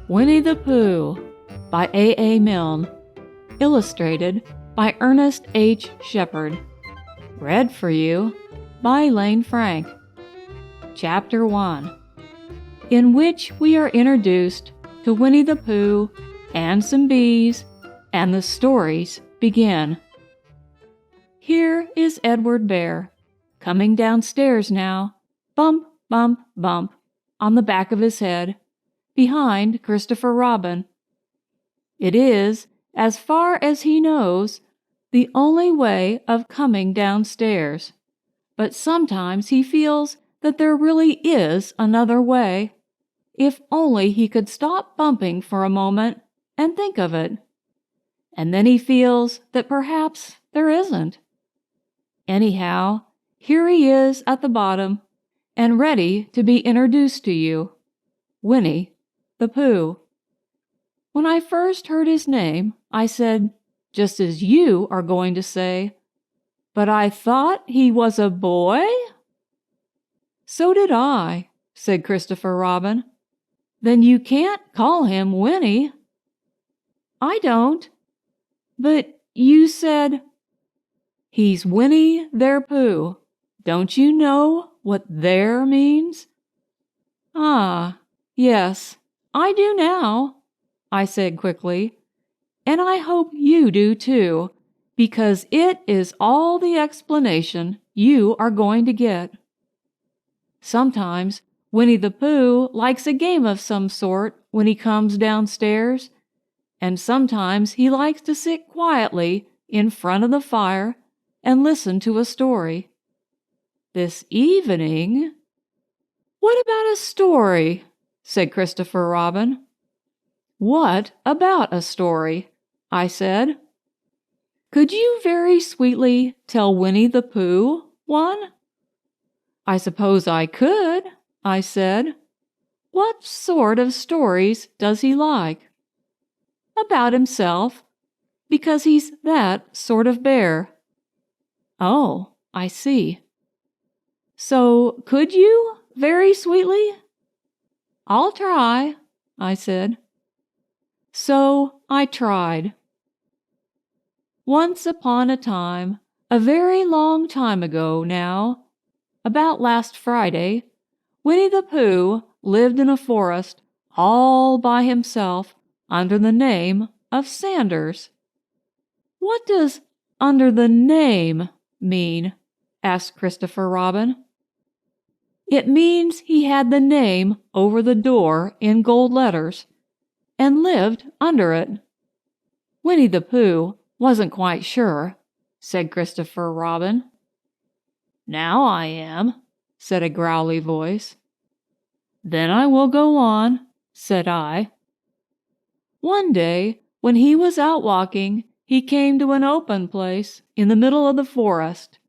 Winnie the Pooh by A. Milne. Illustrated by Ernest H. Shepard. Read for you by Lane Frank. Chapter 1, in which we are introduced to Winnie the Pooh and some bees, and the stories begin. Here is Edward Bear, coming downstairs now, bump, bump, bump, on the back of his head, behind Christopher Robin. It is, as far as he knows, the only way of coming downstairs, but sometimes he feels that there really is another way, if only he could stop bumping for a moment and think of it. And then he feels that perhaps there isn't. Anyhow, here he is at the bottom, and ready to be introduced to you. Winnie the Pooh. When I first heard his name, I said, just as you are going to say, but I thought he was a boy? So did I, said Christopher Robin. Then you can't call him Winnie. I don't. But you said, he's Winnie their Pooh. Don't you know what there means? Ah, yes, I do now, I said quickly, and I hope you do too, because it is all the explanation you are going to get. Sometimes Winnie the Pooh likes a game of some sort when he comes downstairs, and sometimes he likes to sit quietly in front of the fire and listen to a story. This evening... What about a story? Said Christopher Robin. What about a story? I said. Could you very sweetly tell Winnie the Pooh one? I suppose I could, I said. What sort of stories does he like? About himself, because he's that sort of bear. Oh, I see. So could you, very sweetly? I'll try, I said. So I tried. Once upon a time, a very long time ago now, about last Friday, Winnie the Pooh lived in a forest all by himself under the name of Sanders. What does under the name mean? Asked Christopher Robin. It means he had the name over the door in gold letters, and lived under it. Winnie the Pooh wasn't quite sure, said Christopher Robin. Now I am, said a growly voice. Then I will go on, said I. One day, when he was out walking, he came to an open place in the middle of the forest,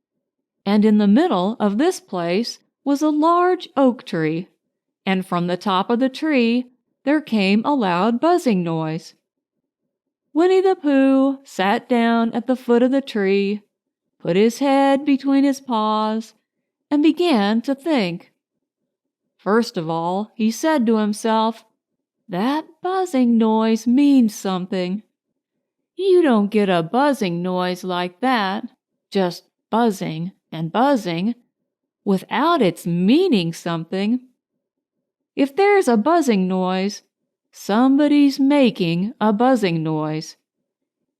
and in the middle of this place was a large oak tree, and from the top of the tree there came a loud buzzing noise. Winnie the Pooh sat down at the foot of the tree, put his head between his paws, and began to think. First of all, he said to himself, that buzzing noise means something. You don't get a buzzing noise like that, just buzzing and buzzing, without its meaning something. If there's a buzzing noise, somebody's making a buzzing noise.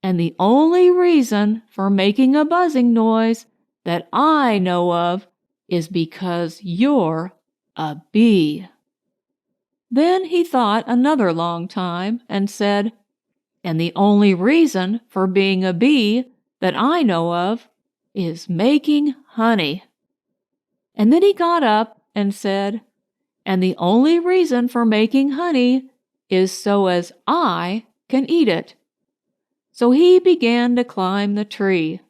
And the only reason for making a buzzing noise that I know of is because you're a bee. Then he thought another long time and said, and the only reason for being a bee that I know of is making honey. And then he got up and said, and the only reason for making honey is so as I can eat it. So he began to climb the tree.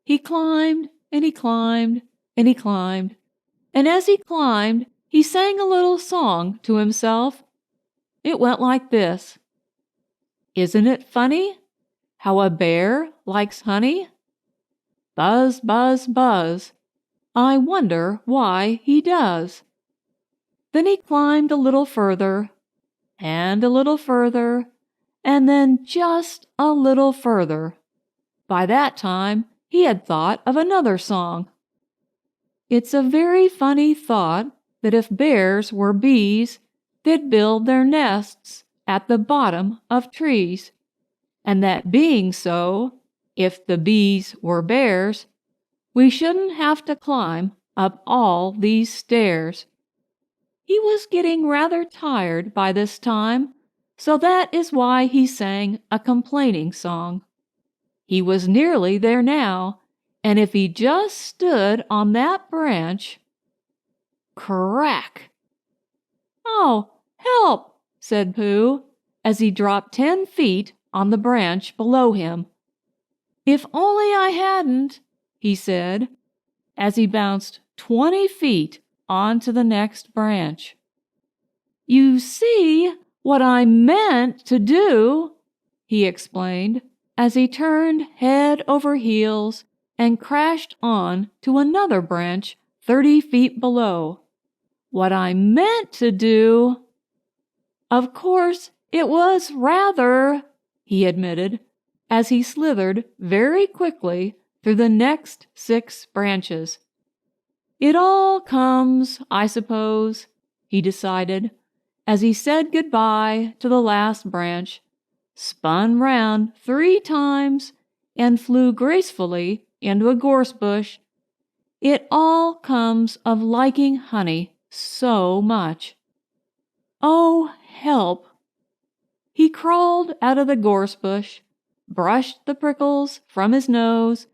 He climbed, and he climbed, and he climbed, and as he climbed, he sang a little song to himself. It went like this. Isn't it funny how a bear likes honey? Buzz, buzz, buzz. I wonder why he does. Then he climbed a little further, and a little further, and then just a little further. By that time, he had thought of another song. It's a very funny thought that if bears were bees, they'd build their nests at the bottom of trees, and that being so, if the bees were bears, we shouldn't have to climb up all these stairs. He was getting rather tired by this time, so that is why he sang a complaining song. He was nearly there now, and if he just stood on that branch— Crack! "Oh, help!" said Pooh, as he dropped 10 feet on the branch below him. "If only I hadn't," he said, as he bounced 20 feet onto the next branch. "You see what I meant to do," he explained, as he turned head over heels and crashed on to another branch 30 feet below. "What I meant to do—" "Of course, it was rather," he admitted, as he slithered very quickly through the next 6 branches. "It all comes, I suppose," he decided, as he said goodbye to the last branch, spun round 3 times, and flew gracefully into a gorse bush. "It all comes of liking honey so much. Oh, help!" He crawled out of the gorse bush, brushed the prickles from his nose,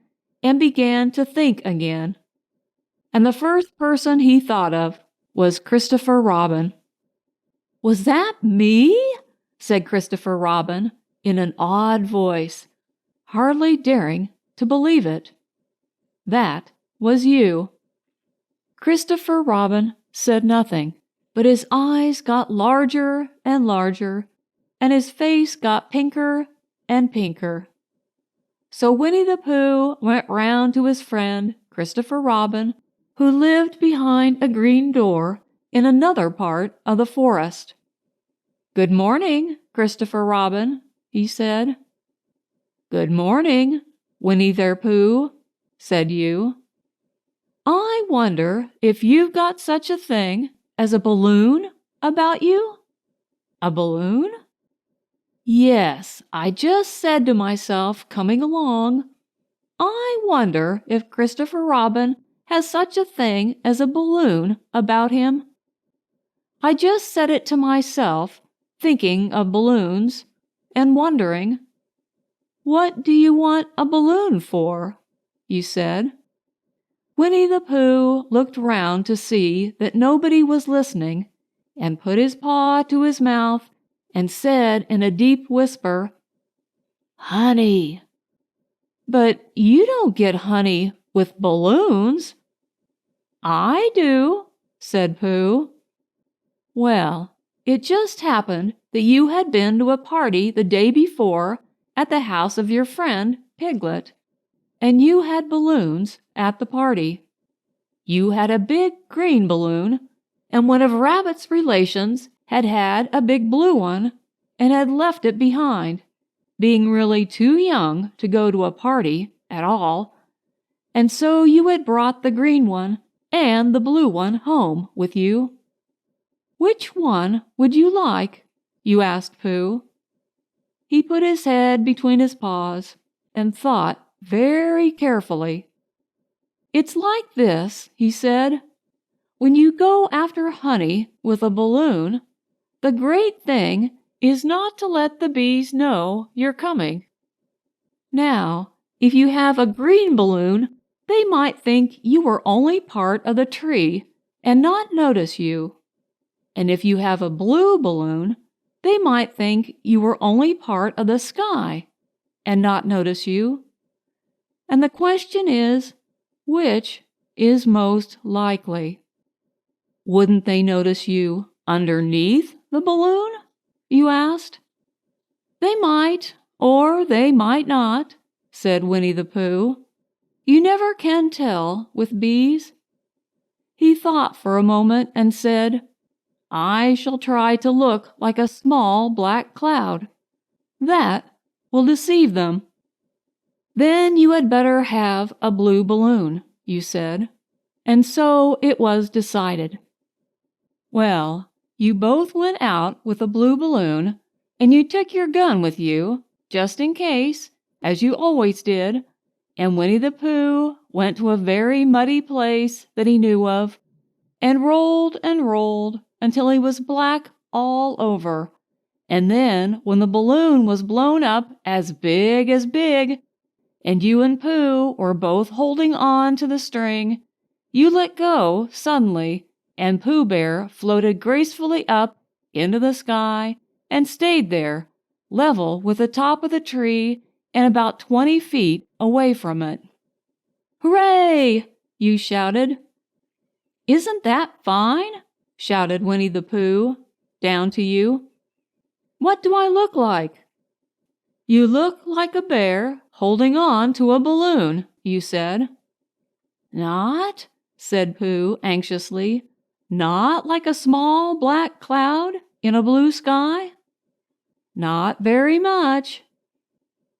and began to think again. And the first person he thought of was Christopher Robin. "Was that me?" said Christopher Robin in an odd voice, hardly daring to believe it. "That was you." Christopher Robin said nothing, but his eyes got larger and larger, and his face got pinker and pinker. So Winnie the Pooh went round to his friend Christopher Robin, who lived behind a green door in another part of the forest. "Good morning, Christopher Robin," he said. "Good morning, Winnie the Pooh," said you. "I wonder if you've got such a thing as a balloon about you?" "A balloon?" "Yes, I just said to myself coming along, I wonder if Christopher Robin has such a thing as a balloon about him. I just said it to myself, thinking of balloons, and wondering. 'What do you want a balloon for?' you said." Winnie the Pooh looked round to see that nobody was listening, and put his paw to his mouth and said in a deep whisper, "Honey." "But you don't get honey with balloons." "I do," said Pooh. "Well, it just happened that you had been to a party the day before at the house of your friend Piglet, and you had balloons at the party. You had a big green balloon, and one of Rabbit's relations had had a big blue one and had left it behind, being really too young to go to a party at all, and so you had brought the green one and the blue one home with you. Which one would you like?" you asked Pooh. He put his head between his paws and thought very carefully. "It's like this," he said. "When you go after honey with a balloon, the great thing is not to let the bees know you're coming. Now, if you have a green balloon, they might think you were only part of the tree and not notice you. And if you have a blue balloon, they might think you were only part of the sky and not notice you. And the question is, which is most likely? Wouldn't they notice you underneath the balloon?" you asked. "They might, or they might not," said Winnie the Pooh. You never can tell with bees." He thought for a moment and said, "I shall try to look like a small black cloud. That will deceive them." "Then you had better have a blue balloon," you said, and so it was decided. Well, you both went out with a blue balloon, and you took your gun with you, just in case, as you always did, and Winnie the Pooh went to a very muddy place that he knew of, and rolled until he was black all over, and then when the balloon was blown up as big, and you and Pooh were both holding on to the string, you let go suddenly, and Pooh Bear floated gracefully up into the sky and stayed there, level with the top of the tree and about 20 feet away from it. "Hooray!" you shouted. "Isn't that fine?" shouted Winnie the Pooh, down to you. "What do I look like?" "You look like a bear holding on to a balloon," you said. "Not," said Pooh anxiously, "not like a small black cloud in a blue sky?" "Not very much."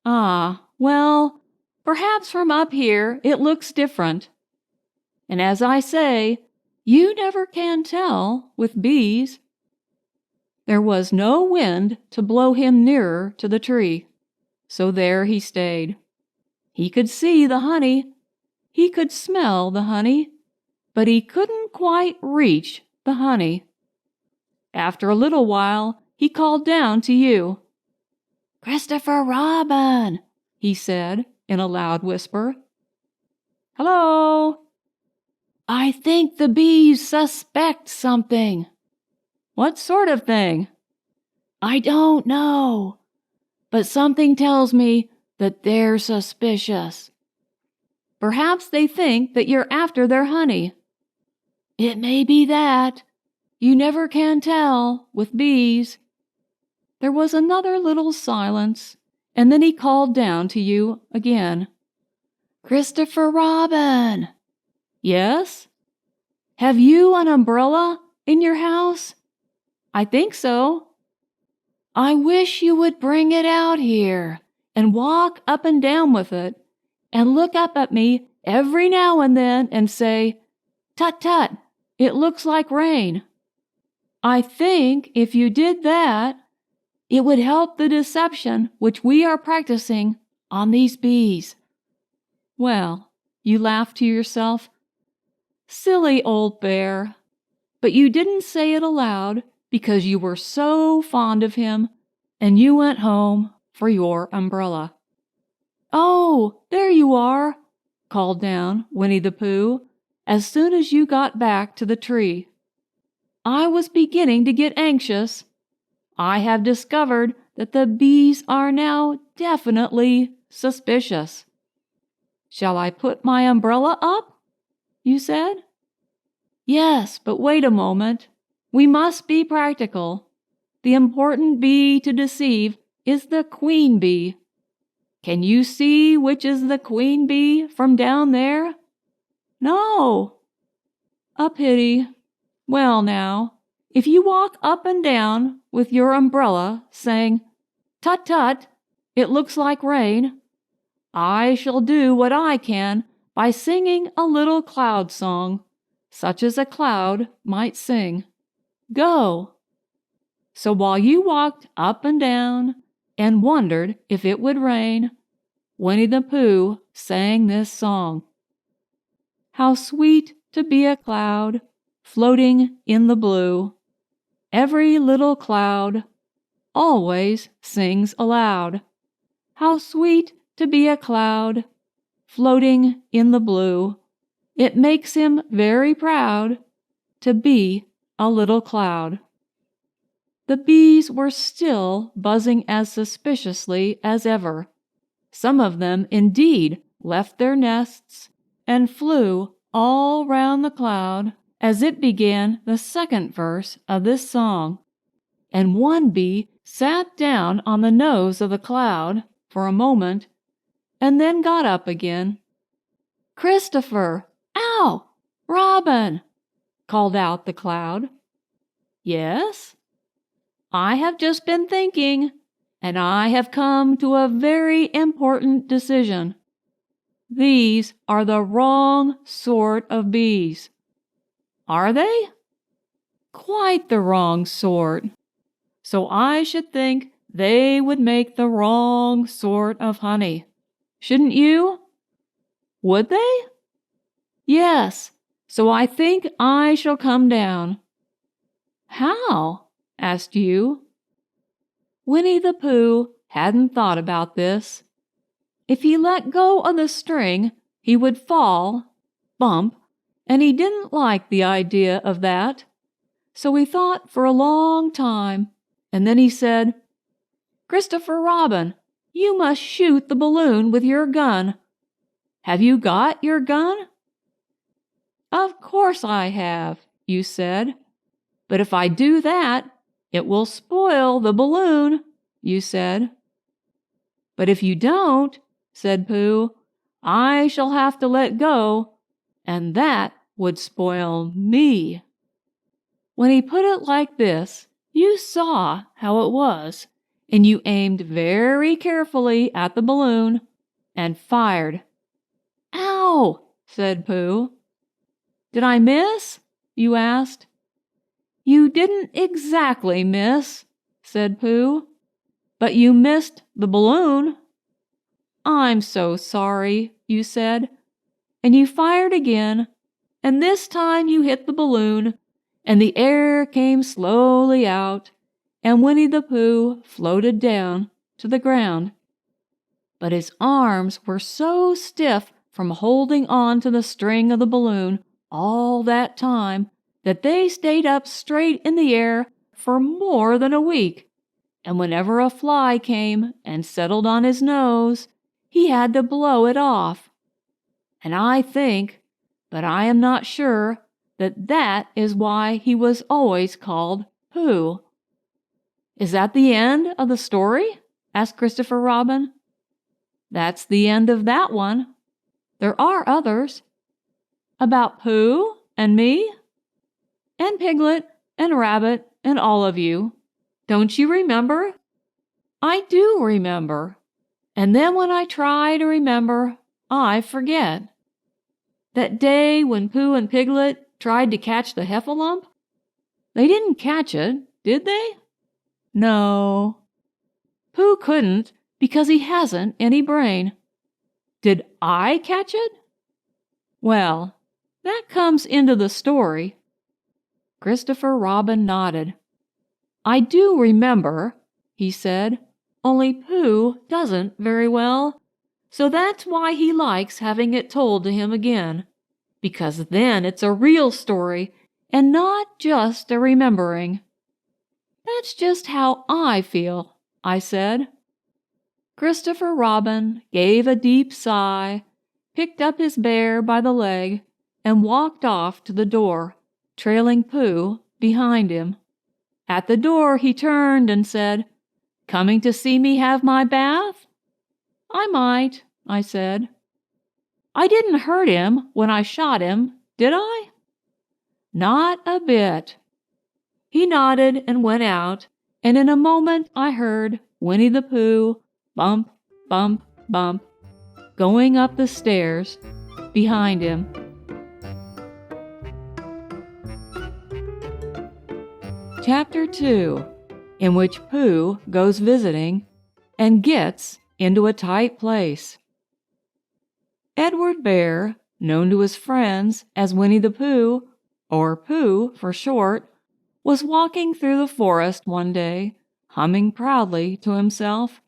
"Ah, well, perhaps from up here it looks different. And as I say, you never can tell with bees." There was no wind to blow him nearer to the tree, so there he stayed. He could see the honey, he could smell the honey, but he couldn't quite reach the honey. After a little while, he called down to you. "Christopher Robin," he said in a loud whisper. "Hello." "I think the bees suspect something." "What sort of thing?" "I don't know, but something tells me that they're suspicious." "Perhaps they think that you're after their honey." "It may be that. You never can tell with bees." There was another little silence, and then he called down to you again. "Christopher Robin." "Yes?" "Have you an umbrella in your house?" "I think so." "I wish you would bring it out here and walk up and down with it, and look up at me every now and then and say, 'Tut, tut, it looks like rain.' I think if you did that, it would help the deception which we are practicing on these bees." Well, you laughed to yourself. Silly old bear. But you didn't say it aloud because you were so fond of him, and you went home for your umbrella. "Oh, there you are," called down Winnie the Pooh, as soon as you got back to the tree. "I was beginning to get anxious. I have discovered that the bees are now definitely suspicious." "Shall I put my umbrella up?" you said. "Yes, but wait a moment. We must be practical. The important bee to deceive is the queen bee. Can you see which is the queen bee from down there?" "No." "A pity. Well now, if you walk up and down with your umbrella saying, 'Tut, tut, it looks like rain,' I shall do what I can by singing a little cloud song, such as a cloud might sing. Go." So while you walked up and down and wondered if it would rain, Winnie the Pooh sang this song. "How sweet to be a cloud floating in the blue. Every little cloud always sings aloud. How sweet to be a cloud floating in the blue. It makes him very proud to be a little cloud." The bees were still buzzing as suspiciously as ever. Some of them indeed left their nests and flew all round the cloud as it began the second verse of this song, and one bee sat down on the nose of the cloud for a moment and then got up again. "Christopher! Ow! Robin!" called out the cloud. "Yes?" "I have just been thinking, and I have come to a very important decision. These are the wrong sort of bees." "Are they?" "Quite the wrong sort. So I should think they would make the wrong sort of honey. Shouldn't you?" "Would they?" "Yes, so I think I shall come down." "How?" asked you. Winnie the Pooh hadn't thought about this. If he let go of the string, he would fall, bump, and he didn't like the idea of that. So he thought for a long time, and then he said, "Christopher Robin, you must shoot the balloon with your gun. Have you got your gun?" "Of course I have," you said. "But if I do that, it will spoil the balloon," you said. "But if you don't," said Pooh, "I shall have to let go, and that would spoil me." When he put it like this, you saw how it was, and you aimed very carefully at the balloon and fired. "Ow!" said Pooh. "Did I miss?" you asked. "You didn't exactly miss," said Pooh, "but you missed the balloon." "I'm so sorry," you said, and you fired again, and this time you hit the balloon, and the air came slowly out, and Winnie the Pooh floated down to the ground. But his arms were so stiff from holding on to the string of the balloon all that time that they stayed up straight in the air for more than a week, and whenever a fly came and settled on his nose, he had to blow it off. And I think, but I am not sure, that is why he was always called Pooh. "Is that the end of the story?" asked Christopher Robin. "That's the end of that one. There are others. About Pooh and me, and Piglet and Rabbit and all of you. Don't you remember?" "I do remember. And then when I try to remember, I forget. That day when Pooh and Piglet tried to catch the heffalump? They didn't catch it, did they?" "No. Pooh couldn't because he hasn't any brain." "Did I catch it?" "Well, that comes into the story." Christopher Robin nodded. "I do remember," he said, "only Pooh doesn't very well. So that's why he likes having it told to him again, because then it's a real story and not just a remembering." "That's just how I feel," I said. Christopher Robin gave a deep sigh, picked up his bear by the leg, and walked off to the door, trailing Pooh behind him. At the door he turned and said, "Coming to see me have my bath?" "I might," I said. "I didn't hurt him when I shot him, did I?" "Not a bit." He nodded and went out, and in a moment I heard Winnie the Pooh bump, bump, bump, going up the stairs behind him. Chapter 2, in which Pooh goes visiting and gets into a tight place. Edward Bear, known to his friends as Winnie the Pooh, or Pooh for short, was walking through the forest one day, humming proudly to himself.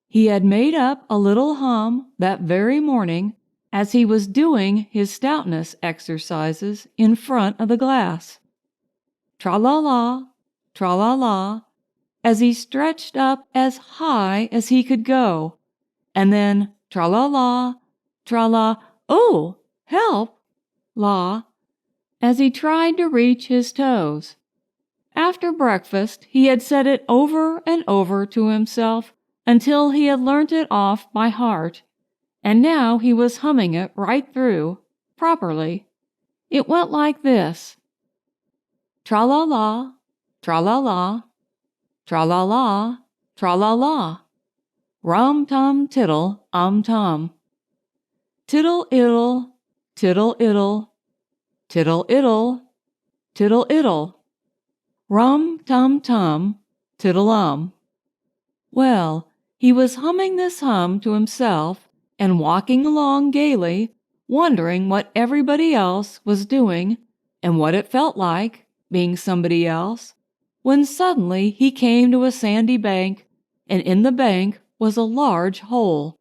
He had made up a little hum that very morning as he was doing his stoutness exercises in front of the glass. Tra-la-la, tra-la-la, as he stretched up as high as he could go, and then tra-la-la, tra-la, oh, help, la, as he tried to reach his toes. After breakfast he had said it over and over to himself until he had learnt it off by heart, and now he was humming it right through, properly. It went like this: tra-la-la, tra-la-la, tra-la-la, tra-la-la, rum-tum-tiddle, um-tum. Tiddle-iddle, tiddle-iddle, tiddle-iddle, tiddle-iddle, rum-tum-tum, tiddle-um. Well, he was humming this hum to himself and walking along gaily, wondering what everybody else was doing and what it felt like, being somebody else, when suddenly he came to a sandy bank, and in the bank was a large hole.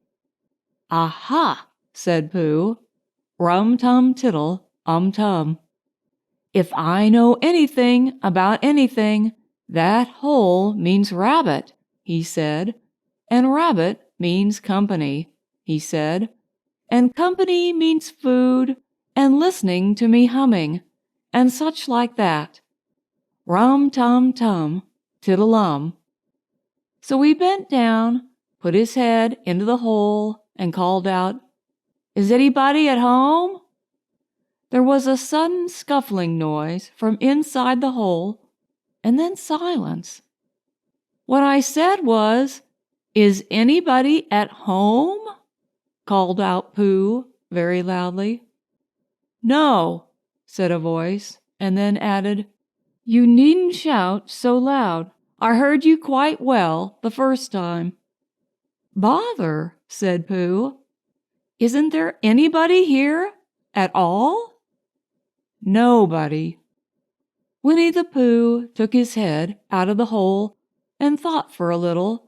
"Aha!" said Pooh. "Rum-tum-tiddle, um-tum. If I know anything about anything, that hole means rabbit," he said, "and rabbit means company," he said, "and company means food and listening to me humming, and such like that. Rum-tum-tum, tiddle-um." So he bent down, put his head into the hole, and called out, "Is anybody at home?" There was a sudden scuffling noise from inside the hole, and then silence. "What I said was, 'Is anybody at home?'" called out Pooh very loudly. "No," said a voice, and then added, "You needn't shout so loud. I heard you quite well the first time." "Bother," said Pooh. "Isn't there anybody here at all?" "Nobody." Winnie the Pooh took his head out of the hole and thought for a little,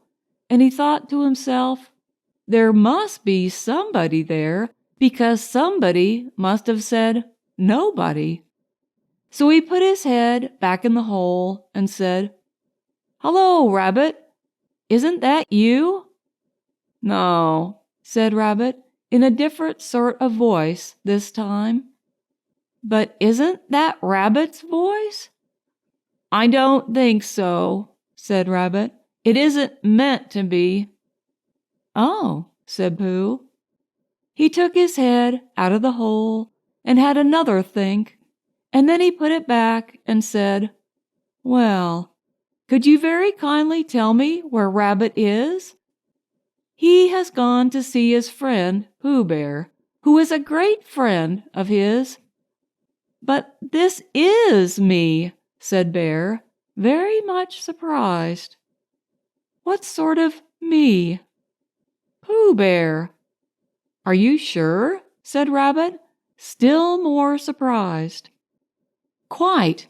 and he thought to himself, "There must be somebody there, because somebody must have said nobody." So he put his head back in the hole and said, "Hello, Rabbit. Isn't that you?" "No," said Rabbit, in a different sort of voice this time. "But isn't that Rabbit's voice?" "I don't think so," said Rabbit. "It isn't meant to be." "Oh," said Pooh. He took his head out of the hole and had another think, and then he put it back and said, "Well, could you very kindly tell me where Rabbit is?" "He has gone to see his friend Pooh Bear, who is a great friend of his." "But this is me," said Bear, very much surprised. "What sort of me?" "Pooh Bear." "Are you sure?" said Rabbit, still more surprised. "Quite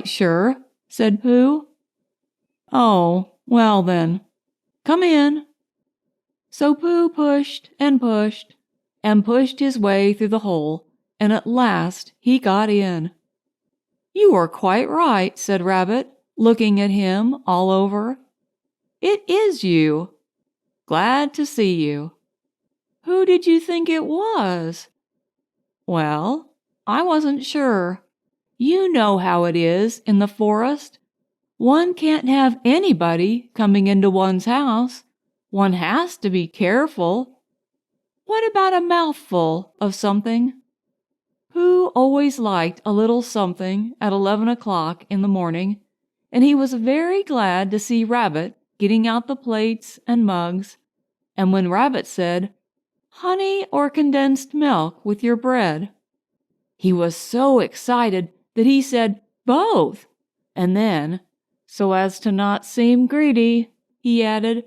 sure," said Pooh. "Oh, well then, come in." So Pooh pushed and pushed and pushed his way through the hole, and at last he got in. "You are quite right," said Rabbit, looking at him all over. "It is you. Glad to see you. Who did you think it was?" "Well, I wasn't sure. You know how it is in the forest. One can't have anybody coming into one's house. One has to be careful. What about a mouthful of something?" Pooh always liked a little something at 11 o'clock in the morning, and he was very glad to see Rabbit getting out the plates and mugs, and when Rabbit said, "Honey or condensed milk with your bread?" he was so excited that he said, "Both," and then, so as to not seem greedy, he added,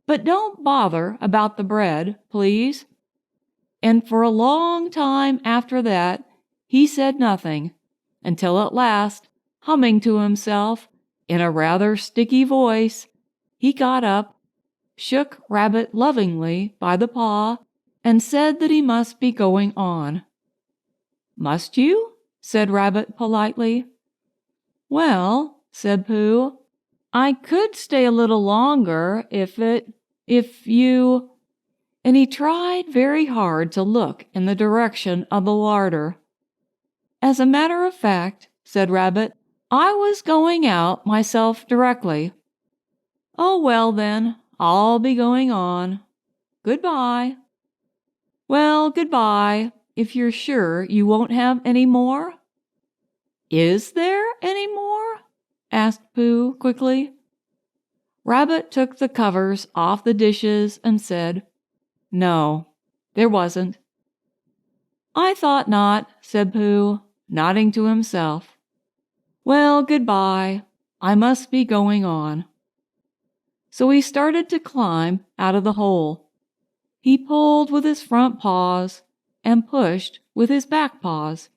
"But don't bother about the bread, please." And for a long time after that, he said nothing, until at last, humming to himself in a rather sticky voice, he got up, shook Rabbit lovingly by the paw, and said that he must be going on. "Must you?" said Rabbit politely. "Well," said Pooh, "I could stay a little longer if you—" and he tried very hard to look in the direction of the larder. "As a matter of fact," said Rabbit, "I was going out myself directly." "Oh, well then, I'll be going on. Good-bye." Well, goodbye, if you're sure you won't have any more." "Is there any more?" asked Pooh quickly. Rabbit took the covers off the dishes and said, "No, there wasn't." "I thought not," said Pooh, nodding to himself. "Well, goodbye. I must be going on." So he started to climb out of the hole. He pulled with his front paws and pushed with his back paws,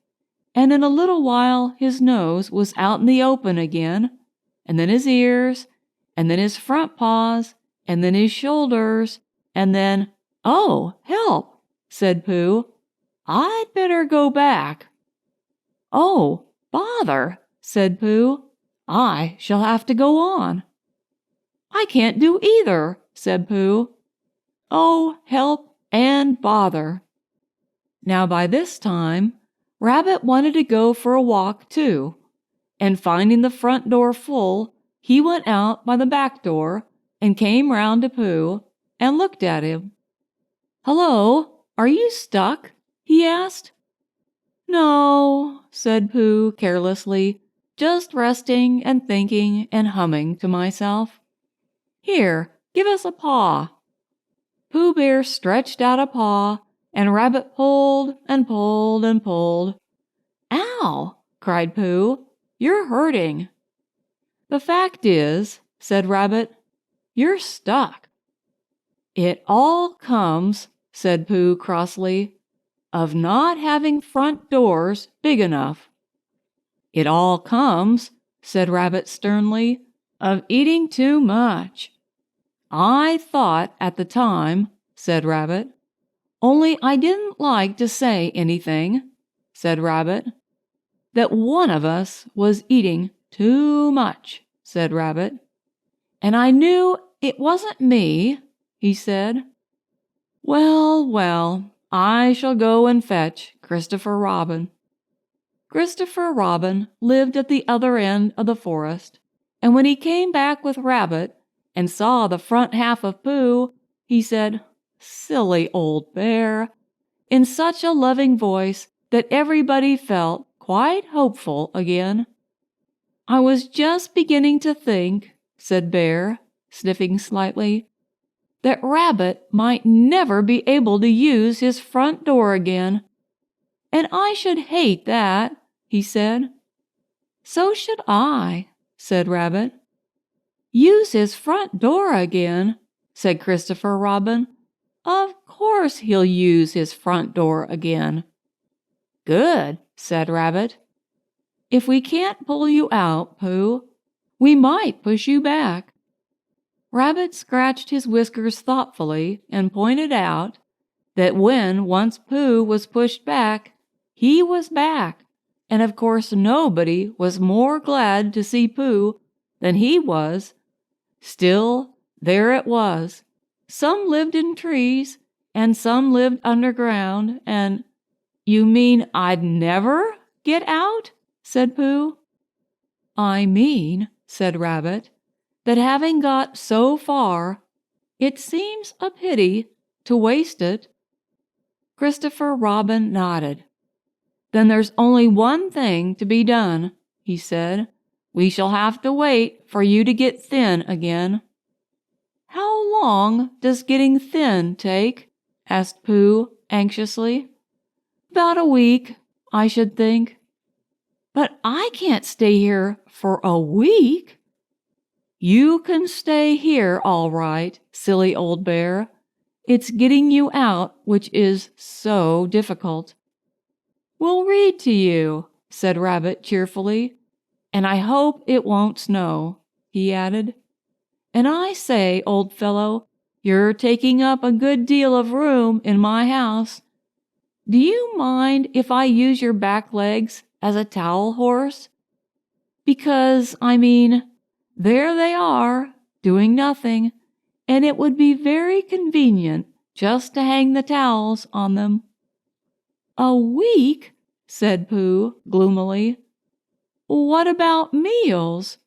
and in a little while his nose was out in the open again, and then his ears, and then his front paws, and then his shoulders, and then, "Oh, help!" said Pooh. "I'd better go back." "Oh, bother!" said Pooh. "I shall have to go on." "I can't do either," said Pooh. "Oh, help and bother." Now by this time, Rabbit wanted to go for a walk too, and finding the front door full, he went out by the back door and came round to Pooh and looked at him. "Hello, are you stuck?" he asked. "No," said Pooh carelessly, "just resting and thinking and humming to myself." "Here, give us a paw." Pooh Bear stretched out a paw, and Rabbit pulled and pulled and pulled. "Ow!" cried Pooh. "You're hurting." "The fact is," said Rabbit, "you're stuck." "It all comes," said Pooh crossly, "of not having front doors big enough." "It all comes," said Rabbit sternly, "of eating too much." "I thought at the time," said Rabbit. "Only I didn't like to say anything," said Rabbit. "That one of us was eating too much," said Rabbit. "And I knew it wasn't me," he said. "Well, well, I shall go and fetch Christopher Robin." Christopher Robin lived at the other end of the forest, and when he came back with Rabbit and saw the front half of Pooh, he said, "Silly old bear," in such a loving voice that everybody felt quite hopeful again. "I was just beginning to think," said Bear, sniffing slightly, "that Rabbit might never be able to use his front door again. And I should hate that," he said. "So should I," said Rabbit. "Use his front door again," said Christopher Robin. "Of course he'll use his front door again." "Good," said Rabbit. "If we can't pull you out, Pooh, we might push you back." Rabbit scratched his whiskers thoughtfully and pointed out that when once Pooh was pushed back, he was back, and of course nobody was more glad to see Pooh than he was. Still, there it was. Some lived in trees, and some lived underground, and— "You mean I'd never get out?" said Pooh. "I mean," said Rabbit, "that having got so far, it seems a pity to waste it." Christopher Robin nodded. "Then there's only one thing to be done," he said. "We shall have to wait for you to get thin again." "How long does getting thin take?" asked Pooh anxiously. "About a week, I should think." "But I can't stay here for a week." "You can stay here all right, silly old bear. It's getting you out which is so difficult." "We'll read to you," said Rabbit cheerfully. "And I hope it won't snow," he added. "And I say, old fellow, you're taking up a good deal of room in my house. Do you mind if I use your back legs as a towel horse? Because, I mean, there they are, doing nothing, and it would be very convenient just to hang the towels on them." "A week?" said Pooh gloomily. "What about meals?"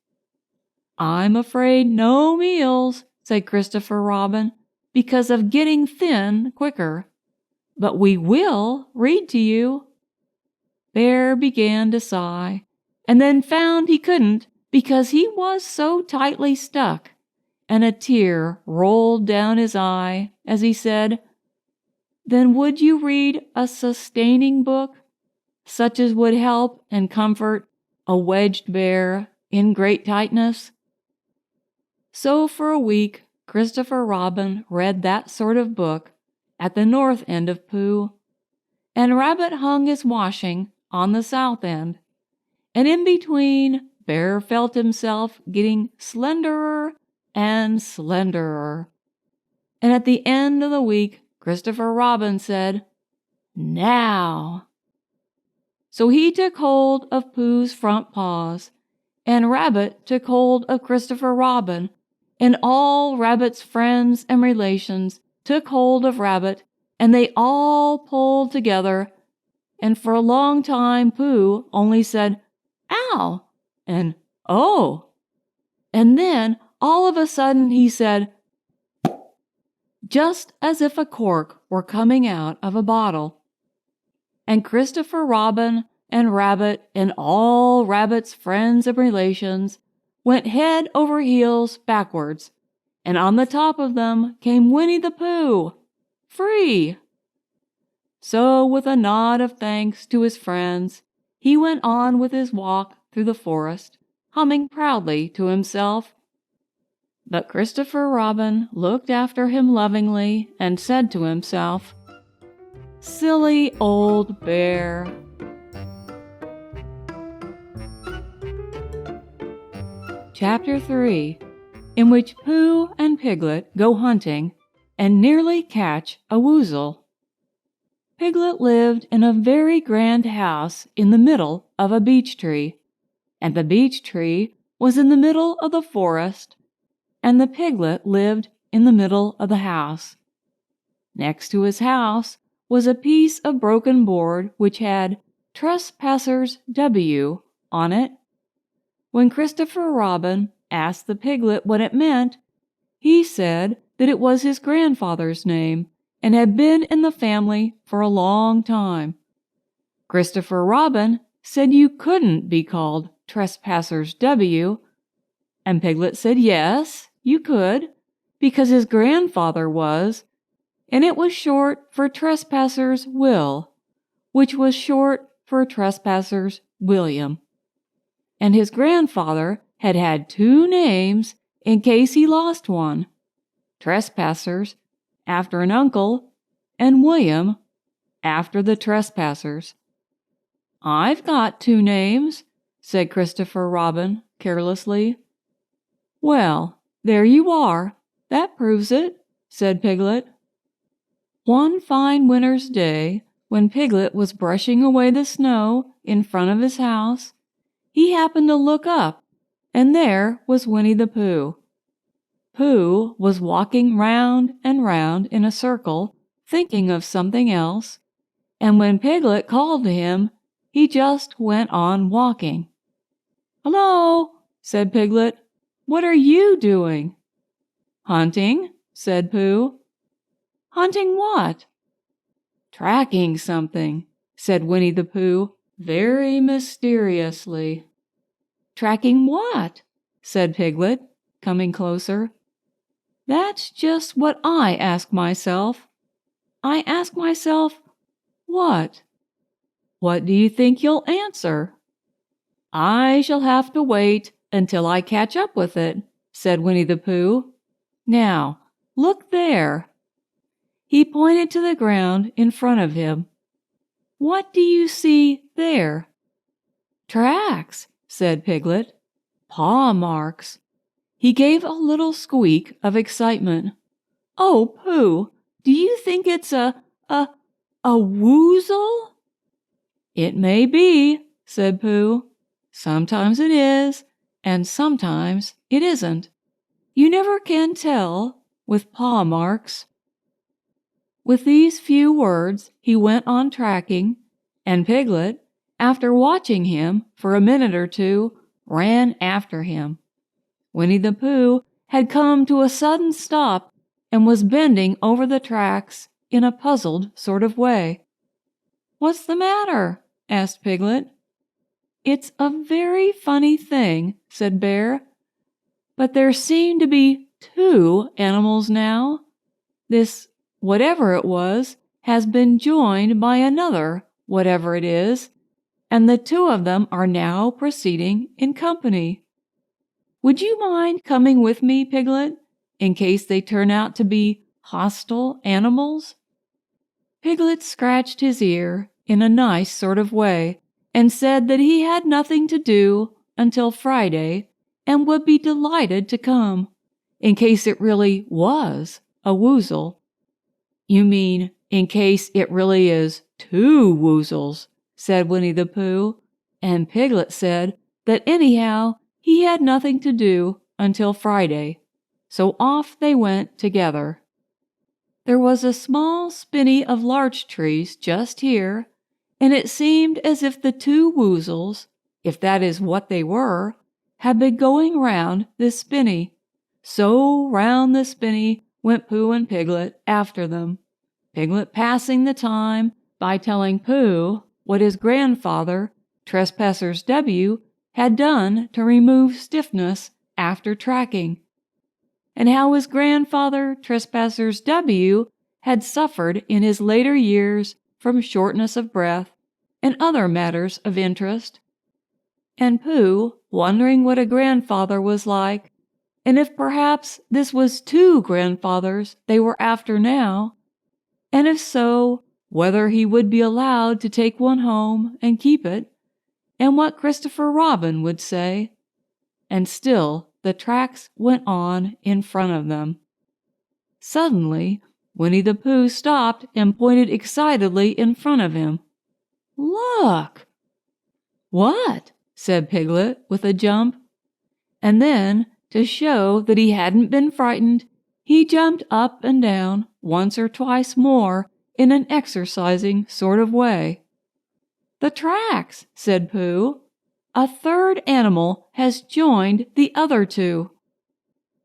"I'm afraid no meals," said Christopher Robin, "because of getting thin quicker. but we will read to you." Bear began to sigh, and then found he couldn't because he was so tightly stuck, and a tear rolled down his eye as he said, "Then would you read a sustaining book, such as would help and comfort a wedged bear in great tightness?" So for a week, Christopher Robin read that sort of book at the north end of Pooh, and Rabbit hung his washing on the south end, and in between, Bear felt himself getting slenderer and slenderer. And at the end of the week, Christopher Robin said, "Now." So he took hold of Pooh's front paws, and Rabbit took hold of Christopher Robin, and all Rabbit's friends and relations took hold of Rabbit, and they all pulled together, and for a long time Pooh only said, "Ow!" and "Oh!" And then, all of a sudden, he said, just as if a cork were coming out of a bottle. And Christopher Robin and Rabbit and all Rabbit's friends and relations went head over heels backwards, and on the top of them came Winnie the Pooh, free. So, with a nod of thanks to his friends, he went on with his walk through the forest, humming proudly to himself. But Christopher Robin looked after him lovingly and said to himself, "Silly old bear." Chapter 3, in which Pooh and Piglet go hunting and nearly catch a woozle. Piglet lived in a very grand house in the middle of a beech tree, and the beech tree was in the middle of the forest, and the piglet lived in the middle of the house. Next to his house was a piece of broken board which had "Trespassers W" on it. When Christopher Robin asked the piglet what it meant, he said that it was his grandfather's name and had been in the family for a long time. Christopher Robin said you couldn't be called Trespassers W, and Piglet said yes, you could, because his grandfather was, and it was short for Trespassers Will, which was short for Trespassers William. And his grandfather had had 2 names in case he lost one: Trespassers, after an uncle, and William, after the trespassers. "I've got 2 names," said Christopher Robin carelessly. "Well, there you are. That proves it," said Piglet. One fine winter's day, when Piglet was brushing away the snow in front of his house, he happened to look up, and there was Winnie the Pooh. Pooh was walking round and round in a circle, thinking of something else, and when Piglet called to him, he just went on walking. "Hello," said Piglet. "What are you doing?" "Hunting," said Pooh. "Hunting what?" "Tracking something," said Winnie the Pooh, very mysteriously. "Tracking what?" said Piglet, coming closer. "That's just what I ask myself. I ask myself, what? What do you think you'll answer?" "I shall have to wait until I catch up with it," said Winnie the Pooh. "Now, look there." He pointed to the ground in front of him. "What do you see there?" "Tracks," said Piglet. "Paw marks." He gave a little squeak of excitement. "Oh, Pooh, do you think it's a woozle?" "It may be," said Pooh. "Sometimes it is, and sometimes it isn't. You never can tell with paw marks." With these few words he went on tracking, and Piglet, after watching him for a minute or 2, ran after him. Winnie the Pooh had come to a sudden stop and was bending over the tracks in a puzzled sort of way. "What's the matter?" asked Piglet. "It's a very funny thing," said Bear, "but there seem to be two animals now. This whatever it was has been joined by another whatever it is, and the two of them are now proceeding in company. Would you mind coming with me, Piglet, in case they turn out to be hostile animals?" Piglet scratched his ear in a nice sort of way and said that he had nothing to do until Friday and would be delighted to come, in case it really was a woozle. "You mean in case it really is two woozles," said Winnie the Pooh, and Piglet said that anyhow he had nothing to do until Friday, so off they went together. There was a small spinney of larch trees just here, and it seemed as if the two woozles, if that is what they were, had been going round this spinney. So round the spinney went Pooh and Piglet after them, Piglet passing the time by telling Pooh what his grandfather, Trespassers W, had done to remove stiffness after tracking, and how his grandfather, Trespassers W, had suffered in his later years from shortness of breath and other matters of interest, and Pooh wondering what a grandfather was like, and if perhaps this was two grandfathers they were after now, and if so, whether he would be allowed to take one home and keep it, and what Christopher Robin would say. And still the tracks went on in front of them. Suddenly, Winnie the Pooh stopped and pointed excitedly in front of him. "Look!" "What?" said Piglet with a jump. And then, to show that he hadn't been frightened, he jumped up and down once or twice more in an exercising sort of way. "The tracks," said Pooh. "A third animal has joined the other two."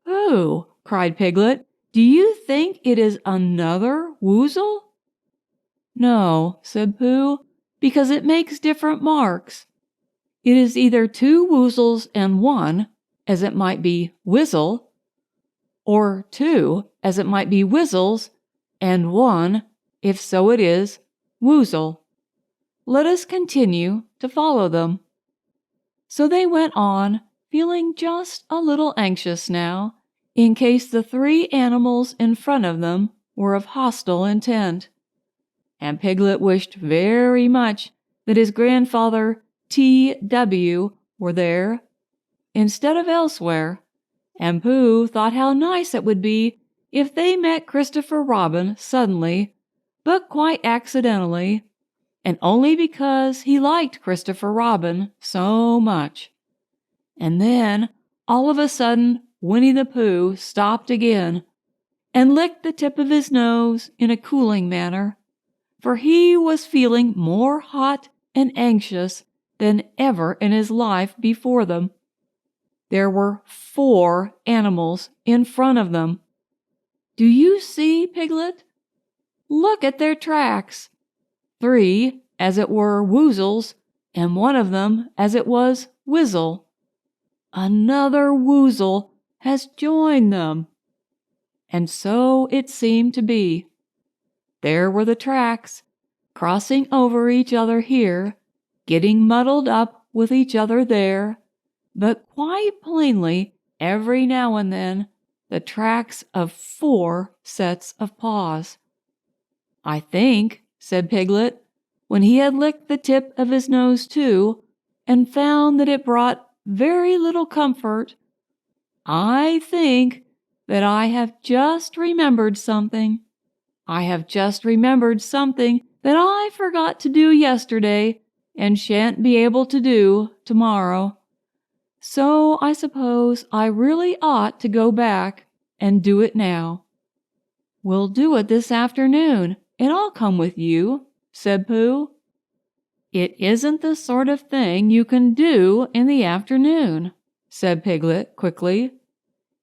"Pooh!" cried Piglet. "Do you think it is another woozle?" "No," said Pooh, "because it makes different marks. It is either two woozles and one, as it might be whizzle, or two, as it might be whizzles, and one, if so it is, woozle. Let us continue to follow them." So they went on, feeling just a little anxious now, in case the three animals in front of them were of hostile intent. And Piglet wished very much that his grandfather T.W. were there, instead of elsewhere, and Pooh thought how nice it would be if they met Christopher Robin suddenly, but quite accidentally, and only because he liked Christopher Robin so much. And then, all of a sudden, Winnie the Pooh stopped again and licked the tip of his nose in a cooling manner, for he was feeling more hot and anxious than ever in his life before them. There were 4 animals in front of them. Do you see, Piglet? Look at their tracks. 3, as it were, woozles, and one of them as it was whizzle. Another woozle has joined them. And so it seemed to be. There were the tracks, crossing over each other here, getting muddled up with each other there, but quite plainly, every now and then, the tracks of 4 sets of paws. "I think," said Piglet, when he had licked the tip of his nose too, and found that it brought very little comfort, "I think that I have just remembered something. I have just remembered something that I forgot to do yesterday and shan't be able to do tomorrow. So I suppose I really ought to go back and do it now." "We'll do it this afternoon, and I'll come with you," said Pooh. "It isn't the sort of thing you can do in the afternoon," said Piglet quickly.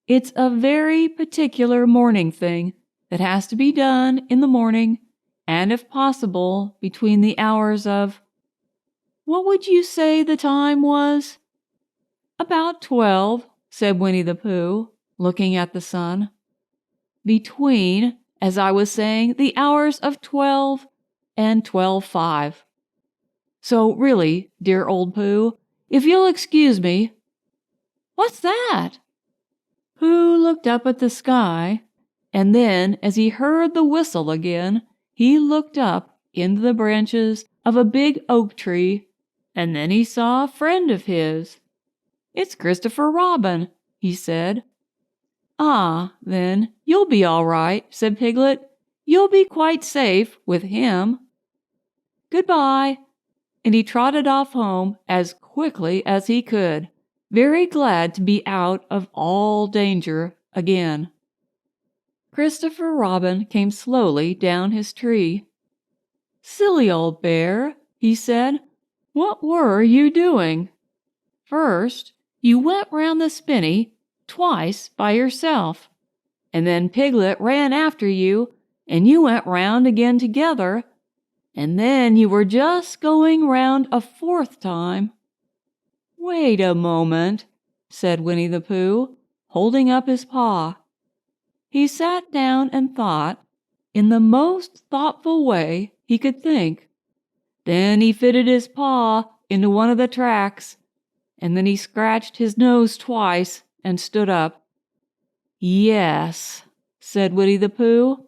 "It's a very particular morning thing, that has to be done in the morning, and if possible, between the hours of— What would you say the time was? About 12, said Winnie the Pooh, looking at the sun. Between, as I was saying, the hours of 12 and 12:05. So really, dear old Pooh, if you'll excuse me— What's that? Pooh looked up at the sky, and then, as he heard the whistle again, he looked up into the branches of a big oak tree, and then he saw a friend of his. It's Christopher Robin, he said. Ah, then, you'll be all right, said Piglet. You'll be quite safe with him. Goodbye. And he trotted off home as quickly as he could, very glad to be out of all danger again. Christopher Robin came slowly down his tree. Silly old bear, he said, what were you doing? First, you went round the spinney twice by yourself, and then Piglet ran after you, and you went round again together, and then you were just going round a fourth time. Wait a moment, said Winnie the Pooh, holding up his paw. He sat down and thought, in the most thoughtful way he could think. Then he fitted his paw into one of the tracks, and then he scratched his nose twice and stood up. Yes, said Winnie the Pooh.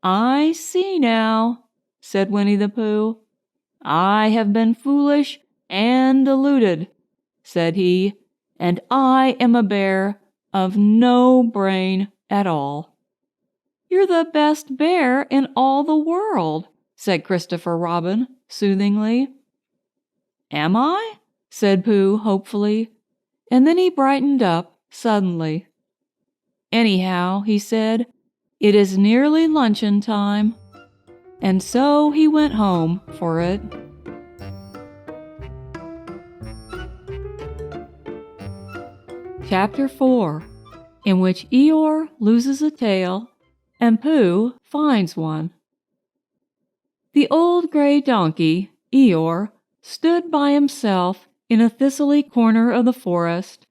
I see now, said Winnie the Pooh. I have been foolish and deluded, said he, and I am a bear of no brain at all. You're the best bear in all the world, said Christopher Robin soothingly. Am I? Said Pooh hopefully, and then he brightened up suddenly. Anyhow, he said, it is nearly luncheon time. And so he went home for it. Chapter 4, in which Eeyore loses a tail and Pooh finds one. The old gray donkey, Eeyore, stood by himself in a thistly corner of the forest,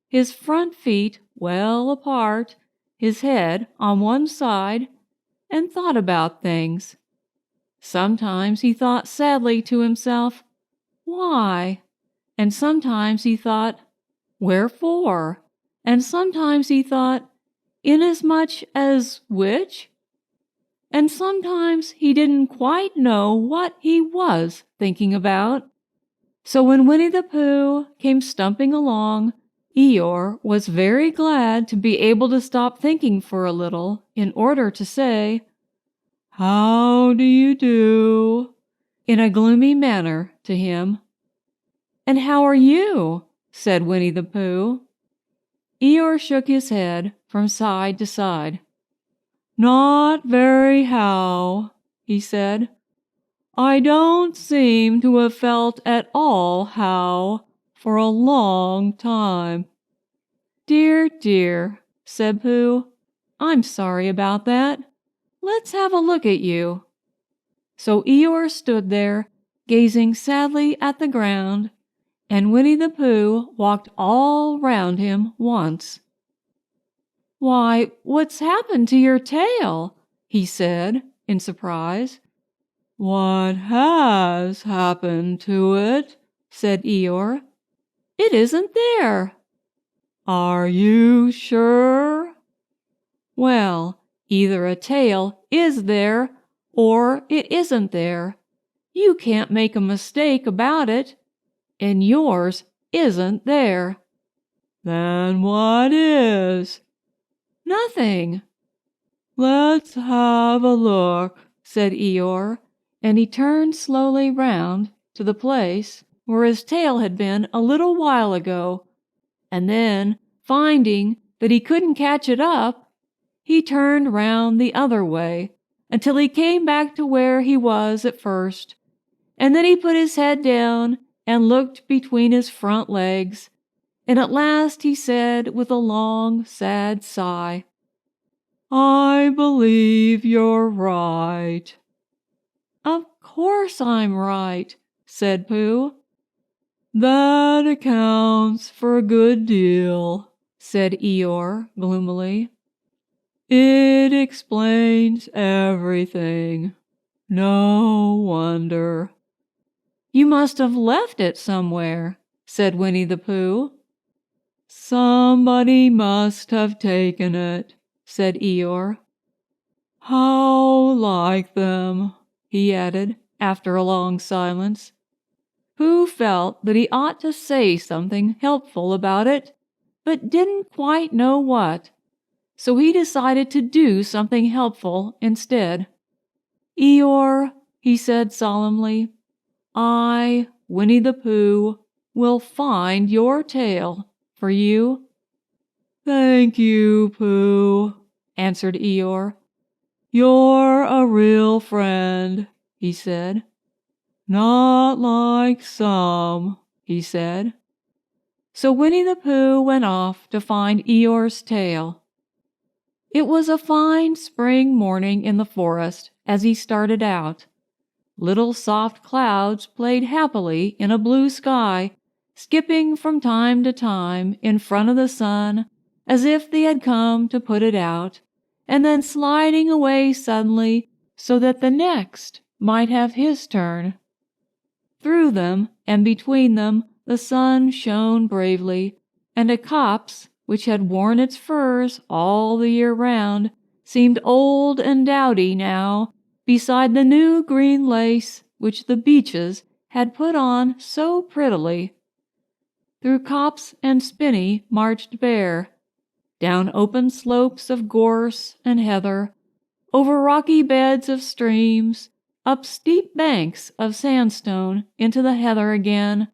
his front feet well apart, his head on one side, and thought about things. Sometimes he thought sadly to himself, why? And sometimes he thought, wherefore? And sometimes he thought, inasmuch as which? And sometimes he didn't quite know what he was thinking about. So when Winnie the Pooh came stumping along, Eeyore was very glad to be able to stop thinking for a little in order to say, How do you do? In a gloomy manner to him. And how are you? Said Winnie the Pooh. Eeyore shook his head from side to side. Not very how, he said. I don't seem to have felt at all how for a long time. Dear, dear, said Pooh, I'm sorry about that. Let's have a look at you. So Eeyore stood there, gazing sadly at the ground, and Winnie the Pooh walked all round him once. Why, what's happened to your tail? He said, in surprise. What has happened to it? Said Eeyore. It isn't there. Are you sure? Well, either a tail is there or it isn't there. You can't make a mistake about it, and yours isn't there. Then what is? Nothing. Let's have a look, said Eeyore, and he turned slowly round to the place where his tail had been a little while ago, and then, finding that he couldn't catch it up, he turned round the other way until he came back to where he was at first, and then he put his head down and looked between his front legs, and at last he said with a long, sad sigh, I believe you're right." "Of course I'm right," said Pooh. "That accounts for a good deal," said Eeyore gloomily. "It explains everything. No wonder." "You must have left it somewhere," said Winnie the Pooh. "Somebody must have taken it," said Eeyore. "How like them," he added, after a long silence. Pooh felt that he ought to say something helpful about it, but didn't quite know what, so he decided to do something helpful instead. "Eeyore," he said solemnly, "I, Winnie the Pooh, will find your tail for you." "Thank you, Pooh," answered Eeyore. "You're a real friend," he said. "Not like some," he said. So Winnie the Pooh went off to find Eeyore's tail. It was a fine spring morning in the forest as he started out. Little soft clouds played happily in a blue sky, skipping from time to time in front of the sun as if they had come to put it out, and then sliding away suddenly so that the next might have his turn. Through them and between them the sun shone bravely, and a copse, which had worn its furs all the year round, seemed old and dowdy now beside the new green lace which the beeches had put on so prettily. Through copse and spinney marched Bear, down open slopes of gorse and heather, over rocky beds of streams, up steep banks of sandstone into the heather again,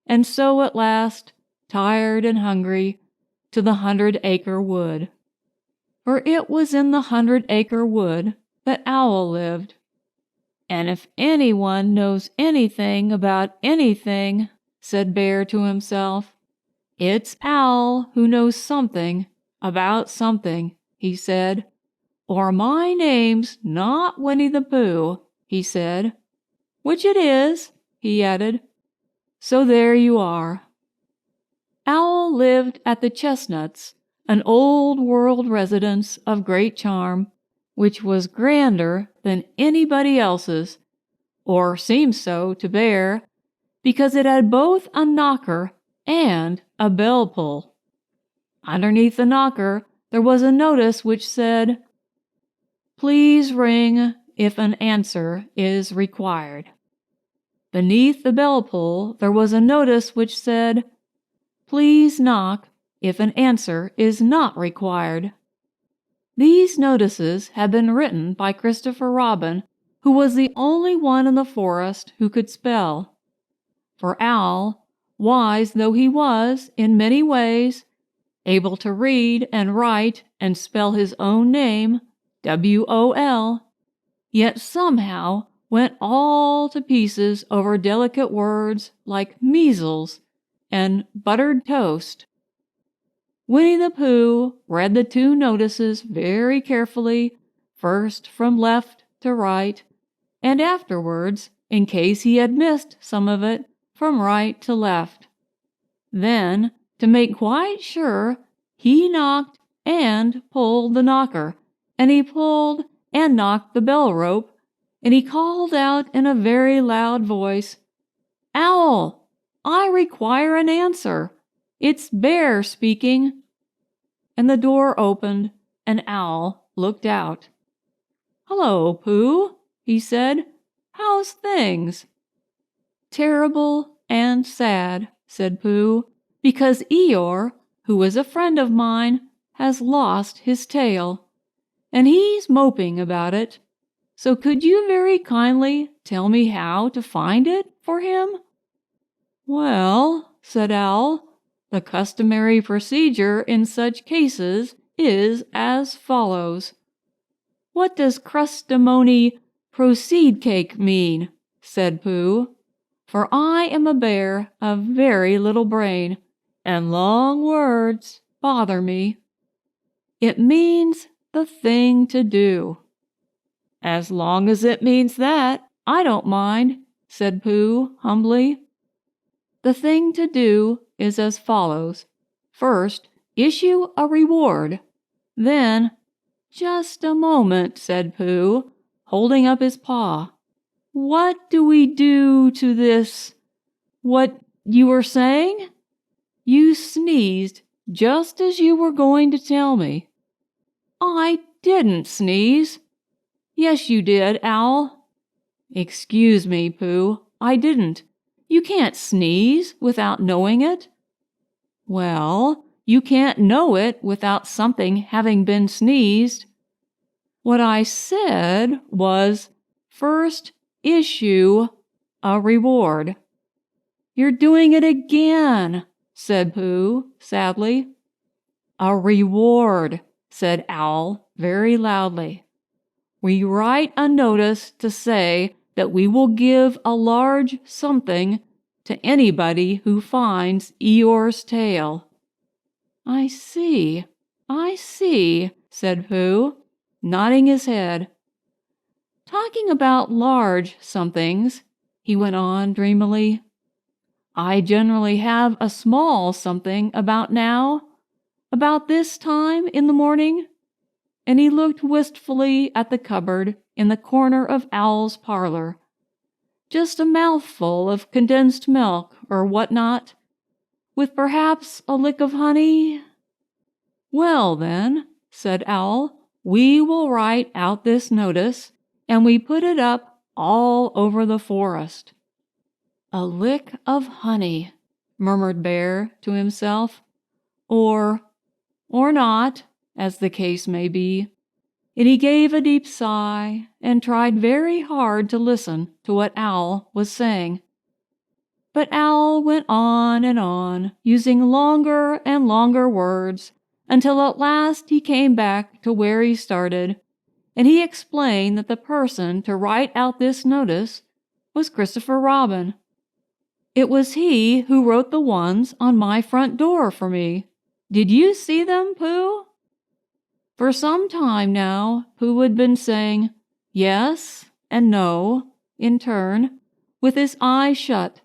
and so at last, tired and hungry, to the 100-acre wood. For it was in the 100-acre wood that Owl lived. "And if anyone knows anything about anything," said Bear to himself, "it's Owl who knows something about something," he said. "Or my name's not Winnie the Pooh," he said. "Which it is," he added. "So there you are." Owl lived at the Chestnuts, an old-world residence of great charm, which was grander than anybody else's, or seemed so to Bear, because it had both a knocker and a bell-pull. Underneath the knocker there was a notice which said, "Please ring if an answer is required." Beneath the bell-pull there was a notice which said, "Please knock if an answer is not required." These notices had been written by Christopher Robin, who was the only one in the forest who could spell. For Owl, wise though he was in many ways, able to read and write and spell his own name, W-O-L, yet somehow went all to pieces over delicate words like measles and buttered toast. Winnie the Pooh read the two notices very carefully, first from left to right, and afterwards, in case he had missed some of it, from right to left. Then, to make quite sure, he knocked and pulled the knocker, and he pulled and knocked the bell rope, and he called out in a very loud voice, "Owl, I require an answer. It's Bear speaking." And the door opened, and Owl looked out. "Hello, Pooh," he said. "How's things?" "Terrible and sad," said Pooh, "because Eeyore, who is a friend of mine, has lost his tail, and he's moping about it. So could you very kindly tell me how to find it for him?" "Well," said Owl, "the customary procedure in such cases is as follows." "What does crustamony proceed cake mean?" said Pooh. "For I am a bear of very little brain, and long words bother me." "It means The thing to do. As long as it means that, I don't mind, said Pooh humbly. The thing to do is as follows. First, issue a reward. Then, just a moment, said Pooh, holding up his paw. What do we do to this? What you were saying? You sneezed just as you were going to tell me. I didn't sneeze. Yes, you did, Owl. Excuse me, Pooh, I didn't. You can't sneeze without knowing it. Well, you can't know it without something having been sneezed. What I said was, first issue a reward. You're doing it again, said Pooh sadly. A reward, said Owl very loudly. We write a notice to say that we will give a large something to anybody who finds Eeyore's tail. I see, said Pooh, nodding his head. Talking about large somethings, he went on dreamily, I generally have a small something about now, about this time in the morning. And he looked wistfully at the cupboard in the corner of Owl's parlor. Just a mouthful of condensed milk or what-not, with perhaps a lick of honey. Well, then, said Owl, we will write out this notice, and we put it up all over the forest. A lick of honey, murmured Bear to himself, or not, as the case may be. And he gave a deep sigh and tried very hard to listen to what Owl was saying. But Owl went on, using longer and longer words, until at last he came back to where he started, and he explained that the person to write out this notice was Christopher Robin. It was he who wrote the ones on my front door for me. Did you see them, Pooh? For some time now, Pooh had been saying yes and no in turn, with his eyes shut,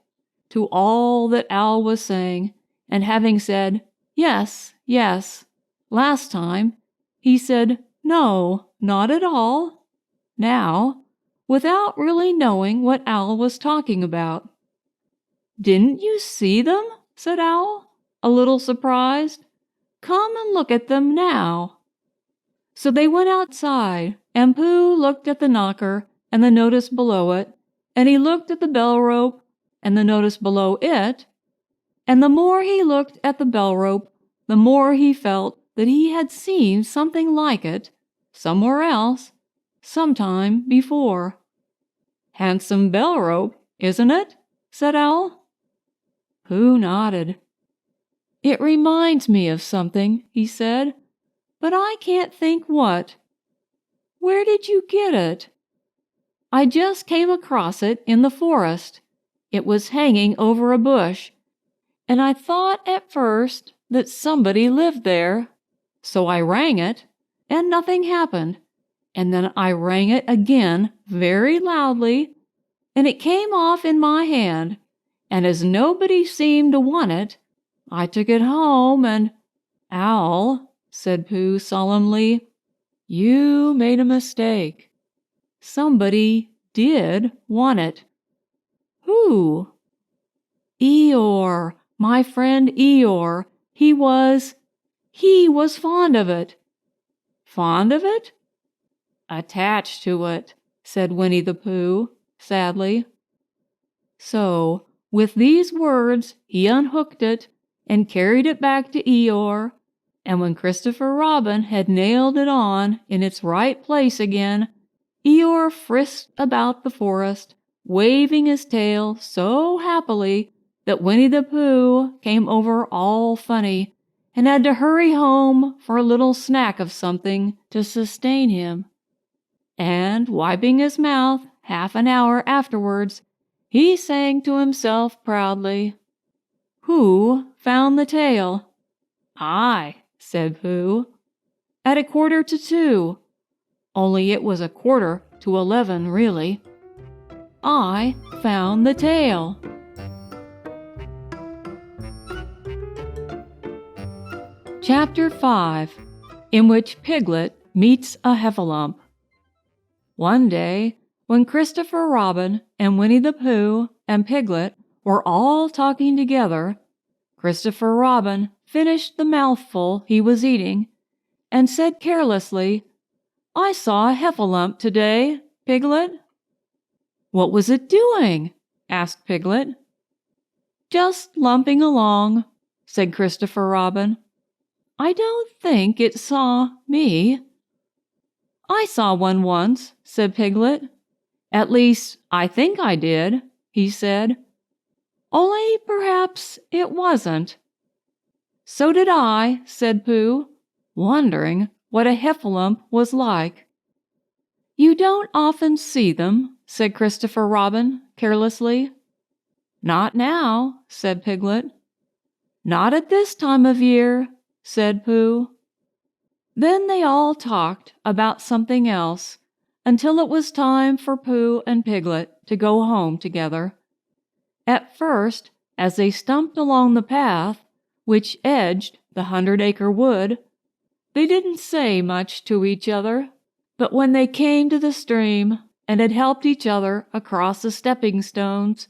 to all that Owl was saying, and having said yes, last time, he said no, not at all, now, without really knowing what Owl was talking about. Didn't you see them? Said Owl, a little surprised. Come and look at them now. So they went outside, and Pooh looked at the knocker and the notice below it, and he looked at the bell rope and the notice below it, and the more he looked at the bell rope, the more he felt that he had seen something like it somewhere else, sometime before. Handsome bell rope, isn't it? Said Owl. Pooh nodded. It reminds me of something, he said, but I can't think what. Where did you get it? I just came across it in the forest. It was hanging over a bush, and I thought at first that somebody lived there. So I rang it, and nothing happened. And then I rang it again very loudly, and it came off in my hand. And as nobody seemed to want it, I took it home and— Owl, said Pooh solemnly, you made a mistake. Somebody did want it. Who? Eeyore, my friend Eeyore. He was fond of it. Fond of it? Attached to it, said Winnie the Pooh, sadly. So, with these words, he unhooked it and carried it back to Eeyore, and when Christopher Robin had nailed it on in its right place again, Eeyore frisked about the forest, waving his tail so happily that Winnie the Pooh came over all funny and had to hurry home for a little snack of something to sustain him. And, wiping his mouth half an hour afterwards, he sang to himself proudly, Who found the tail? I, said Pooh. at 1:45, only it was 11:15, really. I found the tail. Chapter 5, in which Piglet meets a heffalump. One day, when Christopher Robin and Winnie the Pooh and Piglet were all talking together, Christopher Robin finished the mouthful he was eating and said carelessly, "I saw a heffalump today, Piglet." "What was it doing?" asked Piglet. "Just lumping along," said Christopher Robin. "I don't think it saw me." "I saw one once," said Piglet. "At least, I think I did," he said. "Only perhaps it wasn't." "So did I," said Pooh, wondering what a heffalump was like. "You don't often see them," said Christopher Robin carelessly. "Not now," said Piglet. "Not at this time of year," said Pooh. Then they all talked about something else until it was time for Pooh and Piglet to go home together. At first, as they stumped along the path which edged the 100-acre wood, they didn't say much to each other, but when they came to the stream and had helped each other across the stepping stones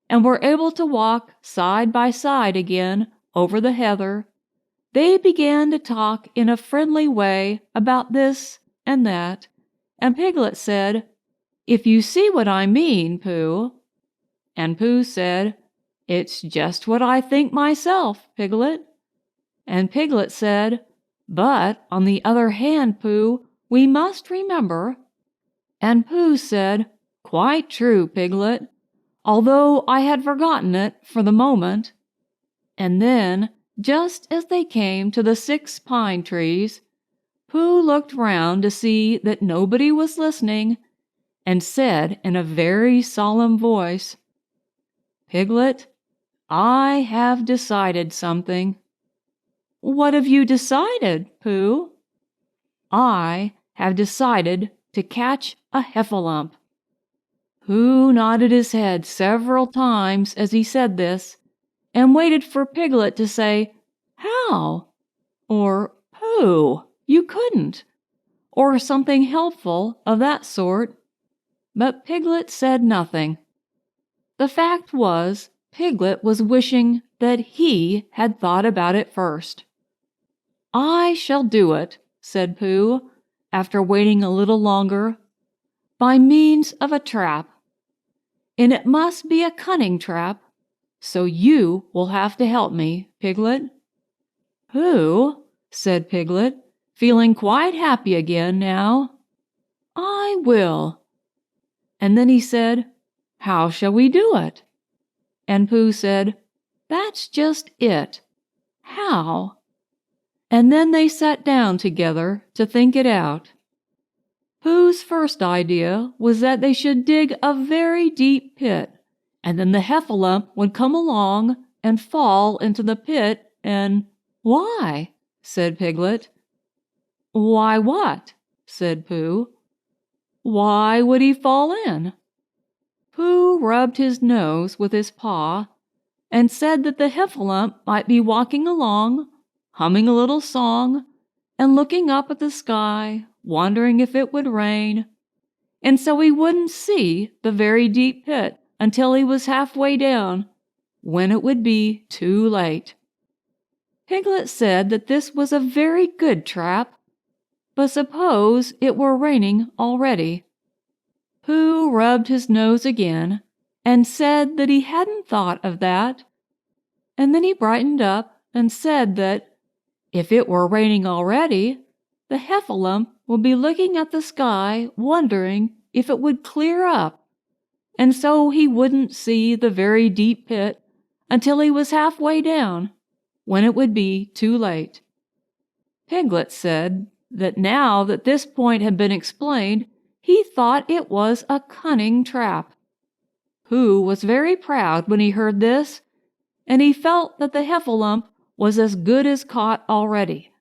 and were able to walk side by side again over the heather, they began to talk in a friendly way about this and that, and Piglet said, "If you see what I mean, Pooh." And Pooh said, "It's just what I think myself, Piglet." And Piglet said, "But, on the other hand, Pooh, we must remember." And Pooh said, "Quite true, Piglet, although I had forgotten it for the moment." And then, just as they came to the 6 pine trees, Pooh looked round to see that nobody was listening, and said in a very solemn voice, "Piglet, I have decided something." "What have you decided, Pooh?" "I have decided to catch a heffalump." Pooh nodded his head several times as he said this, and waited for Piglet to say, "How?" or "Pooh, you couldn't," or something helpful of that sort. But Piglet said nothing. The fact was, Piglet was wishing that he had thought about it first. "I shall do it," said Pooh, after waiting a little longer, "by means of a trap. And it must be a cunning trap, so you will have to help me, Piglet." "Pooh," said Piglet, feeling quite happy again now, "I will." And then he said, "How shall we do it?" And Pooh said, "That's just it. How?" And then they sat down together to think it out. Pooh's first idea was that they should dig a very deep pit, and then the heffalump would come along and fall into the pit and— "Why?" said Piglet. "Why what?" said Pooh. "Why would he fall in?" Pooh rubbed his nose with his paw and said that the heffalump might be walking along, humming a little song, and looking up at the sky, wondering if it would rain, and so he wouldn't see the very deep pit until he was halfway down, when it would be too late. Piglet said that this was a very good trap, but suppose it were raining already? Pooh rubbed his nose again and said that he hadn't thought of that, and then he brightened up and said that if it were raining already, the heffalump would be looking at the sky wondering if it would clear up, and so he wouldn't see the very deep pit until he was halfway down, when it would be too late. Piglet said that now that this point had been explained, he thought it was a cunning trap. Pooh was very proud when he heard this, and he felt that the heffalump was as good as caught already.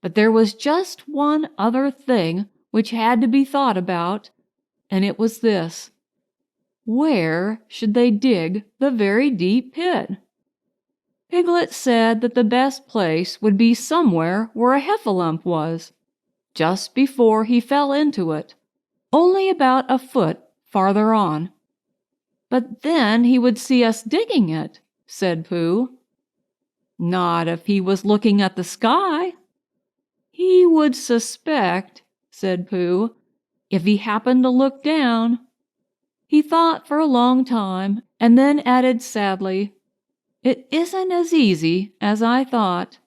But there was just one other thing which had to be thought about, and it was this. Where should they dig the very deep pit? Piglet said that the best place would be somewhere where a heffalump was, just before he fell into it, only about a foot farther on. But then he would see us digging it, said Pooh. Not if he was looking at the sky. He would suspect, said Pooh, if he happened to look down. He thought for a long time, and then added sadly, "It isn't as easy as I thought.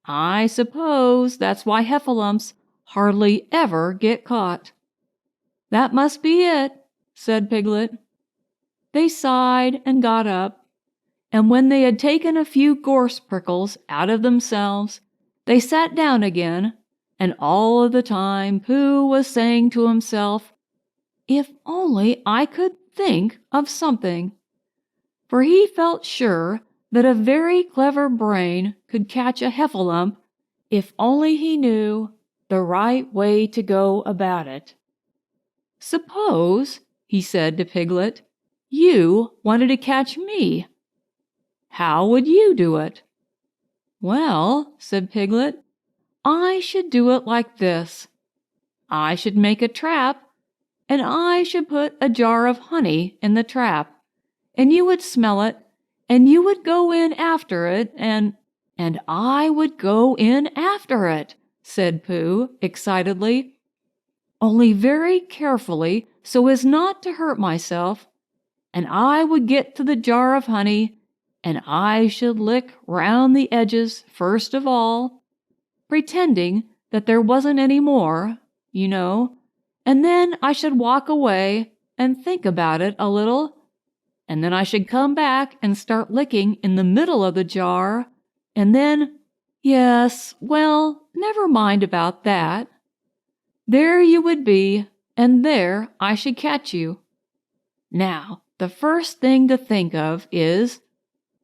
I suppose that's why heffalumps hardly ever get caught." "That must be it," said Piglet. They sighed and got up, and when they had taken a few gorse prickles out of themselves, they sat down again, and all of the time Pooh was saying to himself, "If only I could think of something," for he felt sure that a very clever brain could catch a heffalump if only he knew the right way to go about it. "Suppose," he said to Piglet, "you wanted to catch me. How would you do it?" "Well," said Piglet, "I should do it like this. I should make a trap, and I should put a jar of honey in the trap, and you would smell it, and you would go in after it, and I would go in after it," said Pooh excitedly, "only very carefully so as not to hurt myself, and I would get to the jar of honey, and I should lick round the edges first of all, pretending that there wasn't any more, you know, and then I should walk away and think about it a little, and then I should come back and start licking in the middle of the jar, and then, yes, well, never mind about that. There you would be, and there I should catch you. Now, the first thing to think of is,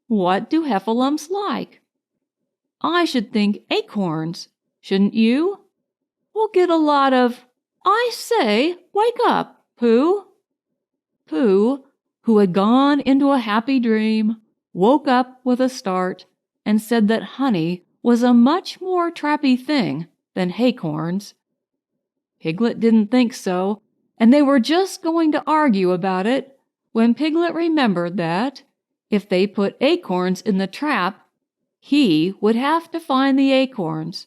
what do heffalumps like? I should think acorns, shouldn't you? We'll get a lot of, I say, wake up, Pooh." Pooh, who had gone into a happy dream, woke up with a start and said that honey was a much more trappy thing than haycorns. Piglet didn't think so, and they were just going to argue about it when Piglet remembered that, if they put acorns in the trap, he would have to find the acorns,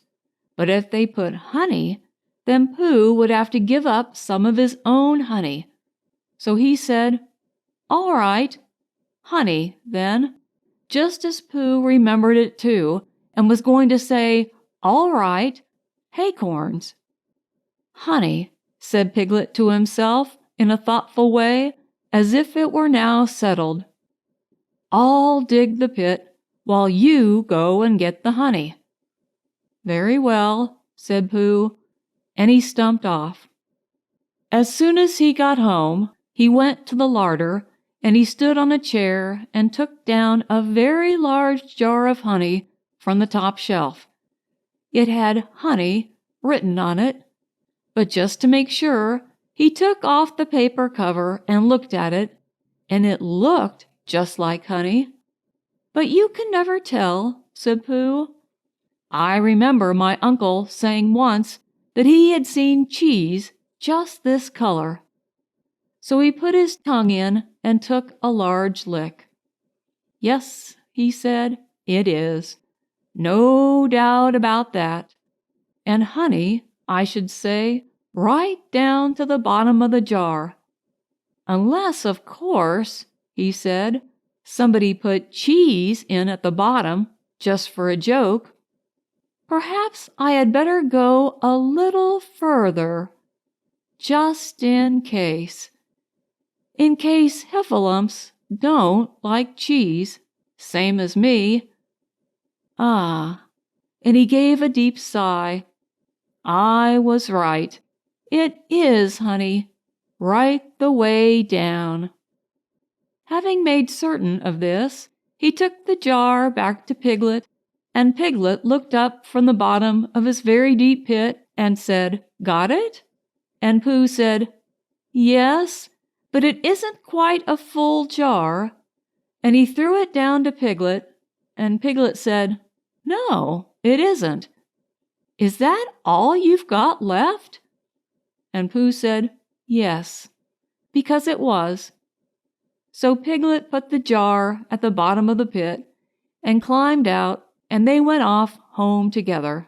but if they put honey, then Pooh would have to give up some of his own honey. So he said, "All right, honey, then," just as Pooh remembered it too, and was going to say, "All right, haycorns." "Honey," said Piglet to himself in a thoughtful way, as if it were now settled. "I'll dig the pit while you go and get the honey." "Very well," said Pooh, and he stumped off. As soon as he got home, he went to the larder, and he stood on a chair and took down a very large jar of honey from the top shelf. It had honey written on it, but just to make sure, he took off the paper cover and looked at it, and it looked just like honey. "But you can never tell," said Pooh. "I remember my uncle saying once that he had seen cheese just this color." So he put his tongue in and took a large lick. "Yes," he said, "it is. No doubt about that. And honey, I should say, right down to the bottom of the jar. Unless, of course," he said, "somebody put cheese in at the bottom just for a joke. Perhaps I had better go a little further, just in case heffalumps don't like cheese, same as me. Ah," and he gave a deep sigh. "I was right. It is honey, right the way down." Having made certain of this, he took the jar back to Piglet and Piglet looked up from the bottom of his very deep pit and said, "Got it?" And Pooh said, "Yes, but it isn't quite a full jar." And he threw it down to Piglet, and Piglet said, "No, it isn't. Is that all you've got left?" And Pooh said, "Yes," because it was. So Piglet put the jar at the bottom of the pit and climbed out, and they went off home together.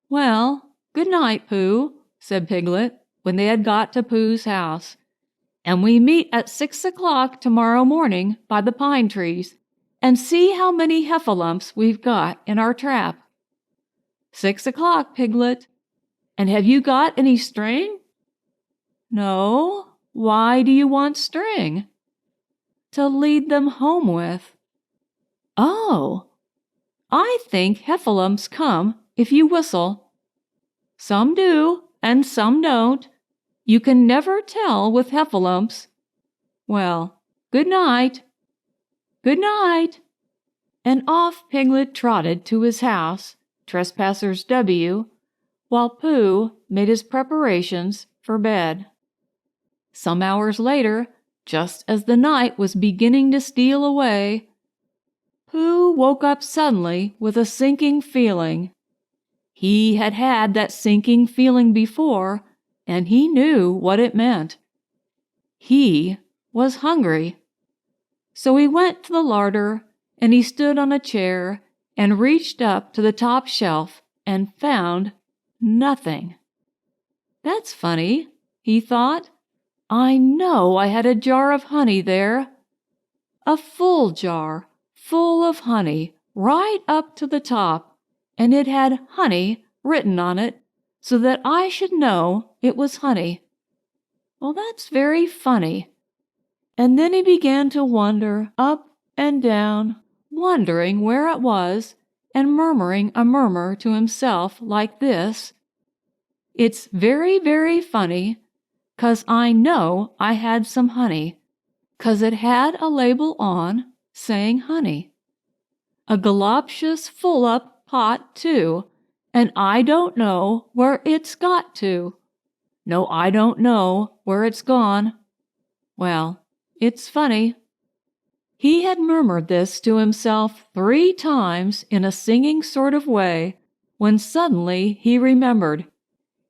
"Well, good night, Pooh," said Piglet, when they had got to Pooh's house. "And we meet at 6 o'clock tomorrow morning by the pine trees, and see how many heffalumps we've got in our trap." 6 o'clock, Piglet. And have you got any string?" "No. Why do you want string?" "To lead them home with." "Oh, I think heffalumps come if you whistle." "Some do, and some don't. You can never tell with heffalumps. Well, good night." "Good night." And off Piglet trotted to his house, Trespassers W., while Pooh made his preparations for bed. Some hours later, just as the night was beginning to steal away, Pooh woke up suddenly with a sinking feeling. He had had that sinking feeling before, and he knew what it meant. He was hungry. So he went to the larder, and he stood on a chair and reached up to the top shelf and found nothing. "That's funny," he thought. "I know I had a jar of honey there. A full jar, full of honey, right up to the top, and it had honey written on it so that I should know it was honey. Well, that's very funny." And then he began to wander up and down, wondering where it was, and murmuring a murmur to himself like this: "It's very, very funny, 'cause I know I had some honey, 'cause it had a label on saying honey. A galoptious full-up pot, too, and I don't know where it's got to. No, I don't know where it's gone. Well, it's funny." He had murmured this to himself 3 times in a singing sort of way, when suddenly he remembered.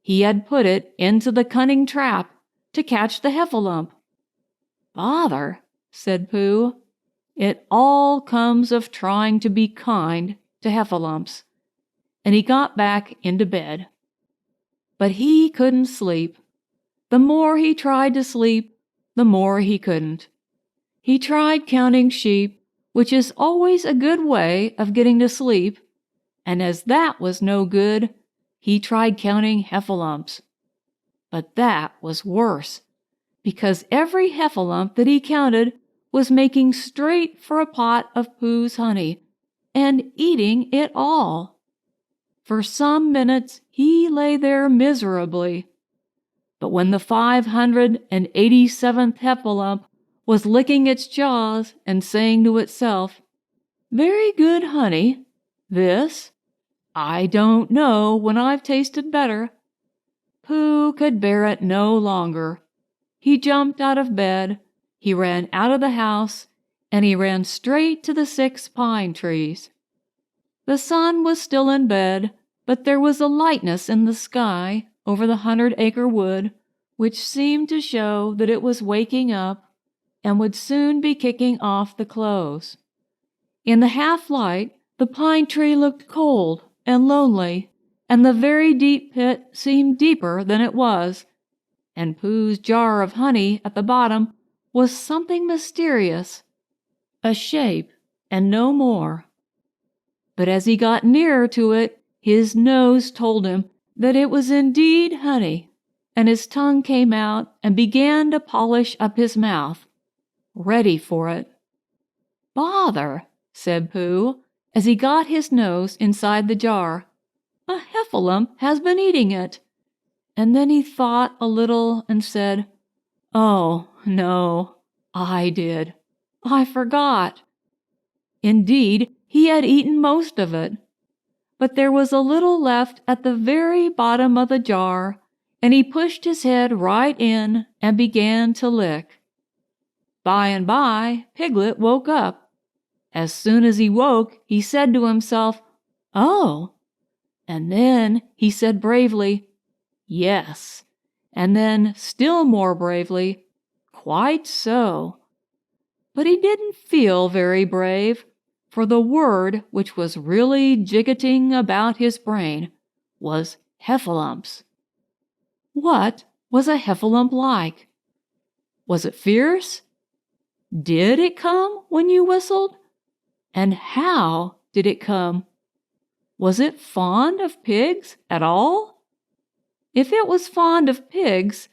He had put it into the cunning trap to catch the heffalump. "Bother," said Pooh. "It all comes of trying to be kind to heffalumps." And he got back into bed. But he couldn't sleep. The more he tried to sleep, the more he couldn't. He tried counting sheep, which is always a good way of getting to sleep, and as that was no good, he tried counting heffalumps. But that was worse, because every heffalump that he counted was making straight for a pot of Pooh's honey, and eating it all. For some minutes he lay there miserably. But when the 587th heffalump was licking its jaws and saying to itself, "Very good honey, this. I don't know when I've tasted better," Pooh could bear it no longer. He jumped out of bed, he ran out of the house, and he ran straight to the 6 pine trees. The sun was still in bed, but there was a lightness in the sky over the 100-acre wood, which seemed to show that it was waking up and would soon be kicking off the clothes. In the half-light, the pine tree looked cold and lonely, and the very deep pit seemed deeper than it was, and Pooh's jar of honey at the bottom was something mysterious, a shape and no more. But as he got nearer to it, his nose told him that it was indeed honey, and his tongue came out and began to polish up his mouth, ready for it. "Bother," said Pooh, as he got his nose inside the jar. "A heffalump has been eating it." And then he thought a little and said, "Oh, no, I did. I forgot." Indeed, he he had eaten most of it, but there was a little left at the very bottom of the jar, and he pushed his head right in and began to lick. By and by, Piglet woke up. As soon as he woke, he said to himself, "Oh!" And then he said bravely, "Yes." And then, still more bravely, "Quite so." But he didn't feel very brave, for the word which was really jiggeting about his brain was heffalumps. What was a heffalump like? Was it fierce? Did it come when you whistled? And how did it come? Was it fond of pigs at all? If it was fond of pigs,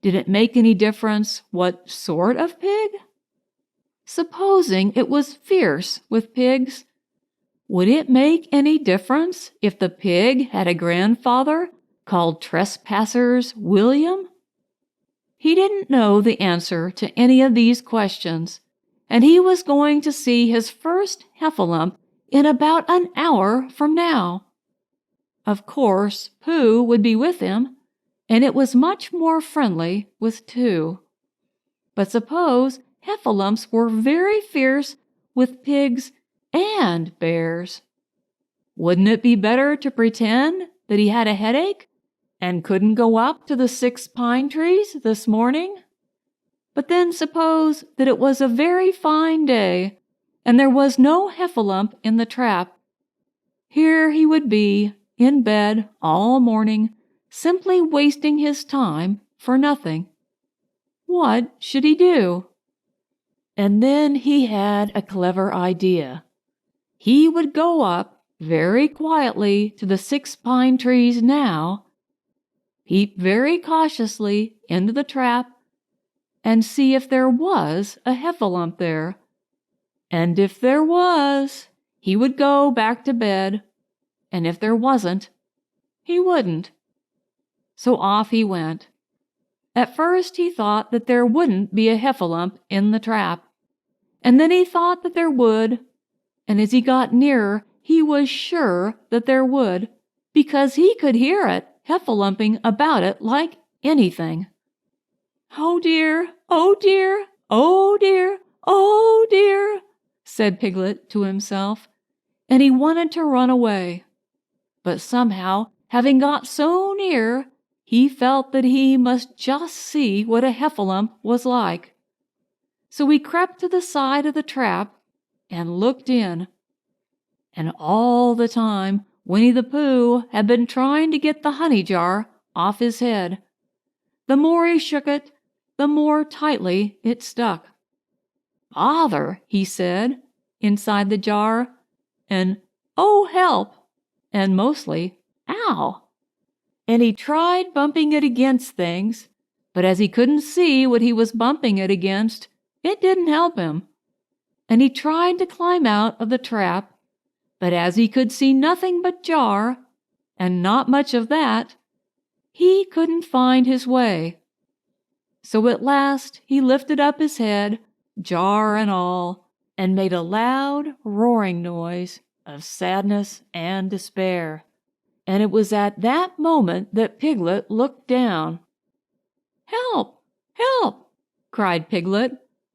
did it make any difference what sort of pig? Supposing it was fierce with pigs, would it make any difference if the pig had a grandfather called Trespassers William? He didn't know the answer to any of these questions, and he was going to see his first heffalump in about an hour from now. Of course, Pooh would be with him, and it was much more friendly with two. But suppose heffalumps were very fierce with pigs and bears. Wouldn't it be better to pretend that he had a headache and couldn't go up to the 6 pine trees this morning? But then suppose that it was a very fine day, and there was no heffalump in the trap. Here he would be, in bed all morning, simply wasting his time for nothing. What should he do? And then he had a clever idea. He would go up very quietly to the 6 pine trees now, peep very cautiously into the trap, and see if there was a heffalump there. And if there was, he would go back to bed, and if there wasn't, he wouldn't. So off he went. At first he thought that there wouldn't be a heffalump in the trap, and then he thought that there would, and as he got nearer, he was sure that there would, because he could hear it heffalumping about it like anything. "Oh dear, oh dear, oh dear, oh dear," said Piglet to himself, and he wanted to run away. But somehow, having got so near, he felt that he must just see what a heffalump was like. So he crept to the side of the trap and looked in. And all the time, Winnie the Pooh had been trying to get the honey jar off his head. The more he shook it, the more tightly it stuck. "Bother," he said, inside the jar, and "Oh, help," and mostly "Ow." And he tried bumping it against things, but as he couldn't see what he was bumping it against, it didn't help him. And he tried to climb out of the trap, but as he could see nothing but jar, and not much of that, he couldn't find his way. So at last he lifted up his head, jar and all, and made a loud roaring noise of sadness and despair. And it was at that moment that Piglet looked down. "Help! Help!" cried Piglet.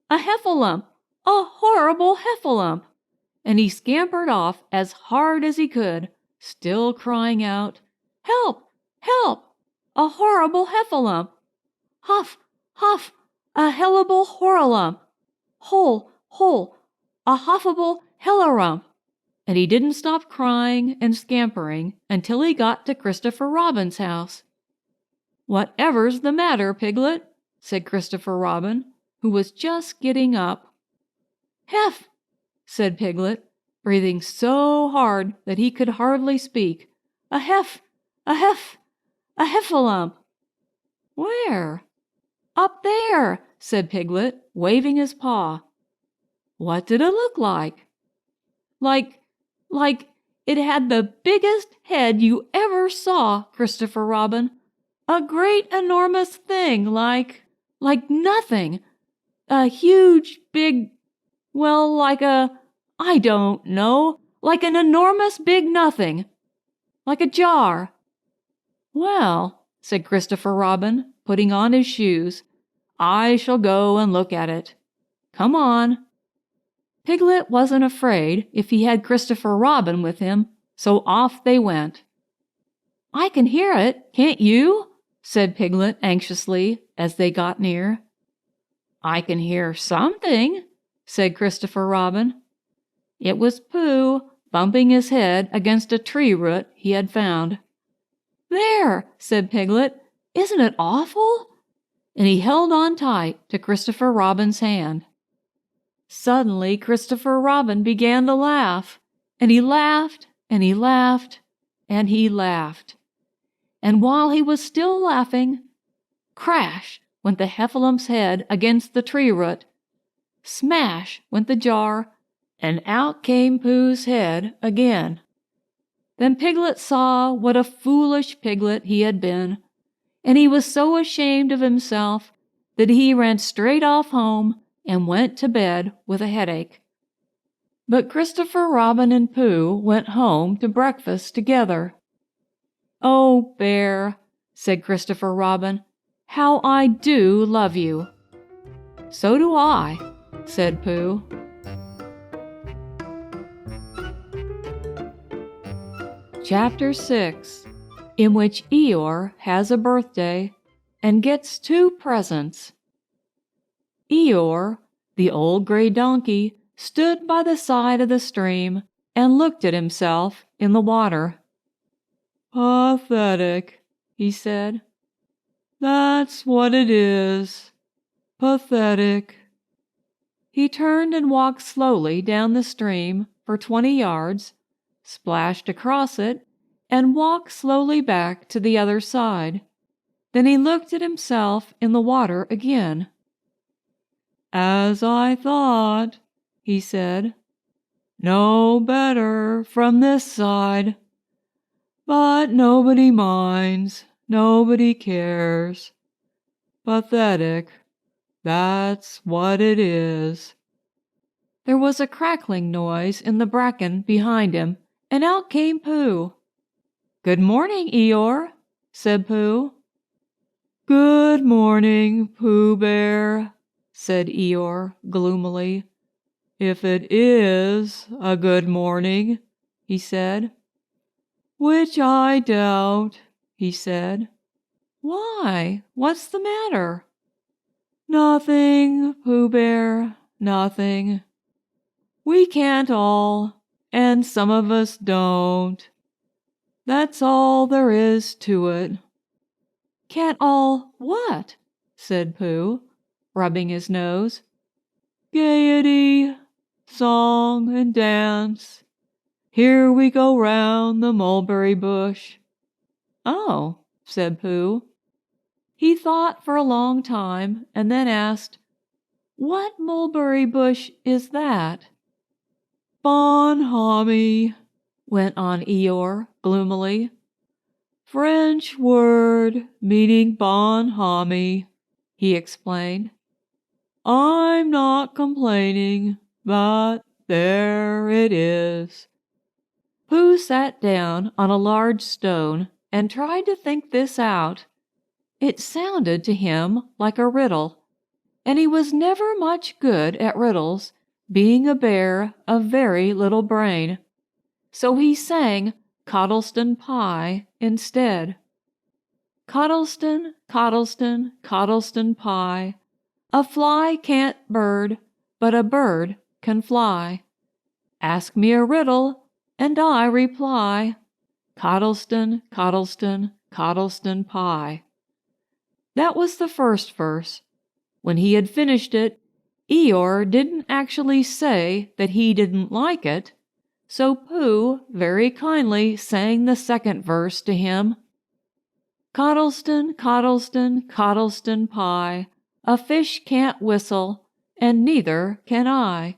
"A heffalump! A horrible heffalump!" And he scampered off as hard as he could, still crying out, "Help! Help! A horrible heffalump! Huff! Huff! A hellable horralump! Hole! Hole! A huffable hellarump!" And he didn't stop crying and scampering until he got to Christopher Robin's house. "Whatever's the matter, Piglet?" said Christopher Robin, who was just getting up. "Heff!" said Piglet, breathing so hard that he could hardly speak. "A heff! A heff! A heffalump!" "Where?" "Up there," said Piglet, waving his paw. "What did it look like?" Like it had the biggest head you ever saw, Christopher Robin. A great enormous thing like nothing. A huge big, well, like I don't know, like an enormous big nothing, like a jar." "Well," said Christopher Robin, putting on his shoes, "I shall go and look at it. Come on." Piglet wasn't afraid if he had Christopher Robin with him, so off they went. "I can hear it, can't you?" said Piglet anxiously as they got near. "I can hear something," said Christopher Robin. It was Pooh bumping his head against a tree root he had found. "There," said Piglet, "isn't it awful?" And he held on tight to Christopher Robin's hand. Suddenly Christopher Robin began to laugh, and he laughed, and he laughed, and he laughed. And while he was still laughing, crash went the heffalum's head against the tree root. Smash went the jar, and out came Pooh's head again. Then Piglet saw what a foolish piglet he had been, and he was so ashamed of himself that he ran straight off home and went to bed with a headache. But Christopher Robin and Pooh went home to breakfast together. "Oh, Bear," said Christopher Robin, "how I do love you." "So do I," said Pooh. Chapter 6, in which Eeyore has a birthday and gets 2 presents. Eeyore, the old gray donkey, stood by the side of the stream and looked at himself in the water. "Pathetic," he said. "That's what it is. Pathetic." He turned and walked slowly down the stream for 20 yards, splashed across it, and walked slowly back to the other side. Then he looked at himself in the water again. "As I thought," he said. "No better from this side. But nobody minds, nobody cares. Pathetic, that's what it is." There was a crackling noise in the bracken behind him, and out came Pooh. "Good morning, Eeyore," said Pooh. "Good morning, Pooh Bear," said Eeyore gloomily. "If it is a good morning," he said. "Which I doubt," he said. "Why? What's the matter?" "Nothing, Pooh Bear, nothing. We can't all, and some of us don't. That's all there is to it." "Can't all what?" said Pooh, rubbing his nose. "Gaiety, song and dance. Here we go round the mulberry bush." "Oh," said Pooh. He thought for a long time and then asked, "What mulberry bush is that?" "Bonhomie," went on Eeyore gloomily. "French word meaning bonhomie," he explained. "I'm not complaining, but there it is." Pooh sat down on a large stone and tried to think this out. It sounded to him like a riddle, and he was never much good at riddles, being a bear of very little brain. So he sang Cottleston Pie instead. "Cottleston, Cottleston, Cottleston Pie, a fly can't bird, but a bird can fly. Ask me a riddle, and I reply. Cottleston, Cottleston, Cottleston Pie." That was the first verse. When he had finished it, Eeyore didn't actually say that he didn't like it, so Pooh very kindly sang the second verse to him. "Cottleston, Cottleston, Cottleston Pie, a fish can't whistle, and neither can I.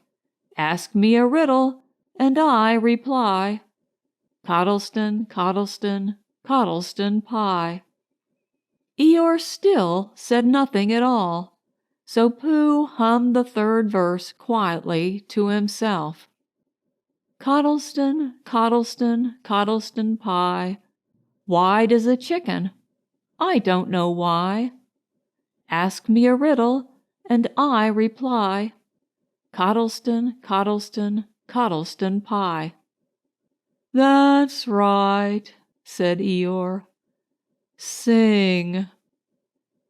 Ask me a riddle, and I reply. Cottleston, Cottleston, Cottleston Pie." Eeyore still said nothing at all, so Pooh hummed the third verse quietly to himself. Coddleston, Coddleston, Coddleston pie. Why does a chicken? I don't know why. Ask me a riddle, and I reply. Coddleston, Coddleston, Coddleston pie. That's right, said Eeyore. Sing.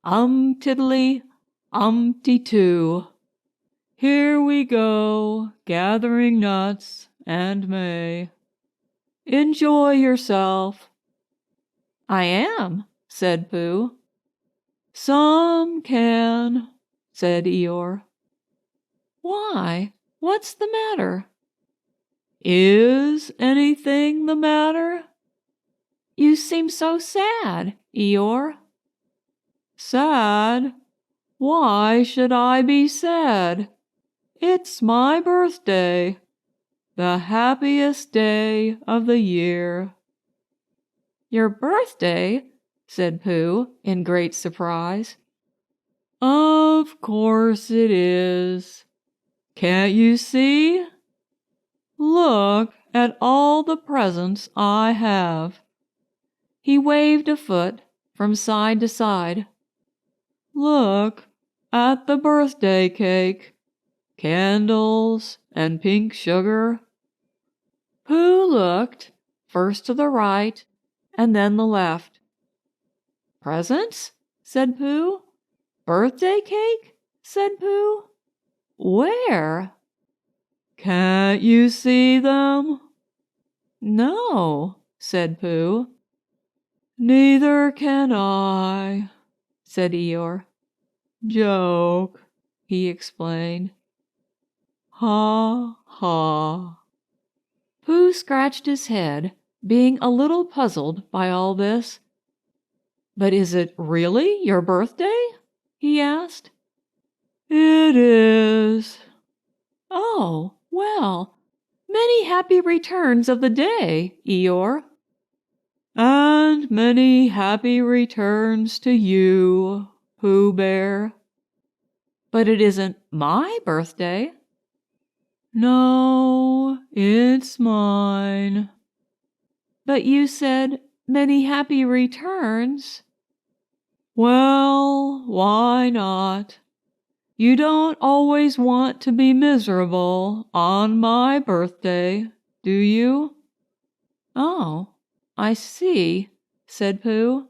Tiddly, umpty-too. Here we go, gathering nuts and may. Enjoy yourself. I am, said Pooh. Some can, said Eeyore. Why, what's the matter? Is anything the matter? You seem so sad, Eeyore. Sad? Why should I be sad? It's my birthday, the happiest day of the year. Your birthday? Said Pooh in great surprise. Of course it is. Can't you see? Look at all the presents I have. He waved a foot from side to side. Look at the birthday cake, candles and pink sugar. Pooh looked first to the right and then the left. Presents? Said Pooh. Birthday cake? Said Pooh. Where? Can't you see them? No, said Pooh. Neither can I, said Eeyore. Joke, he explained. Ha, ha. Pooh scratched his head, being a little puzzled by all this. But is it really your birthday? He asked. It is. Oh, well, many happy returns of the day, Eeyore. And many happy returns to you, Pooh Bear. But it isn't my birthday. No, it's mine. But you said many happy returns. Well, why not? You don't always want to be miserable on my birthday, do you? Oh, I see, said Pooh.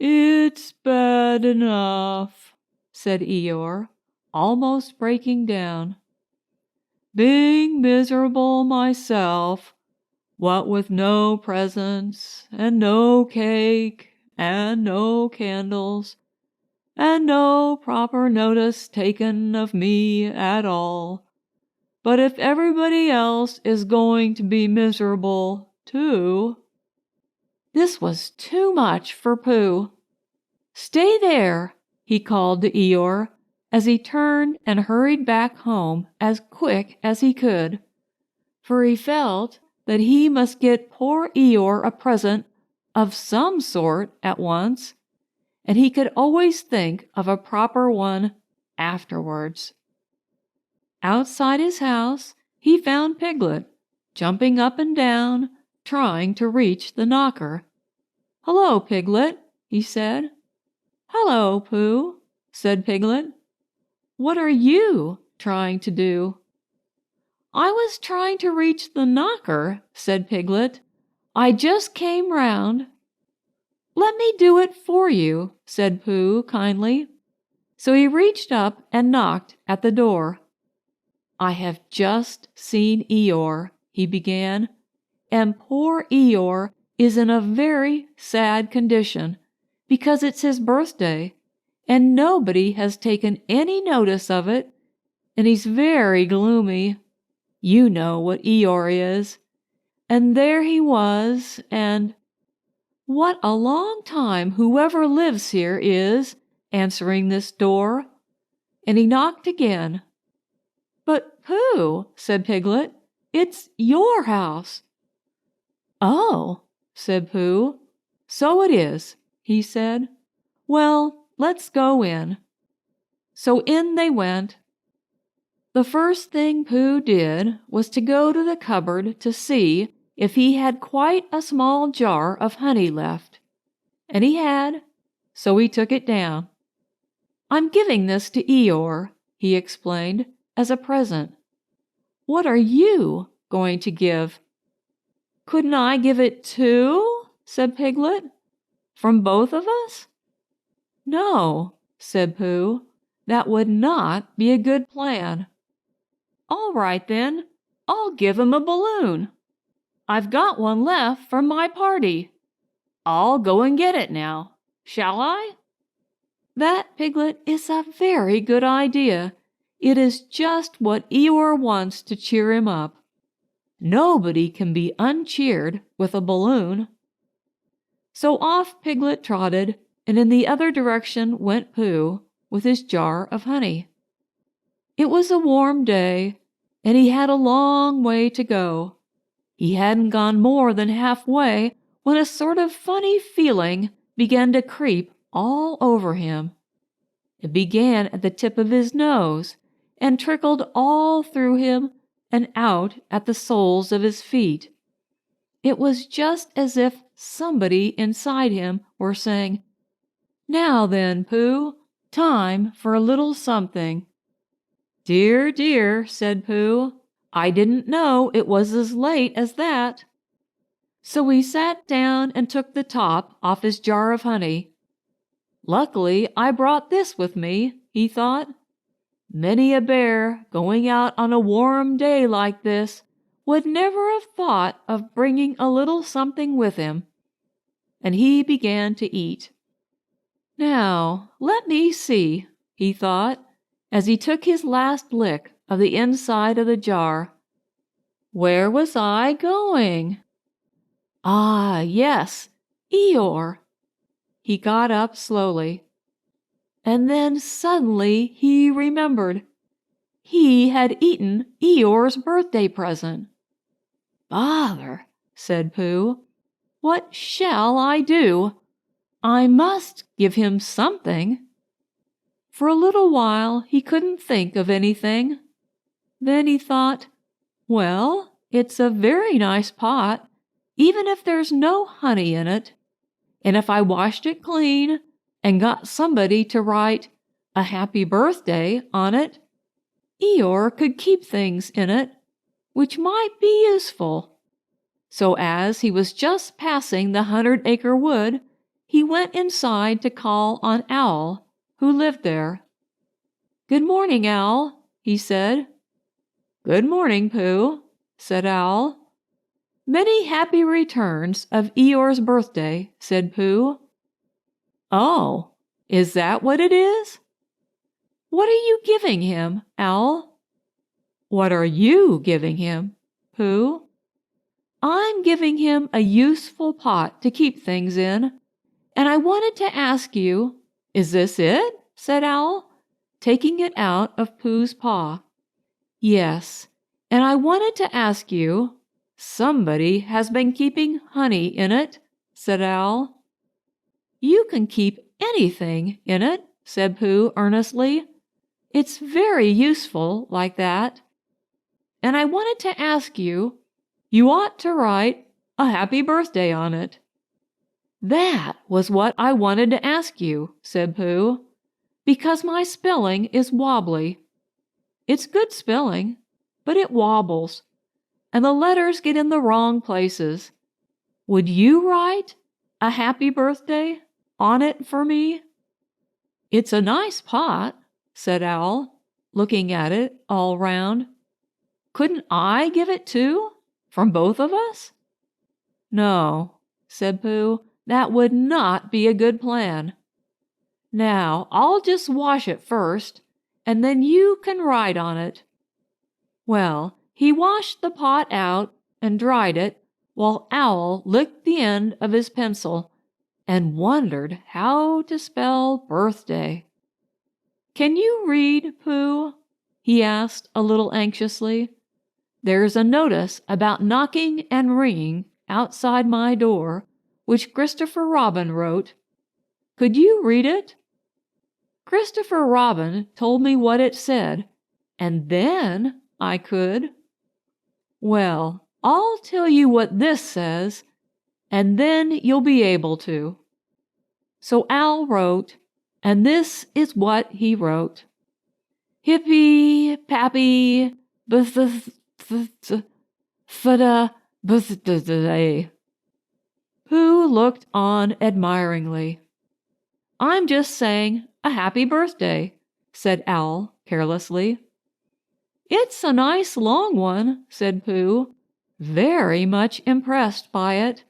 It's bad enough, said Eeyore, almost breaking down. Being miserable myself, what with no presents, and no cake, and no candles, and no proper notice taken of me at all. But if everybody else is going to be miserable, too. This was too much for Pooh. Stay there, he called to Eeyore, as he turned and hurried back home as quick as he could, for he felt that he must get poor Eeyore a present of some sort at once, and he could always think of a proper one afterwards. Outside his house, he found Piglet, jumping up and down, trying to reach the knocker. "Hello, Piglet," he said. "Hello, Pooh," said Piglet. "What are you trying to do?" "I was trying to reach the knocker," said Piglet. "I just came round." "Let me do it for you," said Pooh kindly. So he reached up and knocked at the door. "I have just seen Eeyore," he began, "and poor Eeyore is in a very sad condition because it's his birthday, and nobody has taken any notice of it, and he's very gloomy. You know what Eeyore is. And there he was, and what a long time whoever lives here is answering this door." And he knocked again. "But Pooh," said Piglet, "it's your house." "Oh," said Pooh. "So it is," he said. "Well, let's go in." So in they went. The first thing Pooh did was to go to the cupboard to see if he had quite a small jar of honey left. And he had, so he took it down. "I'm giving this to Eeyore," he explained, "as a present." "What are you going to give?" "Couldn't I give it too?" said Piglet. "From both of us?" "No," said Pooh, "that would not be a good plan." "All right then, I'll give him a balloon. I've got one left from my party. I'll go and get it now. Shall I?" "That, Piglet, is a very good idea. It is just what Eeyore wants to cheer him up. Nobody can be uncheered with a balloon." So off Piglet trotted, and in the other direction went Pooh with his jar of honey. It was a warm day, and he had a long way to go. He hadn't gone more than halfway when a sort of funny feeling began to creep all over him. It began at the tip of his nose and trickled all through him and out at the soles of his feet. It was just as if somebody inside him were saying, "Now then, Pooh, time for a little something." "Dear, dear," said Pooh, "I didn't know it was as late as that." So he sat down and took the top off his jar of honey. "Luckily I brought this with me," he thought. "Many a bear going out on a warm day like this would never have thought of bringing a little something with him." And he began to eat. "Now, let me see," he thought, as he took his last lick of the inside of the jar. "Where was I going? Ah, yes, Eeyore." He got up slowly. And then suddenly he remembered. He had eaten Eeyore's birthday present. "Bother," said Pooh. "What shall I do? I must give him something." For a little while he couldn't think of anything. Then he thought, "Well, it's a very nice pot, even if there's no honey in it. And if I washed it clean and got somebody to write a happy birthday on it, Eeyore could keep things in it, which might be useful." So as he was just passing the 100-acre wood, he went inside to call on Owl, who lived there. "Good morning, Owl," he said. "Good morning, Pooh," said Owl. "Many happy returns of Eeyore's birthday," said Pooh. "Oh, is that what it is? What are you giving him, Owl?" "What are you giving him, Pooh?" "I'm giving him a useful pot to keep things in, and I wanted to ask you—" "Is this it?" said Owl, taking it out of Pooh's paw. "Yes, and I wanted to ask you—" "Somebody has been keeping honey in it," said Owl. "You can keep anything in it," said Pooh earnestly. "It's very useful like that. And I wanted to ask you, you ought to write a happy birthday on it." "That was what I wanted to ask you," said Pooh, "because my spelling is wobbly. It's good spelling, but it wobbles, and the letters get in the wrong places. Would you write a happy birthday on it for me?" "It's a nice pot," said Owl, looking at it all round. "Couldn't I give it too, from both of us?" "No," said Pooh, "that would not be a good plan. Now I'll just wash it first, and then you can write on it." Well, he washed the pot out and dried it, while Owl licked the end of his pencil and wondered how to spell birthday. "Can you read, Pooh?" he asked a little anxiously. "There's a notice about knocking and ringing outside my door, which Christopher Robin wrote. Could you read it?" Christopher Robin told me what it said, And then I could. Well, I'll tell you what this says, and then you'll be able to. So Al wrote, and this is what he wrote. Hippy, pappy, fada, birthday. Pooh looked on admiringly. I'm just saying a happy birthday, said Owl carelessly. It's a nice long one, said Pooh, very much impressed by it.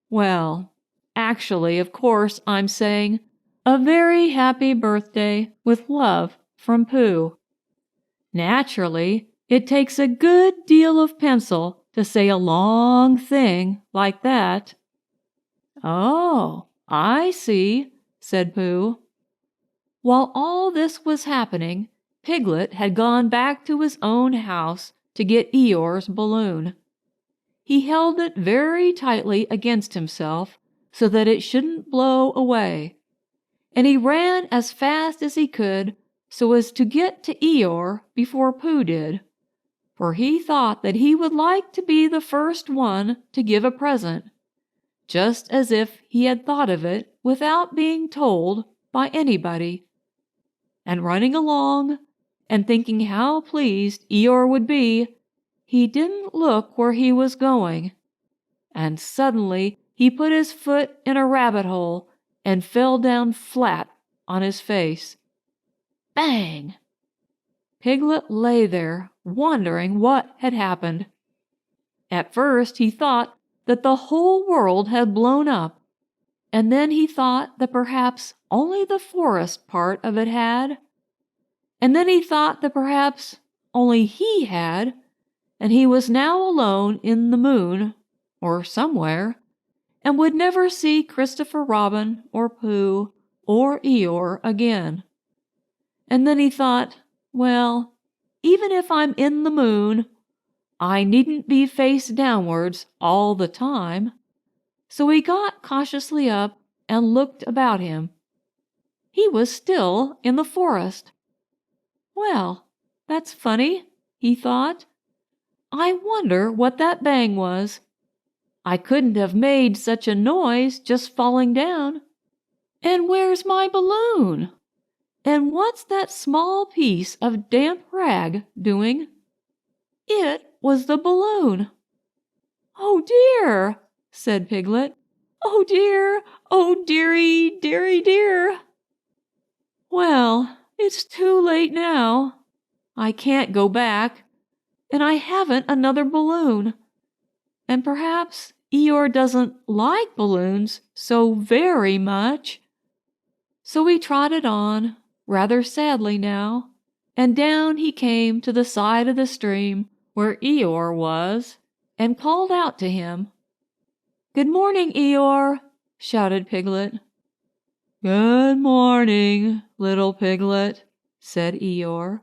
Well, actually, of course, I'm saying a very happy birthday with love from Pooh. Naturally, it takes a good deal of pencil to say a long thing like that. Oh, I see, said Pooh. While all this was happening, Piglet had gone back to his own house to get Eeyore's balloon. He held it very tightly against himself so that it shouldn't blow away, and he ran as fast as he could so as to get to Eeyore before Pooh did, for he thought that he would like to be the first one to give a present, just as if he had thought of it without being told by anybody. And running along, and thinking how pleased Eeyore would be, he didn't look where he was going. And suddenly he put his foot in a rabbit hole and fell down flat on his face. Bang! Piglet lay there, wondering what had happened. At first he thought that the whole world had blown up, and then he thought that perhaps only the forest part of it had. And then he thought that perhaps only he had, and he was now alone in the moon, or somewhere, and would never see Christopher Robin or Pooh or Eeyore again. And then he thought, well, even if I'm in the moon, I needn't be face downwards all the time. So he got cautiously up and looked about him. He was still in the forest. Well, that's funny, he thought. I wonder what that bang was. I couldn't have made such a noise just falling down. And where's my balloon? And what's that small piece of damp rag doing? It was the balloon. Oh dear, said Piglet. Oh dear, oh dearie, dearie, dear. Well, it's too late now. I can't go back, and I haven't another balloon. And perhaps Eeyore doesn't like balloons so very much. So he trotted on, rather sadly now, and down he came to the side of the stream where Eeyore was, and called out to him. "Good morning, Eeyore," shouted Piglet. "Good morning, little Piglet," said Eeyore.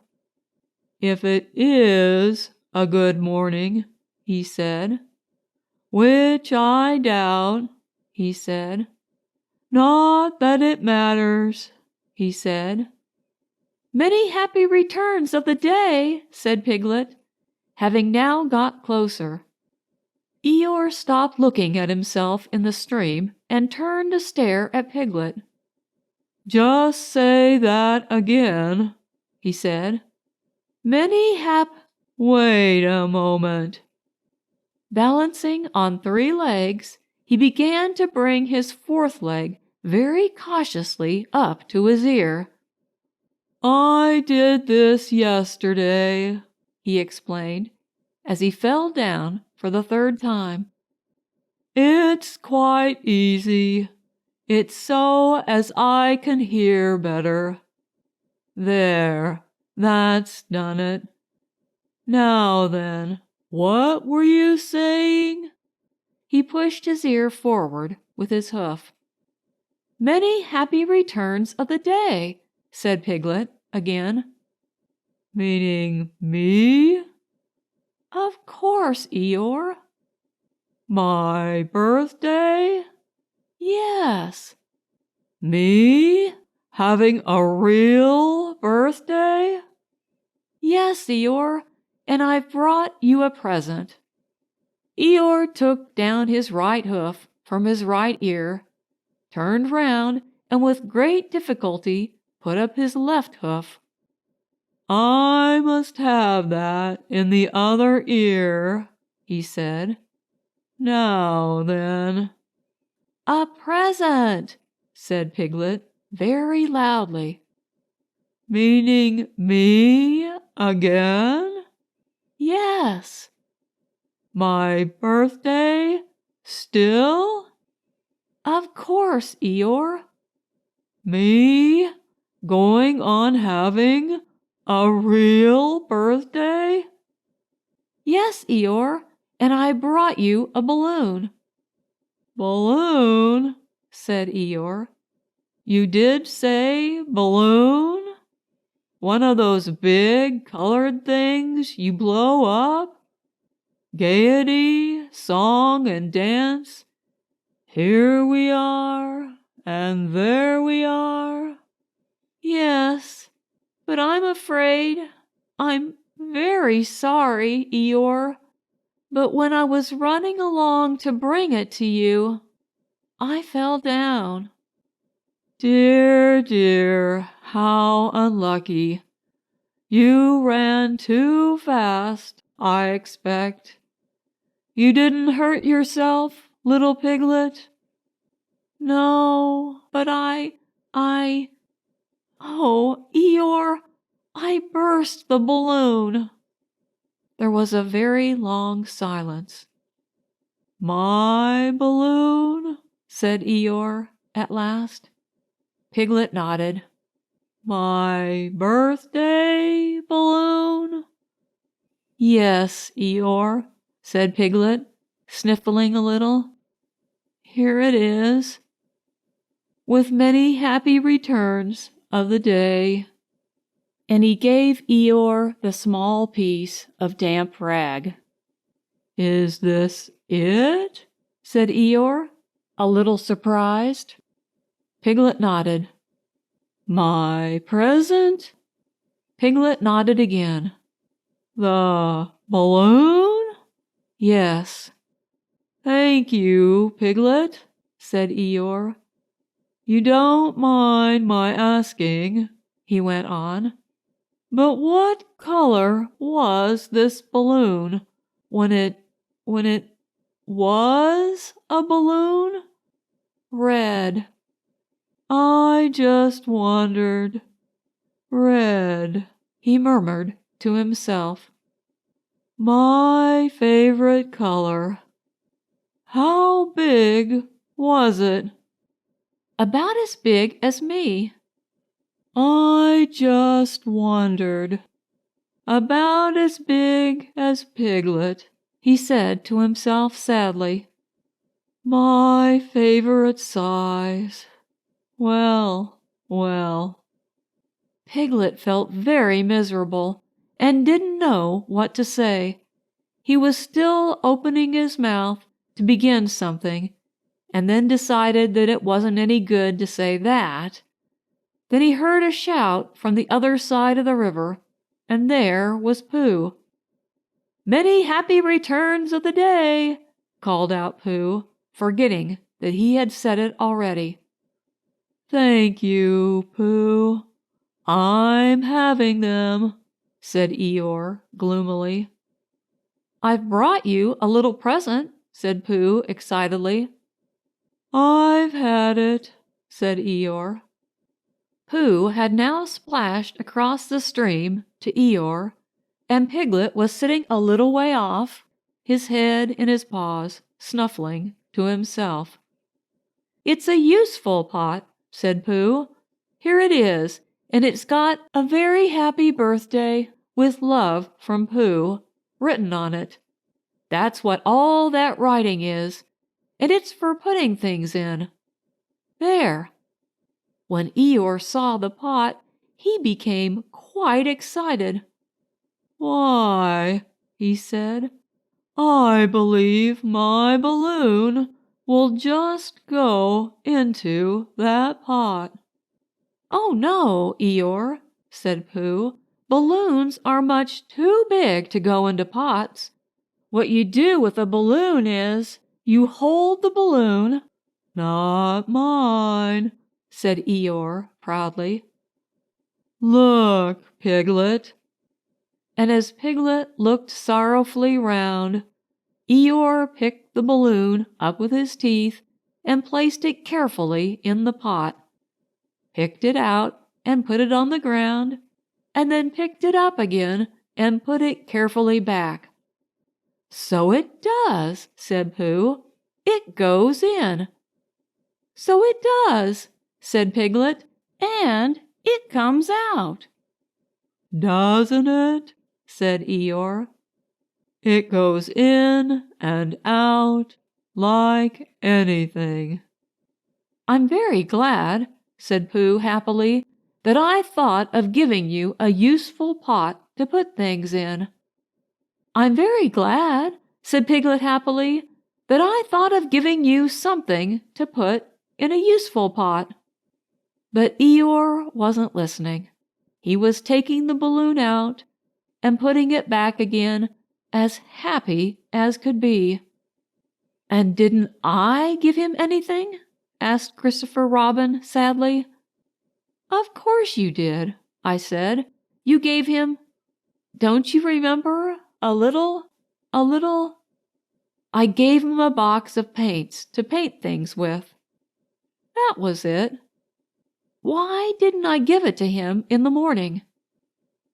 "If it is a good morning," he said. "Which I doubt," he said. "Not that it matters," he said. "Many happy returns of the day," said Piglet, having now got closer. Eeyore stopped looking at himself in the stream and turned to stare at Piglet. "Just say that again," he said. Wait a moment." Balancing on 3 legs, he began to bring his 4th leg very cautiously up to his ear. "I did this yesterday," he explained, as he fell down for the 3rd time. "It's quite easy. It's so as I can hear better. There, that's done it. Now then, what were you saying?" He pushed his ear forward with his hoof. "Many happy returns of the day," said Piglet again. "Meaning me?" "Of course, Eeyore." "My birthday?" "Yes." "Me? Having a real birthday?" Yes, Eeyore, and I've brought you a present." Eeyore took down his right hoof from his right ear, turned round, and with great difficulty put up his left hoof. "I must have that in the other ear," he said. "Now then." "A present," said Piglet very loudly. "Meaning me again?" "Yes." "My birthday still?" "Of course, Eeyore." "Me going on having a real birthday?" "Yes, Eeyore, and I brought you a balloon." "Balloon?" said Eeyore. "You did say balloon? One of those big colored things you blow up? Gaiety, song, and dance. Here we are, and there we are." "Yes, but I'm afraid, I'm very sorry, Eeyore, but when I was running along to bring it to you, I fell down." "Dear, dear, how unlucky. You ran too fast, I expect. You didn't hurt yourself, little piglet?" "No, but oh, Eeyore, I burst the balloon." There was a very long silence. "My balloon?" said Eeyore at last. Piglet nodded. "My birthday balloon?" "Yes, Eeyore," said Piglet, sniffling a little. "Here it is. With many happy returns of the day." And he gave Eeyore the small piece of damp rag. "Is this it?" said Eeyore, a little surprised. Piglet nodded. "My present?" Piglet nodded again. "The balloon?" "Yes." "Thank you, Piglet," said Eeyore. "You don't mind my asking," he went on, "but what color was this balloon when it was a balloon?" "Red." "I just wondered. Red," he murmured to himself. "My favorite color. How big was it?" "About as big as me." "I just wondered. About as big as Piglet," he said to himself sadly. "My favorite size. Well, well." Piglet felt very miserable and didn't know what to say. He was still opening his mouth to begin something, and then decided that it wasn't any good to say that. Then he heard a shout from the other side of the river, and there was Pooh. "Many happy returns of the day," called out Pooh, forgetting that he had said it already. "Thank you, Pooh. I'm having them," said Eeyore gloomily. "I've brought you a little present," said Pooh excitedly. "I've had it," said Eeyore. Pooh had now splashed across the stream to Eeyore, and Piglet was sitting a little way off, his head in his paws, snuffling to himself. "It's a useful pot," said Pooh. "Here it is, and it's got a very happy birthday with love from Pooh written on it. That's what all that writing is, and it's for putting things in. There." When Eeyore saw the pot, he became quite excited. "Why," he said, "I believe my balloon will just go into that pot." "Oh no, Eeyore," said Pooh, Balloons are much too big to go into pots. What you do with a balloon is you hold the balloon. Not mine, said Eeyore proudly. Look, Piglet. And as Piglet looked sorrowfully round, Eeyore picked the balloon up with his teeth and placed it carefully in the pot, picked it out and put it on the ground, and then picked it up again and put it carefully back. So it does, said Pooh. It goes in. So it does, said Piglet, and it comes out. Doesn't it? Said Eeyore. It goes in and out like anything. I'm very glad, said Pooh happily, that I thought of giving you a useful pot to put things in. I'm very glad, said Piglet happily, that I thought of giving you something to put in a useful pot. But Eeyore wasn't listening. He was taking the balloon out and putting it back again, as happy as could be. And didn't I give him anything? Asked Christopher Robin sadly. Of course you did, I said. You gave him, don't you remember, a little? I gave him a box of paints to paint things with. That was it. Why didn't I give it to him in the morning?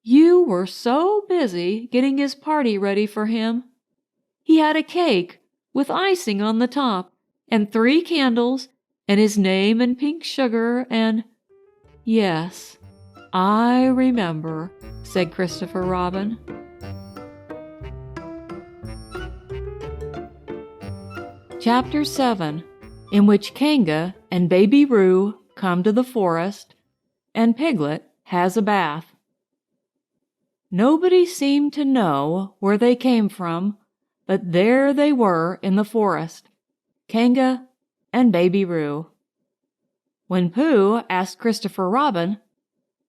You were so busy getting his party ready for him. He had a cake with icing on the top and 3 candles and his name in pink sugar and— Yes, I remember, said Christopher Robin. Chapter 7, in which Kanga and Baby Roo come to the forest, and Piglet has a bath. Nobody seemed to know where they came from, but there they were in the forest, Kanga and Baby Roo. When Pooh asked Christopher Robin,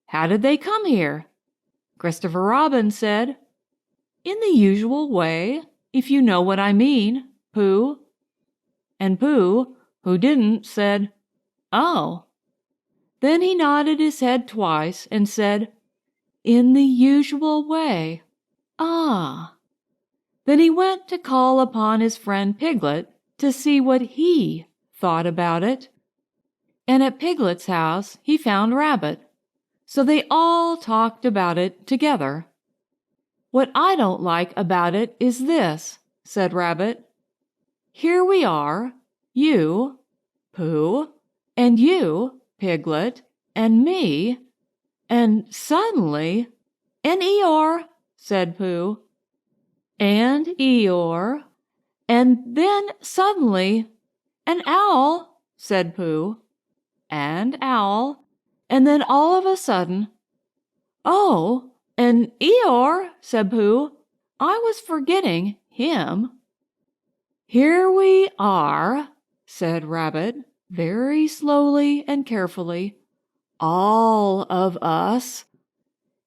"How did they come here?" Christopher Robin said, "In the usual way, if you know what I mean, Pooh." And Pooh, who didn't, said, "Oh." Then he nodded his head twice and said, "In the usual way. Ah." Then he went to call upon his friend Piglet to see what he thought about it. And at Piglet's house he found Rabbit, so they all talked about it together. "What I don't like about it is this," said Rabbit. "Here we are, you, Pooh, and you, Piglet, and me, and suddenly—" "And Eeyore," said Pooh. "And Eeyore, and then suddenly—" "An owl," said Pooh. "And owl, and then all of a sudden—" "Oh, and Eeyore," said Pooh. "I was forgetting him." "Here we are," said Rabbit, very slowly and carefully, "all of us.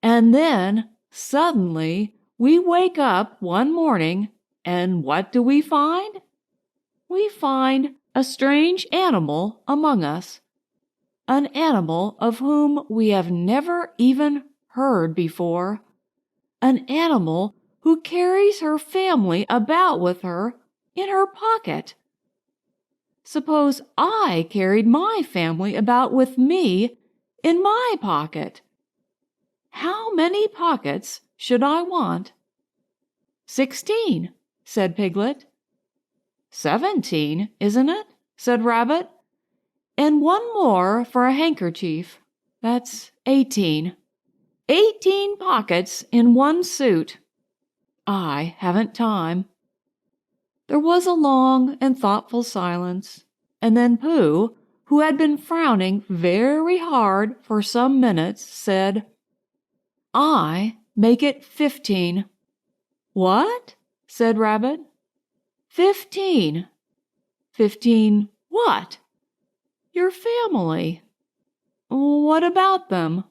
And then, suddenly, we wake up one morning, and what do we find? We find a strange animal among us, an animal of whom we have never even heard before, an animal who carries her family about with her in her pocket. Suppose I carried my family about with me in my pocket. How many pockets should I want?" 16, said Piglet. 17, isn't it? Said Rabbit. "And one more for a handkerchief. That's 18. 18 pockets in one suit. I haven't time." There was a long and thoughtful silence, and then Pooh, who had been frowning very hard for some minutes, said, "I make it 15. "What?" said Rabbit. 15. 15 what? "Your family." "What about them?"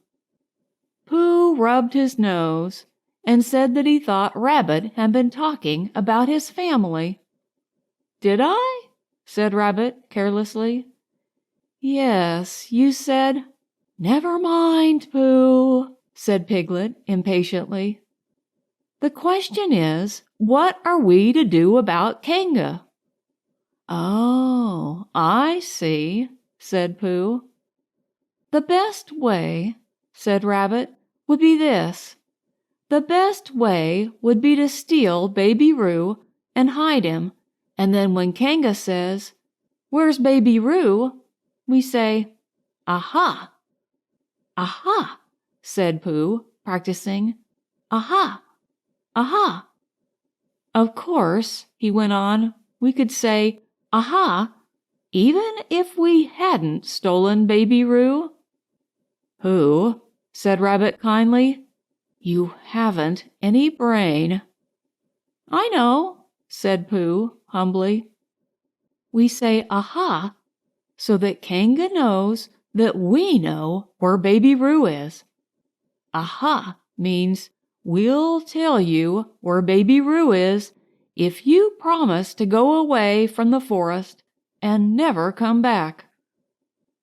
Pooh rubbed his nose and said that he thought Rabbit had been talking about his family. "Did I?" said Rabbit carelessly. "Yes, you said—" "Never mind, Pooh," said Piglet impatiently. "The question is, what are we to do about Kanga?" "Oh, I see," said Pooh. "The best way," said Rabbit, "would be this. The best way would be to steal Baby Roo and hide him, and then when Kanga says, 'Where's Baby Roo?' we say, 'Aha!'" "Aha!" said Pooh, practicing. "Aha! Aha!" "Of course," he went on, "we could say, 'Aha!' even if we hadn't stolen Baby Roo." "Pooh," said Rabbit kindly, "you haven't any brain." "I know," said Pooh humbly. "We say 'Aha!' so that Kanga knows that we know where Baby Roo is. 'Aha!' means we'll tell you where Baby Roo is if you promise to go away from the forest and never come back.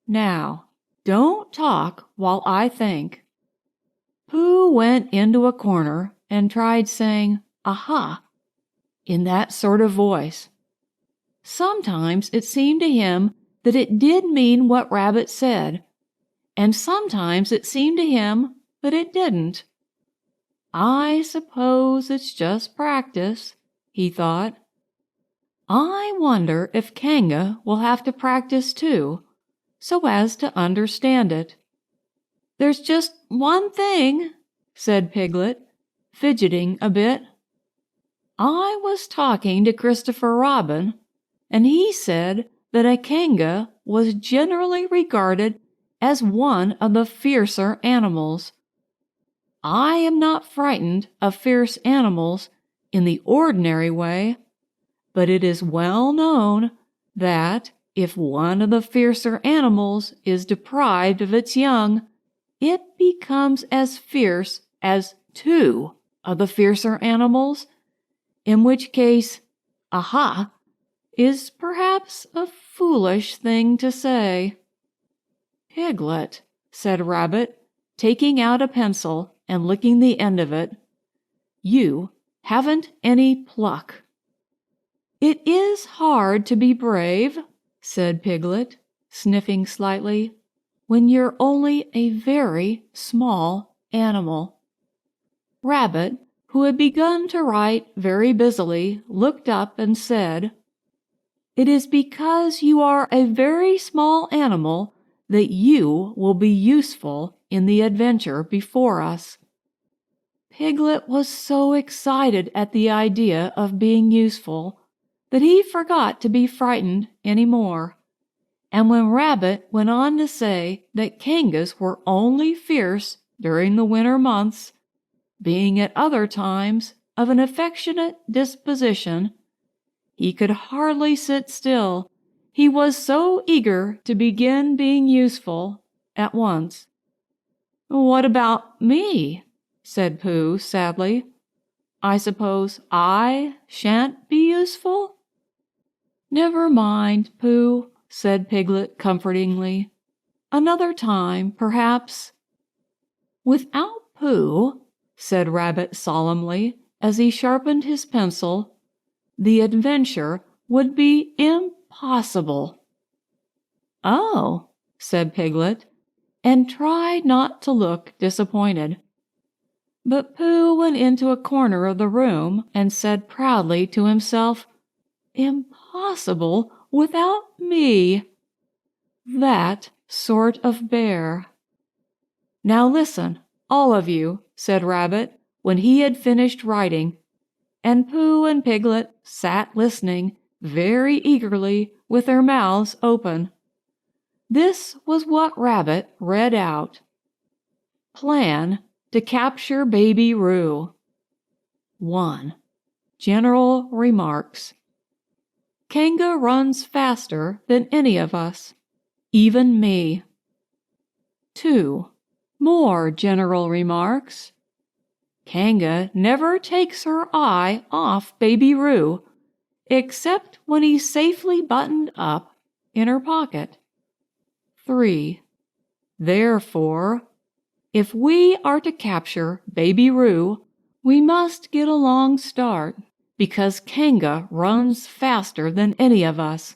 Now, don't talk while I think." Pooh went into a corner and tried saying "Aha!" in that sort of voice. Sometimes it seemed to him that it did mean what Rabbit said, and sometimes it seemed to him that it didn't. "I suppose it's just practice," he thought. "I wonder if Kanga will have to practice too, so as to understand it." "There's just one thing," said Piglet, fidgeting a bit. "I was talking to Christopher Robin, and he said that a Kanga was generally regarded as one of the fiercer animals. I am not frightened of fierce animals in the ordinary way, but it is well known that if one of the fiercer animals is deprived of its young, it becomes as fierce as two of the fiercer animals, in which case, 'Aha!' is perhaps a foolish thing to say." "Piglet," said Rabbit, taking out a pencil and licking the end of it, "you haven't any pluck." "It is hard to be brave," said Piglet, sniffing slightly, "when you're only a very small animal." Rabbit, who had begun to write very busily, looked up and said, "It is because you are a very small animal that you will be useful in the adventure before us." Piglet was so excited at the idea of being useful that he forgot to be frightened any more. And when Rabbit went on to say that Kangas were only fierce during the winter months, being at other times of an affectionate disposition, he could hardly sit still. He was so eager to begin being useful at once. "What about me?" said Pooh sadly. "I suppose I shan't be useful?" "Never mind, Pooh," said Piglet comfortingly. "Another time, perhaps." "Without Pooh," said Rabbit solemnly, as he sharpened his pencil, "the adventure would be impossible." "Oh," said Piglet, and tried not to look disappointed. But Pooh went into a corner of the room and said proudly to himself, "Impossible without me. That sort of bear." "Now listen, all of you," said Rabbit, when he had finished writing, and Pooh and Piglet sat listening very eagerly with their mouths open. This was what Rabbit read out. "Plan to capture Baby Roo. 1. General remarks. Kanga runs faster than any of us, even me. 2. More general remarks. Kanga never takes her eye off Baby Roo, except when he's safely buttoned up in her pocket. 3. Therefore, if we are to capture Baby Roo, we must get a long start, because Kanga runs faster than any of us,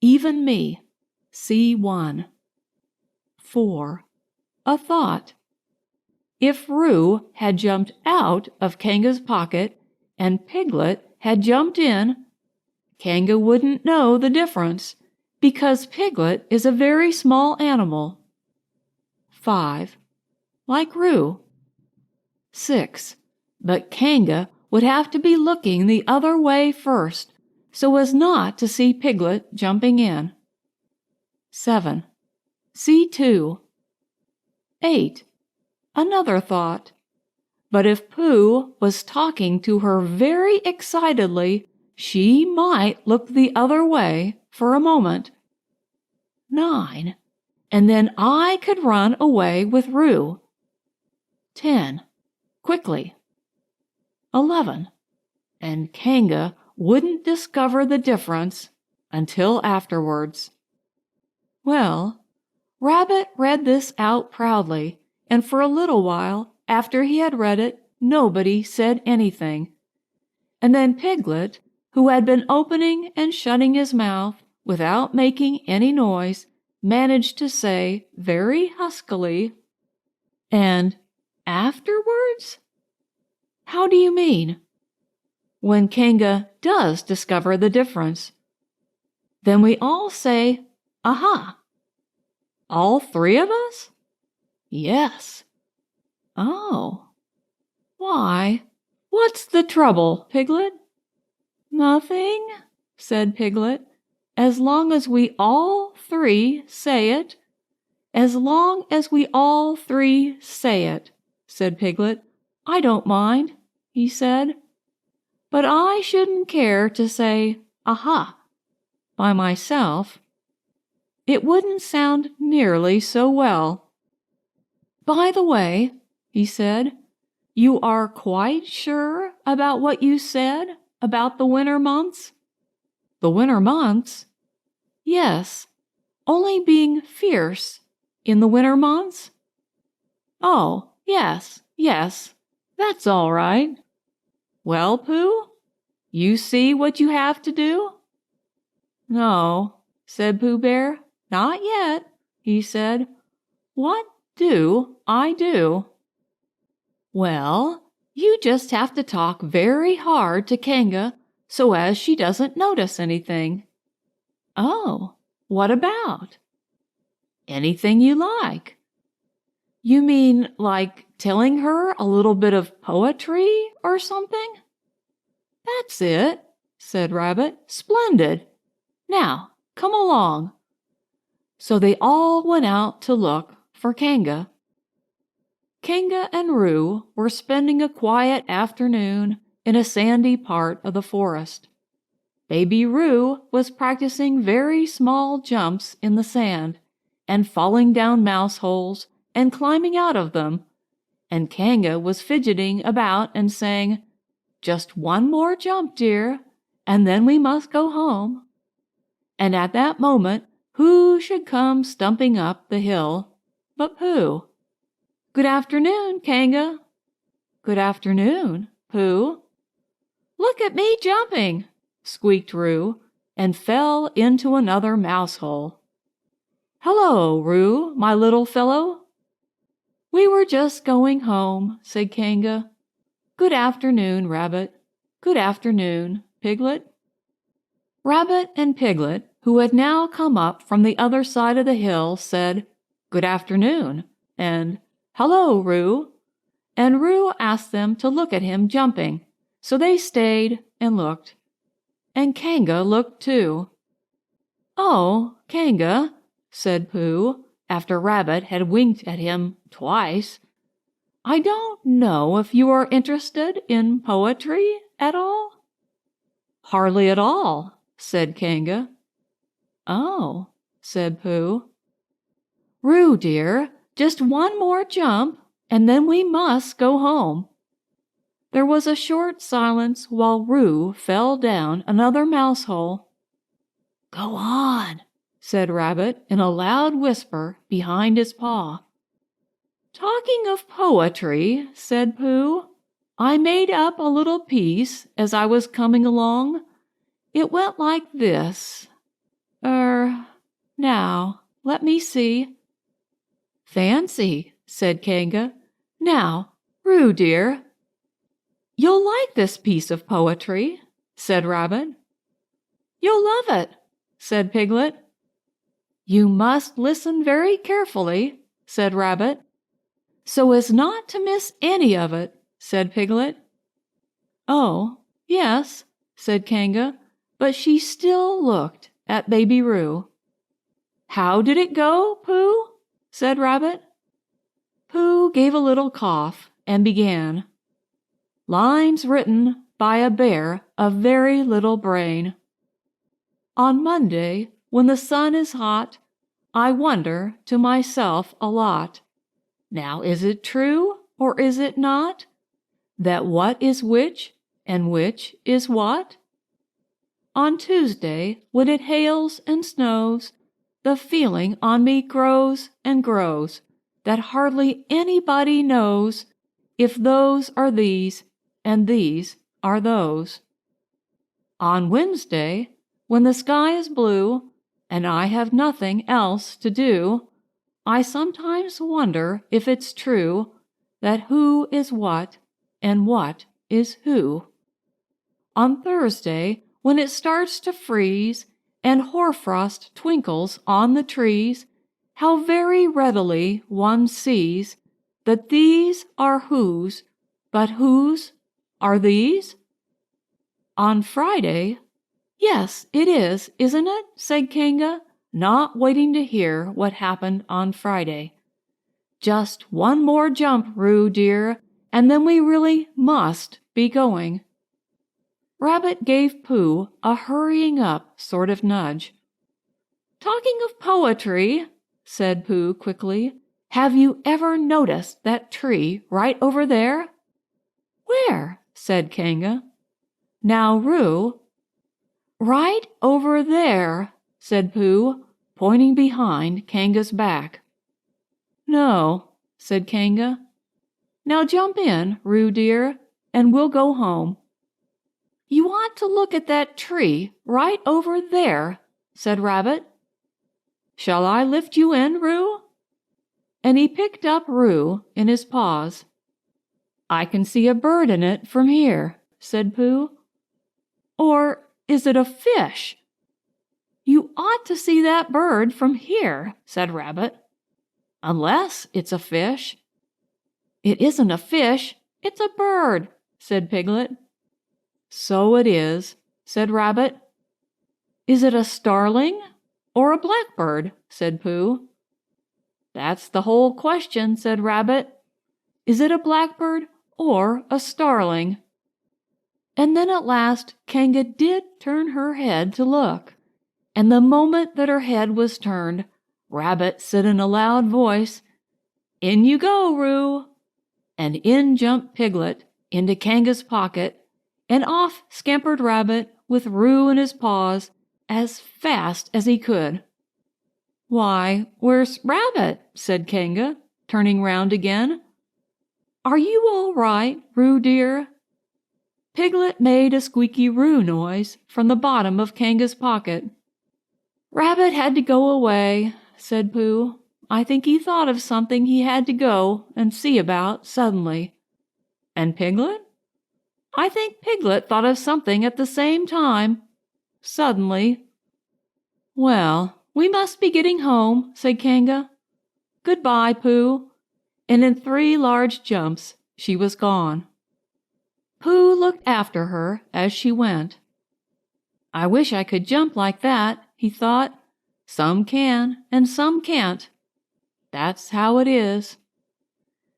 even me. C1. 4. A thought. If Roo had jumped out of Kanga's pocket and Piglet had jumped in, Kanga wouldn't know the difference, because Piglet is a very small animal. 5. Like Roo. 6. But Kanga would have to be looking the other way first, so as not to see Piglet jumping in. 7. C2. 8. Another thought. But if Pooh was talking to her very excitedly, she might look the other way for a moment. 9. And then I could run away with Roo. 10. Quickly. 11. And Kanga wouldn't discover the difference until afterwards. Well, Rabbit read this out proudly, and for a little while after he had read it, nobody said anything. And then Piglet, who had been opening and shutting his mouth without making any noise, managed to say very huskily, "And afterwards?" "How do you mean?" "When Kanga does discover the difference." "Then we all say, 'Aha!'" "All 3 of us?" "Yes." "Oh. Why, what's the trouble, Piglet?" "Nothing," said Piglet, "as long as we all 3 say it." "As long as we all 3 say it," said Piglet. "I don't mind," he said. "But I shouldn't care to say 'Aha!' by myself. It wouldn't sound nearly so well." "By the way," he said, "you are quite sure about what you said about the winter months?" "The winter months?" "Yes, only being fierce in the winter months?" "Oh, yes, that's all right." "Well, Pooh, you see what you have to do?" "No," said Pooh Bear, "not yet," he said. "What do I do?" "Well, you just have to talk very hard to Kanga so as she doesn't notice anything." "Oh, what about?" "Anything you like." "You mean like telling her a little bit of poetry or something?" "That's it," said Rabbit. "Splendid. Now, come along." So they all went out to look for Kanga. Kanga and Roo were spending a quiet afternoon in a sandy part of the forest. Baby Roo was practicing very small jumps in the sand, and falling down mouse holes and climbing out of them, and Kanga was fidgeting about and saying, "Just one more jump, dear, and then we must go home." And at that moment, who should come stumping up the hill but Pooh. "Good afternoon, Kanga." "Good afternoon, Pooh." "Look at me jumping," squeaked Roo, and fell into another mouse hole. "Hello, Roo, my little fellow." "We were just going home," said Kanga. "Good afternoon, Rabbit. Good afternoon, Piglet." Rabbit and Piglet, who had now come up from the other side of the hill, said, "Good afternoon," and "Hello, Roo." And Roo asked them to look at him jumping, so they stayed and looked. And Kanga looked too. "Oh, Kanga," said Pooh, after Rabbit had winked at him twice, "I don't know if you are interested in poetry at all?" "Hardly at all," said Kanga. "Oh," said Pooh. "Roo, dear, Just one more jump, and then we must go home." There was a short silence while Roo fell down another mouse hole. "Go on," said Rabbit in a loud whisper behind his paw. "Talking of poetry," said Pooh, "I made up a little piece as I was coming along. It went like this. Now, let me see." "Fancy," said Kanga. "Now, Roo dear." "You'll like this piece of poetry," said Rabbit. "You'll love it," said Piglet. "You must listen very carefully," said Rabbit. "So as not to miss any of it," said Piglet. "Oh, yes," said Kanga, but she still looked at Baby Roo. "How did it go, Pooh?" said Rabbit. Pooh gave a little cough and began. "Lines written by a bear of very little brain. On Monday, when the sun is hot, I wonder to myself a lot. Now is it true, or is it not, that what is which, and which is what? On Tuesday, when it hails and snows, the feeling on me grows and grows, that hardly anybody knows if those are these, and these are those. On Wednesday, when the sky is blue, and I have nothing else to do, I sometimes wonder if it's true that who is what, and what is who. On Thursday, when it starts to freeze, and hoarfrost twinkles on the trees, how very readily one sees that these are whose, but whose are these? On Friday, yes, it is, isn't it? Said Kanga, not waiting to hear what happened on Friday. Just one more jump, Roo dear, and then we really must be going. Rabbit gave Pooh a hurrying up sort of nudge. Talking of poetry, said Pooh quickly, have you ever noticed that tree right over there? Where? Said Kanga. Now, Roo. Right over there, said Pooh, pointing behind Kanga's back. No, said Kanga. Now jump in, Roo dear, and we'll go home. You ought to look at that tree right over there, said Rabbit. Shall I lift you in, Roo? And he picked up Roo in his paws. I can see a bird in it from here, said Pooh. Or is it a fish? You ought to see that bird from here, said Rabbit. Unless it's a fish. It isn't a fish, it's a bird, said Piglet. So it is, said Rabbit. Is it a starling or a blackbird? Said Pooh. That's the whole question, said Rabbit. Is it a blackbird or a starling? And then at last Kanga did turn her head to look, and the moment that her head was turned, Rabbit said in a loud voice, In you go, Roo! And in jumped Piglet into Kanga's pocket, and off scampered Rabbit with Roo in his paws as fast as he could. Why, where's Rabbit? Said Kanga, turning round again. Are you all right, Roo dear? Piglet made a squeaky Roo noise from the bottom of Kanga's pocket. Rabbit had to go away, said Pooh. I think he thought of something he had to go and see about suddenly. And Piglet? I think Piglet thought of something at the same time, suddenly. Well, we must be getting home, said Kanga. Goodbye, Pooh. And in 3 large jumps she was gone. Pooh looked after her as she went. I wish I could jump like that, he thought. Some can and some can't. That's how it is.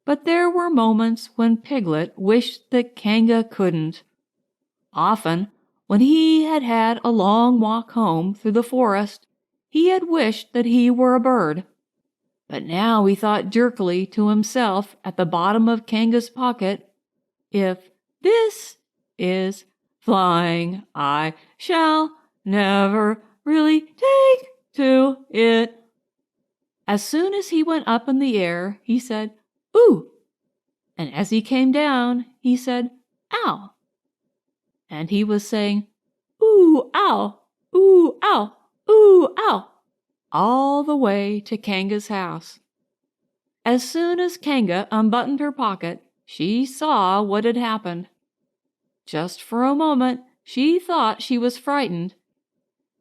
But there were moments when Piglet wished that Kanga couldn't. Often, when he had had a long walk home through the forest, he had wished that he were a bird. But now he thought jerkily to himself at the bottom of Kanga's pocket, "If this is flying, I shall never really take to it." As soon as he went up in the air, he said, "Ooh!" And as he came down, he said, "Ow!" And he was saying, "Ooh, ow! Ooh, ow! Ooh, ow!" all the way to Kanga's house. As soon as Kanga unbuttoned her pocket, she saw what had happened. Just for a moment, she thought she was frightened,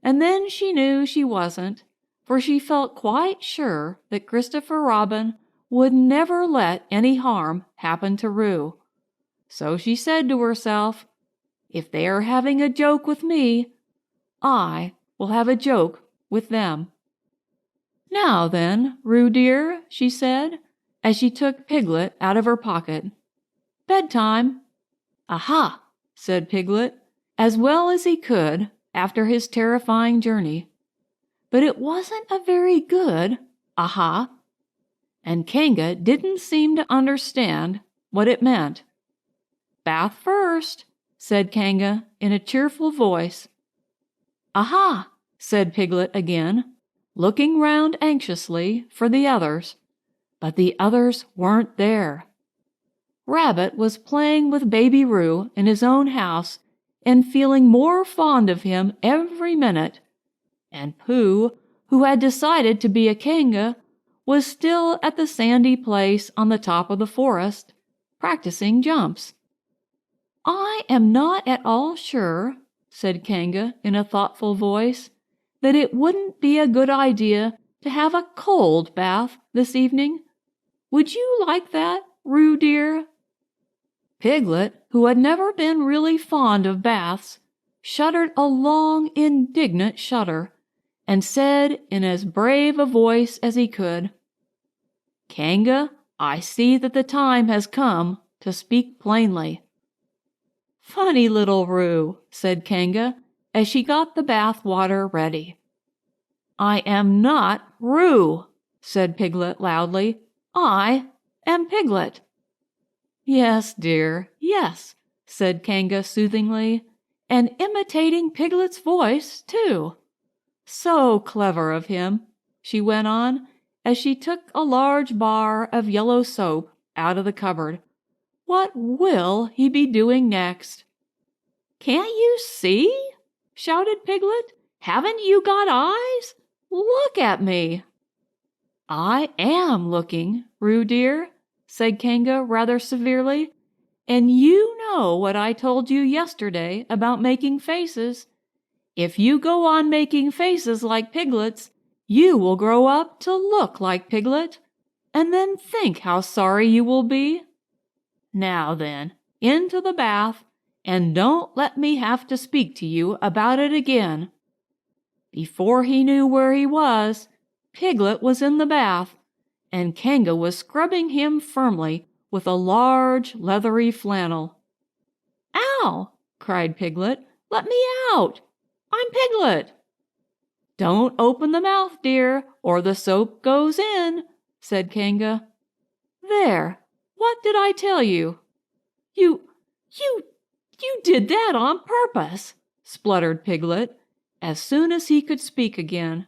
and then she knew she wasn't, for she felt quite sure that Christopher Robin would never let any harm happen to Roo. So she said to herself, "If they are having a joke with me, I will have a joke with them." "Now then, Roo dear," she said, as she took Piglet out of her pocket. "Bedtime." "Aha!" said Piglet, as well as he could after his terrifying journey. But it wasn't a very good aha, and Kanga didn't seem to understand what it meant. "Bath first," said Kanga in a cheerful voice. "Aha!" said Piglet again, looking round anxiously for the others, but the others weren't there. Rabbit was playing with Baby Roo in his own house and feeling more fond of him every minute, and Pooh, who had decided to be a Kanga, was still at the sandy place on the top of the forest, practicing jumps. "I am not at all sure," said Kanga in a thoughtful voice, "that it wouldn't be a good idea to have a cold bath this evening. Would you like that, Roo dear?" Piglet, who had never been really fond of baths, shuddered a long, indignant shudder, and said in as brave a voice as he could, "Kanga, I see that the time has come to speak plainly." "Funny little Roo," said Kanga, as she got the bath water ready. "I am not Roo," said Piglet loudly. "I am Piglet." "Yes, dear, yes," said Kanga soothingly, and imitating Piglet's voice, too. "So clever of him," she went on, as she took a large bar of yellow soap out of the cupboard. "What will he be doing next?" "Can't you see?" shouted Piglet. "Haven't you got eyes? Look at me." "I am looking, Roo dear," said Kanga rather severely, "and you know what I told you yesterday about making faces. If you go on making faces like Piglet's, you will grow up to look like Piglet, and then think how sorry you will be. Now then, into the bath, and don't let me have to speak to you about it again." Before he knew where he was, Piglet was in the bath, and Kanga was scrubbing him firmly with a large leathery flannel. "Ow!" cried Piglet. "Let me out! I'm Piglet." "Don't open the mouth, dear, or the soap goes in," said Kanga. "There, what did I tell you?" You did that on purpose," spluttered Piglet, as soon as he could speak again,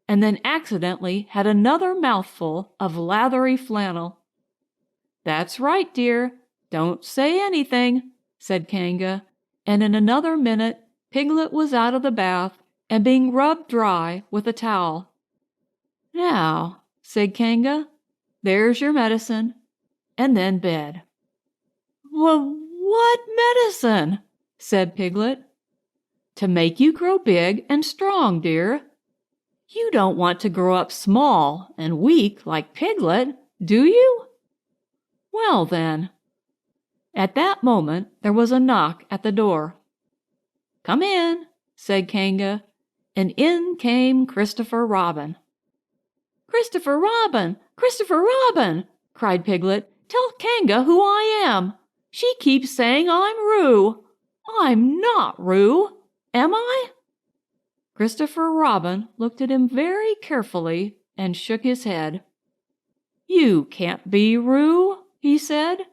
and then accidentally had another mouthful of lathery flannel. "That's right, dear. Don't say anything," said Kanga, and in another minute Piglet was out of the bath and being rubbed dry with a towel. "Now," said Kanga, "there's your medicine, and then bed." "What medicine?" said Piglet. "To make you grow big and strong, dear. You don't want to grow up small and weak like Piglet, do you? Well then." At that moment there was a knock at the door. "Come in," said Kanga, and in came Christopher Robin. "Christopher Robin! Christopher Robin!" cried Piglet. "Tell Kanga who I am. She keeps saying I'm Roo. I'm not Roo, am I?" Christopher Robin looked at him very carefully and shook his head. "You can't be Roo," he said,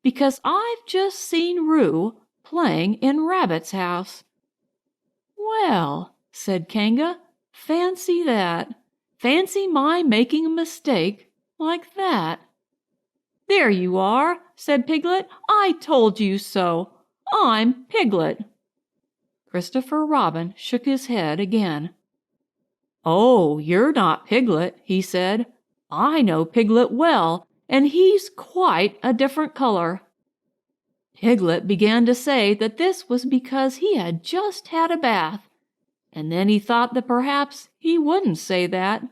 "because I've just seen Roo playing in Rabbit's house." "Well," said Kanga, "fancy that. Fancy my making a mistake like that." "There you are," said Piglet. "I told you so. I'm Piglet." Christopher Robin shook his head again. "Oh, you're not Piglet," he said. "I know Piglet well, and he's quite a different color." Piglet began to say that this was because he had just had a bath, and then he thought that perhaps he wouldn't say that.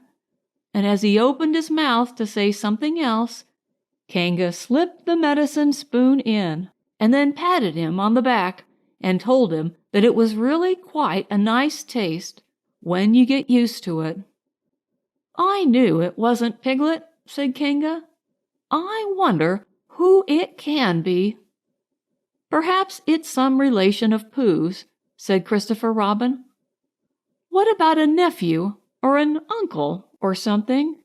And as he opened his mouth to say something else, Kanga slipped the medicine spoon in, and then patted him on the back and told him that it was really quite a nice taste when you get used to it. "I knew it wasn't Piglet," said Kanga. "I wonder who it can be." "Perhaps it's some relation of Pooh's," said Christopher Robin. "What about a nephew or an uncle or something?"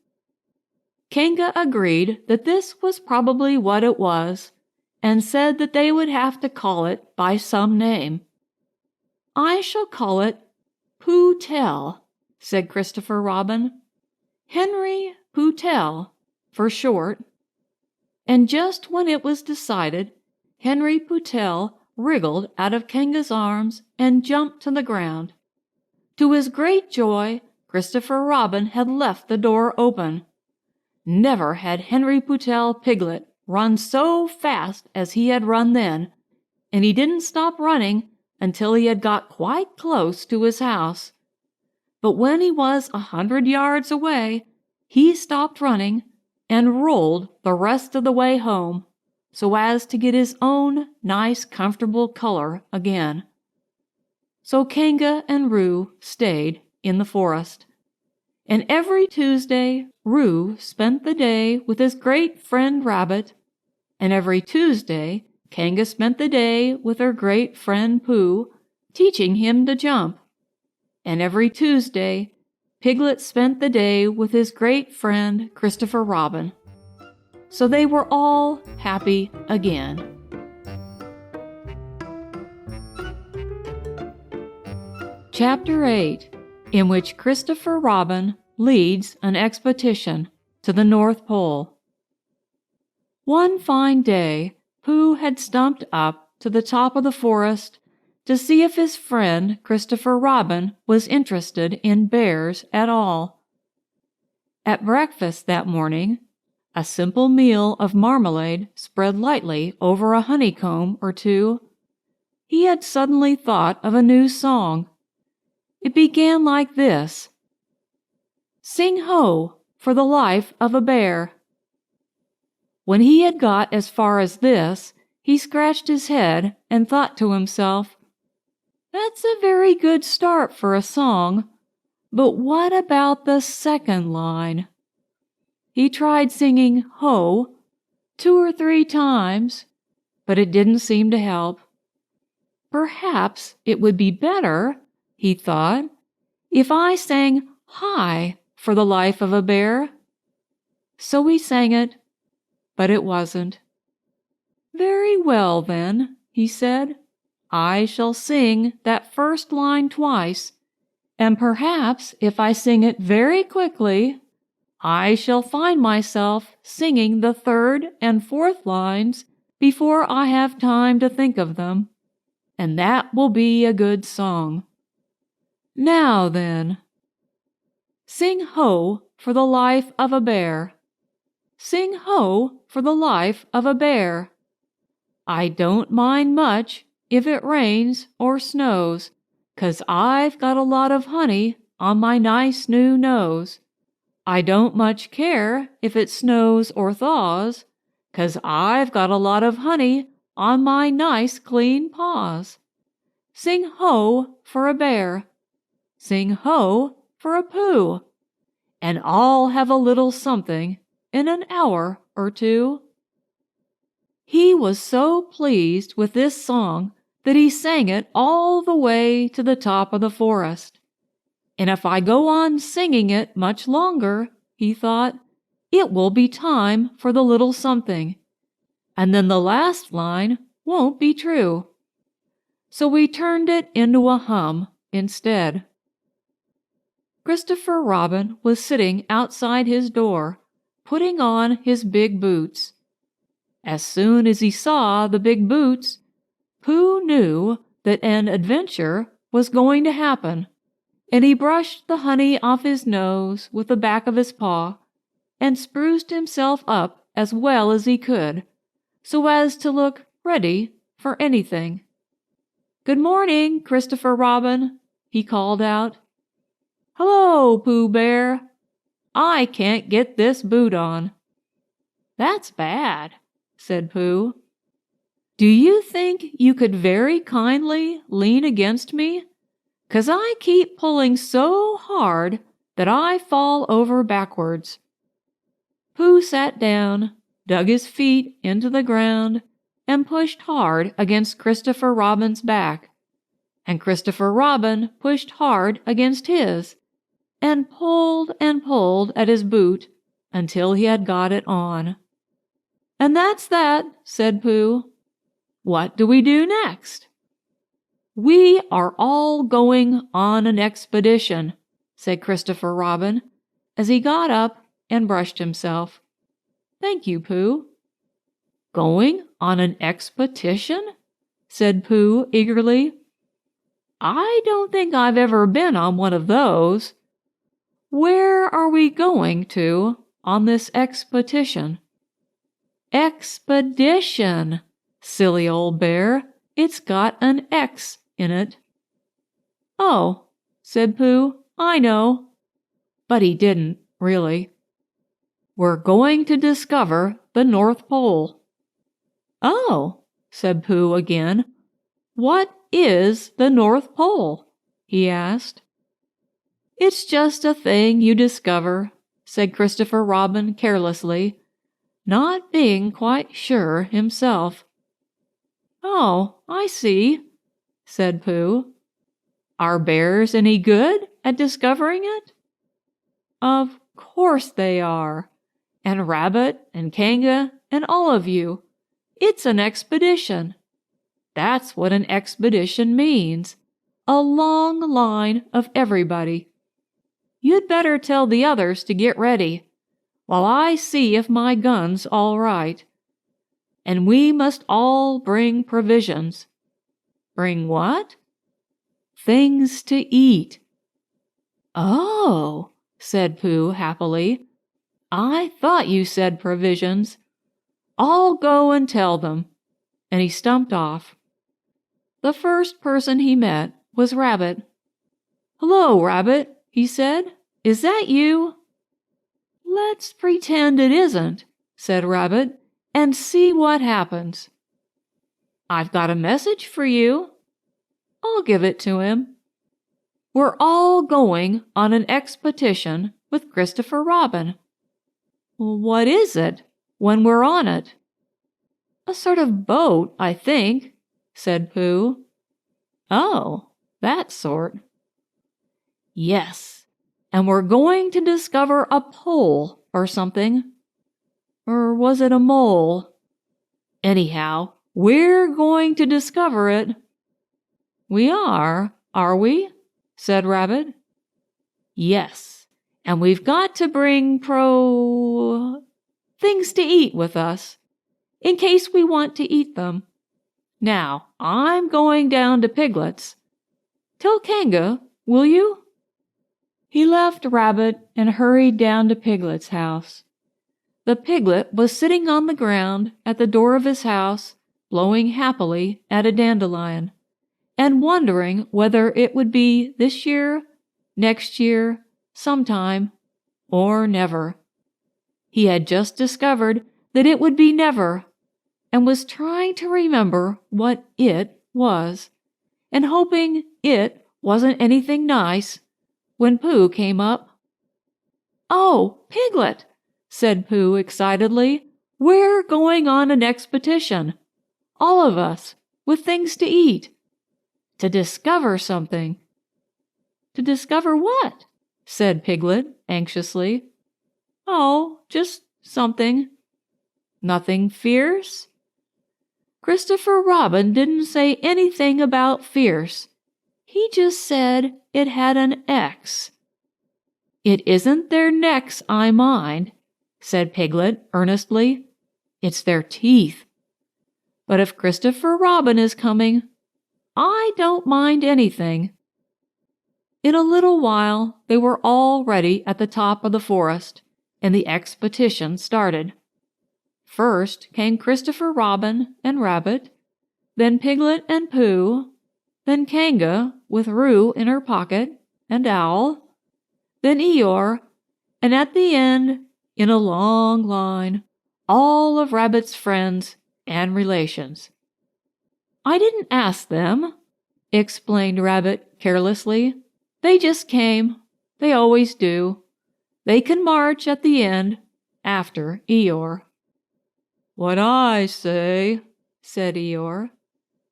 Kanga agreed that this was probably what it was, and said that they would have to call it by some name. "I shall call it Pooh-Tell," said Christopher Robin. "Henry Pooh-Tell, for short." And just when it was decided, Henry Pooh-Tell wriggled out of Kanga's arms and jumped to the ground. To his great joy, Christopher Robin had left the door open. Never had Henry Pooh-Tell Piglet run so fast as he had run then, and he didn't stop running until he had got quite close to his house. But when he was 100 yards away, he stopped running and rolled the rest of the way home, so as to get his own nice comfortable color again. So Kanga and Roo stayed in the forest. And every Tuesday, Roo spent the day with his great friend Rabbit, and every Tuesday, Kanga spent the day with her great friend Pooh, teaching him to jump. And every Tuesday, Piglet spent the day with his great friend Christopher Robin. So they were all happy again. Chapter 8, in which Christopher Robin leads an expedition to the North Pole. One fine day, Pooh had stumped up to the top of the forest to see if his friend Christopher Robin was interested in bears at all. At breakfast that morning, a simple meal of marmalade spread lightly over a honeycomb or two, he had suddenly thought of a new song. It began like this: "Sing ho, for the life of a bear." When he had got as far as this, he scratched his head and thought to himself, "That's a very good start for a song, but what about the second line?" He tried singing ho 2 or 3 times, but it didn't seem to help. Perhaps it would be better, he thought, if I sang hi for the life of a bear. So he sang it, but it wasn't. "Very well, then," he said, "I shall sing that first line twice, and perhaps if I sing it very quickly, I shall find myself singing the third and fourth lines before I have time to think of them, and that will be a good song. Now then, sing ho for the life of a bear. Sing ho for the life of a bear. I don't mind much if it rains or snows, 'cause I've got a lot of honey on my nice new nose. I don't much care if it snows or thaws, 'cause I've got a lot of honey on my nice clean paws. Sing ho for a bear. Sing ho for a Pooh, and I'll have a little something in an hour or two." He was so pleased with this song that he sang it all the way to the top of the forest. And if I go on singing it much longer, he thought, it will be time for the little something. And then the last line won't be true. So we turned it into a hum instead. Christopher Robin was sitting outside his door, putting on his big boots. As soon as he saw the big boots, Pooh knew that an adventure was going to happen, and he brushed the honey off his nose with the back of his paw and spruced himself up as well as he could, so as to look ready for anything. "Good morning, Christopher Robin," he called out. "Hello, Pooh Bear. I can't get this boot on." "That's bad," said Pooh. "Do you think you could very kindly lean against me? 'Cause I keep pulling so hard that I fall over backwards." Pooh sat down, dug his feet into the ground, and pushed hard against Christopher Robin's back. And Christopher Robin pushed hard against his, and pulled at his boot until he had got it on. "And that's that," said Pooh. "What do we do next?" "We are all going on an expedition," said Christopher Robin, as he got up and brushed himself. "Thank you, Pooh." "Going on an expedition?" said Pooh eagerly. "I don't think I've ever been on one of those. Where are we going to on this expedition?" "Expedition, silly old bear. It's got an X in it." "Oh," said Pooh, "I know." But he didn't, really. "We're going to discover the North Pole." "Oh," said Pooh again. "What is the North Pole?" he asked. "It's just a thing you discover," said Christopher Robin carelessly, not being quite sure himself. "Oh, I see," said Pooh. "Are bears any good at discovering it?" "Of course they are, and Rabbit and Kanga and all of you. It's an expedition. That's what an expedition means, a long line of everybody. You'd better tell the others to get ready, while I see if my gun's all right. And we must all bring provisions." "Bring what?" "Things to eat." "Oh," said Pooh happily. "I thought you said provisions. I'll go and tell them." And he stumped off. The first person he met was Rabbit. "Hello, Rabbit," he said. "Is that you?" "Let's pretend it isn't," said Rabbit, "and see what happens." "I've got a message for you." I'll give it to him. "We're all going on an expedition with Christopher Robin." "What is it when we're on it?" "A sort of boat, I think," said Pooh. "Oh, that sort." "Yes, and we're going to discover a pole or something. Or was it a mole? Anyhow, we're going to discover it." "We are we?" said Rabbit. "Yes, and we've got to bring things to eat with us, in case we want to eat them. Now, I'm going down to Piglet's. Tell Kanga, will you?" He left Rabbit and hurried down to Piglet's house. The piglet was sitting on the ground at the door of his house, blowing happily at a dandelion, and wondering whether it would be this year, next year, sometime, or never. He had just discovered that it would be never, and was trying to remember what it was, and hoping it wasn't anything nice, when Pooh came up. "Oh, Piglet!" said Pooh excitedly. "We're going on an expedition, all of us, with things to eat, to discover something." "To discover what?" said Piglet anxiously. Oh, just something. Nothing fierce? Christopher Robin didn't say anything about fierce. He just said it had an X. It isn't their necks I mind, said Piglet earnestly. It's their teeth. But if Christopher Robin is coming, I don't mind anything. In a little while, they were all ready at the top of the forest, and the expedition started. First came Christopher Robin and Rabbit, then Piglet and Pooh, then Kanga with Roo in her pocket, and Owl, then Eeyore, and at the end, in a long line, all of Rabbit's friends and relations. I didn't ask them, explained Rabbit carelessly. They just came. They always do. They can march at the end, after Eeyore. What I say, said Eeyore,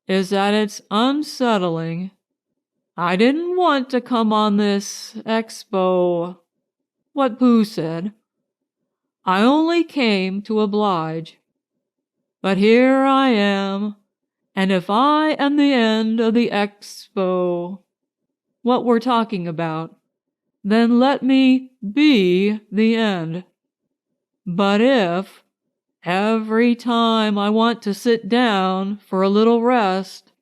is that it's unsettling. I didn't want to come on this expo. What Pooh said. I only came to oblige. But here I am, and if I am the end of the expo, what we're talking about, then let me be the end. But if, every time I want to sit down for a little rest,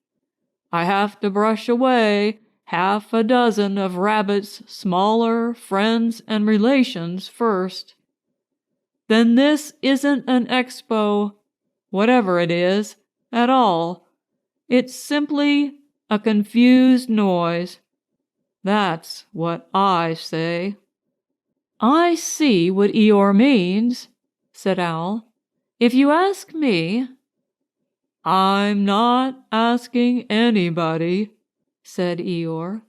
I have to brush away half a dozen of Rabbit's smaller friends and relations first, then this isn't an expo, whatever it is, at all. It's simply a confused noise. That's what I say. I see what Eeyore means, said Owl. If you ask me, I'm not asking anybody, said Eeyore.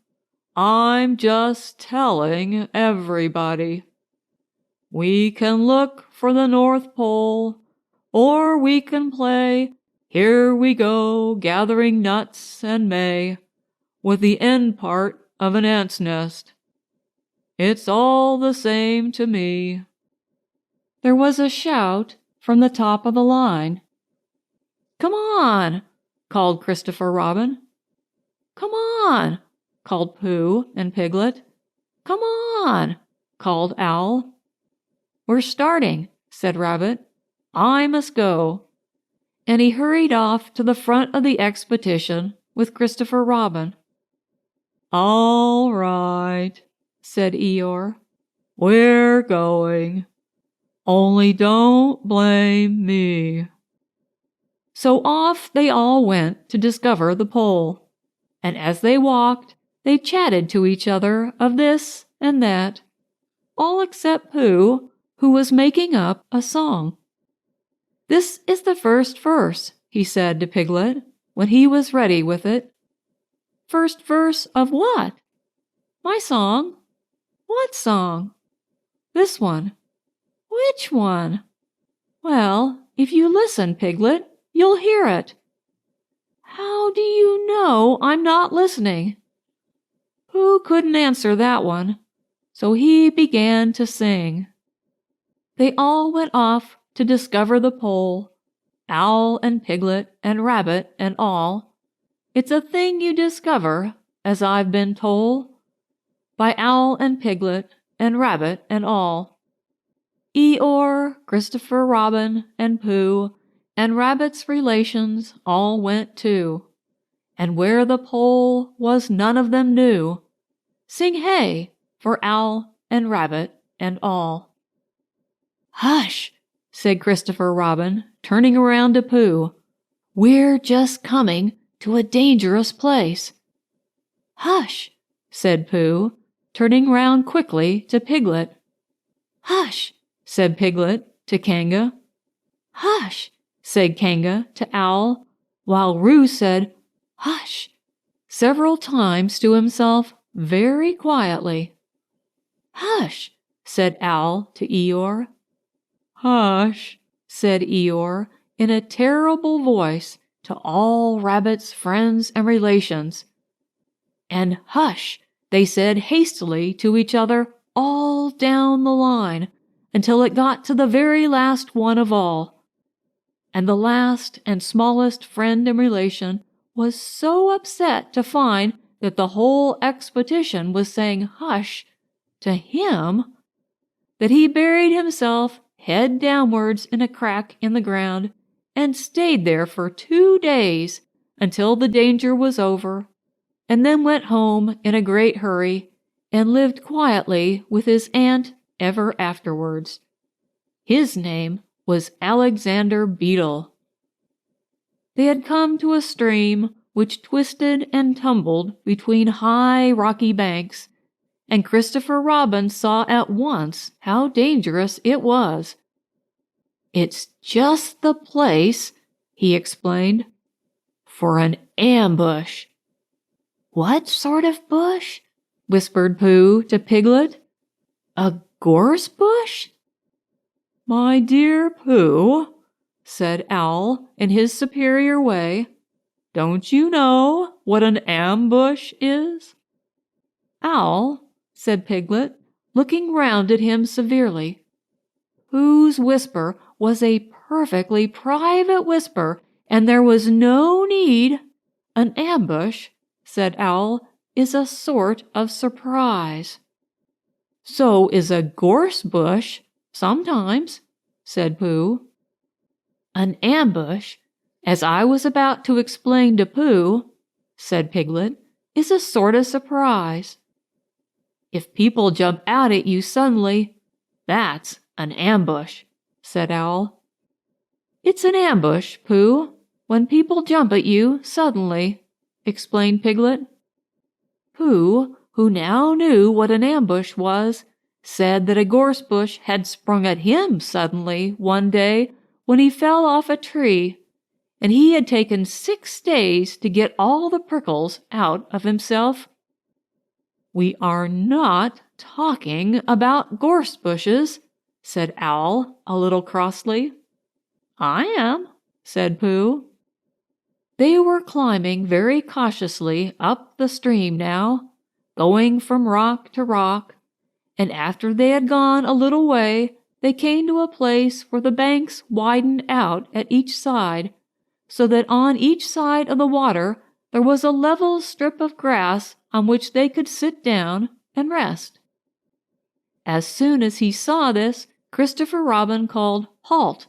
I'm just telling everybody. We can look for the North Pole, or we can play Here We Go Gathering Nuts and May with the end part of an ant's nest. It's all the same to me. There was a shout from the top of the line. Come on, called Christopher Robin. Come on, called Pooh and Piglet. Come on, called Owl. We're starting, said Rabbit. I must go. And he hurried off to the front of the expedition with Christopher Robin. All right, said Eeyore. We're going. Only don't blame me. So off they all went to discover the pole, and as they walked, they chatted to each other of this and that, all except Pooh, who was making up a song. This is the first verse, he said to Piglet, when he was ready with it. First verse of what? My song. What song? This one. Which one? Well, if you listen, Piglet, you'll hear it. How do you know I'm not listening? Pooh couldn't answer that one, so he began to sing. They all went off to discover the pole, Owl and Piglet and Rabbit and all. It's a thing you discover, as I've been told, by Owl and Piglet and Rabbit and all. Eeyore, Christopher Robin, and Pooh, and Rabbit's relations all went too, and where the pole was none of them knew. Sing hey for Owl and Rabbit and all. Hush, said Christopher Robin, turning around to Pooh. We're just coming to a dangerous place. Hush, said Pooh, turning round quickly to Piglet. Hush, said Piglet to Kanga. Hush, said Kanga to Owl, while Roo said, hush, several times to himself very quietly. Hush, said Owl to Eeyore. Hush, said Eeyore in a terrible voice to all Rabbit's friends and relations. And hush, they said hastily to each other all down the line, until it got to the very last one of all. And the last and smallest friend and relation was so upset to find that the whole expedition was saying hush to him that he buried himself head downwards in a crack in the ground and stayed there for 2 days until the danger was over, and then went home in a great hurry and lived quietly with his aunt ever afterwards. His name was Alexander Beetle. They had come to a stream which twisted and tumbled between high rocky banks, and Christopher Robin saw at once how dangerous it was. "It's just the place," he explained, "for an ambush." "What sort of bush?" whispered Pooh to Piglet. "A gorse bush?" "My dear Pooh," said Owl in his superior way, "don't you know what an ambush is?" "Owl," said Piglet, looking round at him severely. Pooh's whisper was a perfectly private whisper, and there was no need. "An ambush," said Owl, "is a sort of surprise." "So is a gorse bush, sometimes," said Pooh. "An ambush, as I was about to explain to Pooh," said Piglet, "is a sort of surprise. If people jump out at you suddenly, that's an ambush," said Owl. "It's an ambush, Pooh, when people jump at you suddenly," explained Piglet. Pooh, who now knew what an ambush was, said that a gorse bush had sprung at him suddenly one day when he fell off a tree, and he had taken 6 days to get all the prickles out of himself. "We are not talking about gorse bushes," said Owl a little crossly. "I am," said Pooh. They were climbing very cautiously up the stream now, going from rock to rock, and after they had gone a little way, they came to a place where the banks widened out at each side, so that on each side of the water there was a level strip of grass on which they could sit down and rest. As soon as he saw this, Christopher Robin called "Halt,"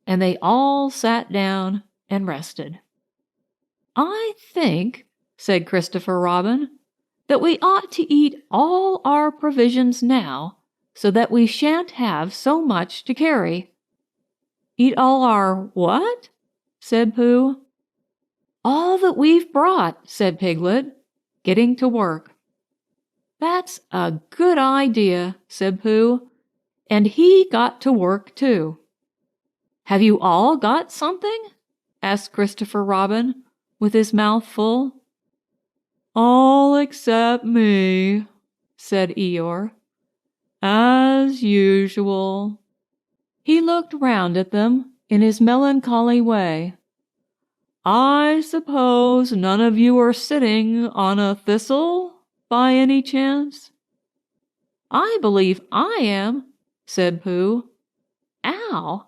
and they all sat down and rested. "I think," said Christopher Robin, "that we ought to eat all our provisions now, so that we shan't have so much to carry." "Eat all our what?" said Pooh. "All that we've brought," said Piglet, getting to work. "That's a good idea," said Pooh, and he got to work too. "Have you all got something?" asked Christopher Robin, with his mouth full. "All except me," said Eeyore. "As usual." He looked round at them in his melancholy way. "I suppose none of you are sitting on a thistle, by any chance?" "I believe I am," said Pooh. "Ow!"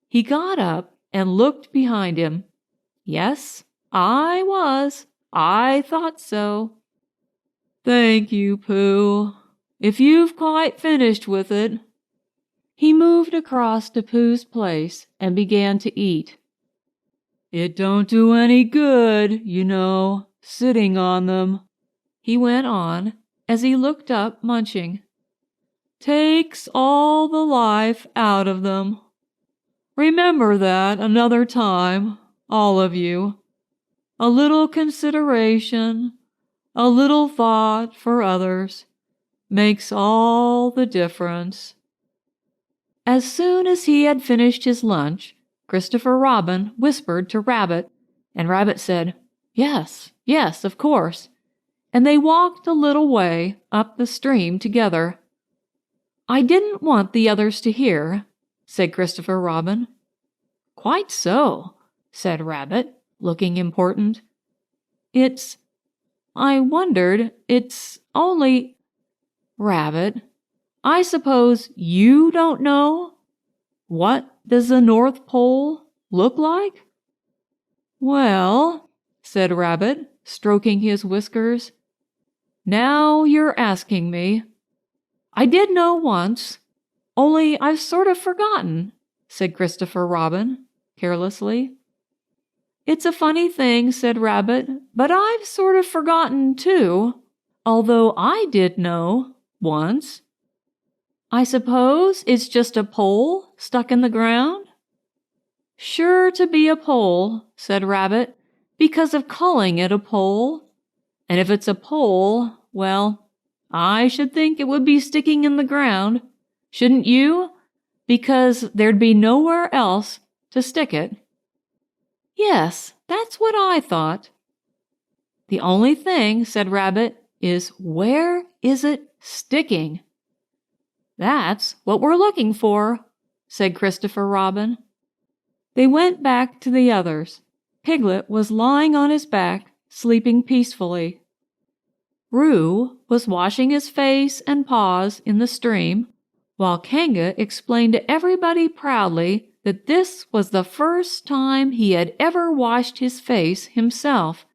He got up and looked behind him. "Yes, I was. I thought so." "Thank you, Pooh. If you've quite finished with it." He moved across to Pooh's place and began to eat. "It don't do any good, you know, sitting on them," he went on as he looked up munching. "Takes all the life out of them. Remember that another time, all of you. A little consideration, a little thought for others, makes all the difference." As soon as he had finished his lunch, Christopher Robin whispered to Rabbit, and Rabbit said, "Yes, yes, of course," and they walked a little way up the stream together. "I didn't want the others to hear," said Christopher Robin. "Quite so," said Rabbit, looking important. I wondered, it's only—" "Rabbit, I suppose you don't know? What does the North Pole look like?" "Well," said Rabbit, stroking his whiskers, "now you're asking me. I did know once, only I've sort of forgotten," said Christopher Robin, carelessly. "It's a funny thing," said Rabbit, "but I've sort of forgotten, too, although I did know once. I suppose it's just a pole stuck in the ground?" "Sure to be a pole," said Rabbit, "because of calling it a pole. And if it's a pole, well, I should think it would be sticking in the ground, shouldn't you? Because there'd be nowhere else to stick it." "Yes, that's what I thought." "The only thing," said Rabbit, "is where is it sticking?" "That's what we're looking for," said Christopher Robin. They went back to the others. Piglet was lying on his back, sleeping peacefully. Roo was washing his face and paws in the stream, while Kanga explained to everybody proudly that this was the first time he had ever washed his face himself,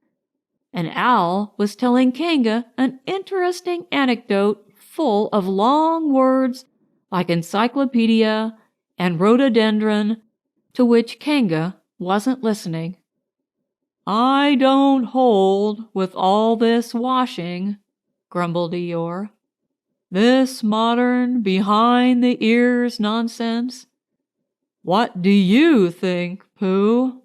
and Owl was telling Kanga an interesting anecdote full of long words like encyclopedia and rhododendron, to which Kanga wasn't listening. "I don't hold with all this washing," grumbled Eeyore. "This modern, behind-the-ears nonsense. What do you think, Pooh?"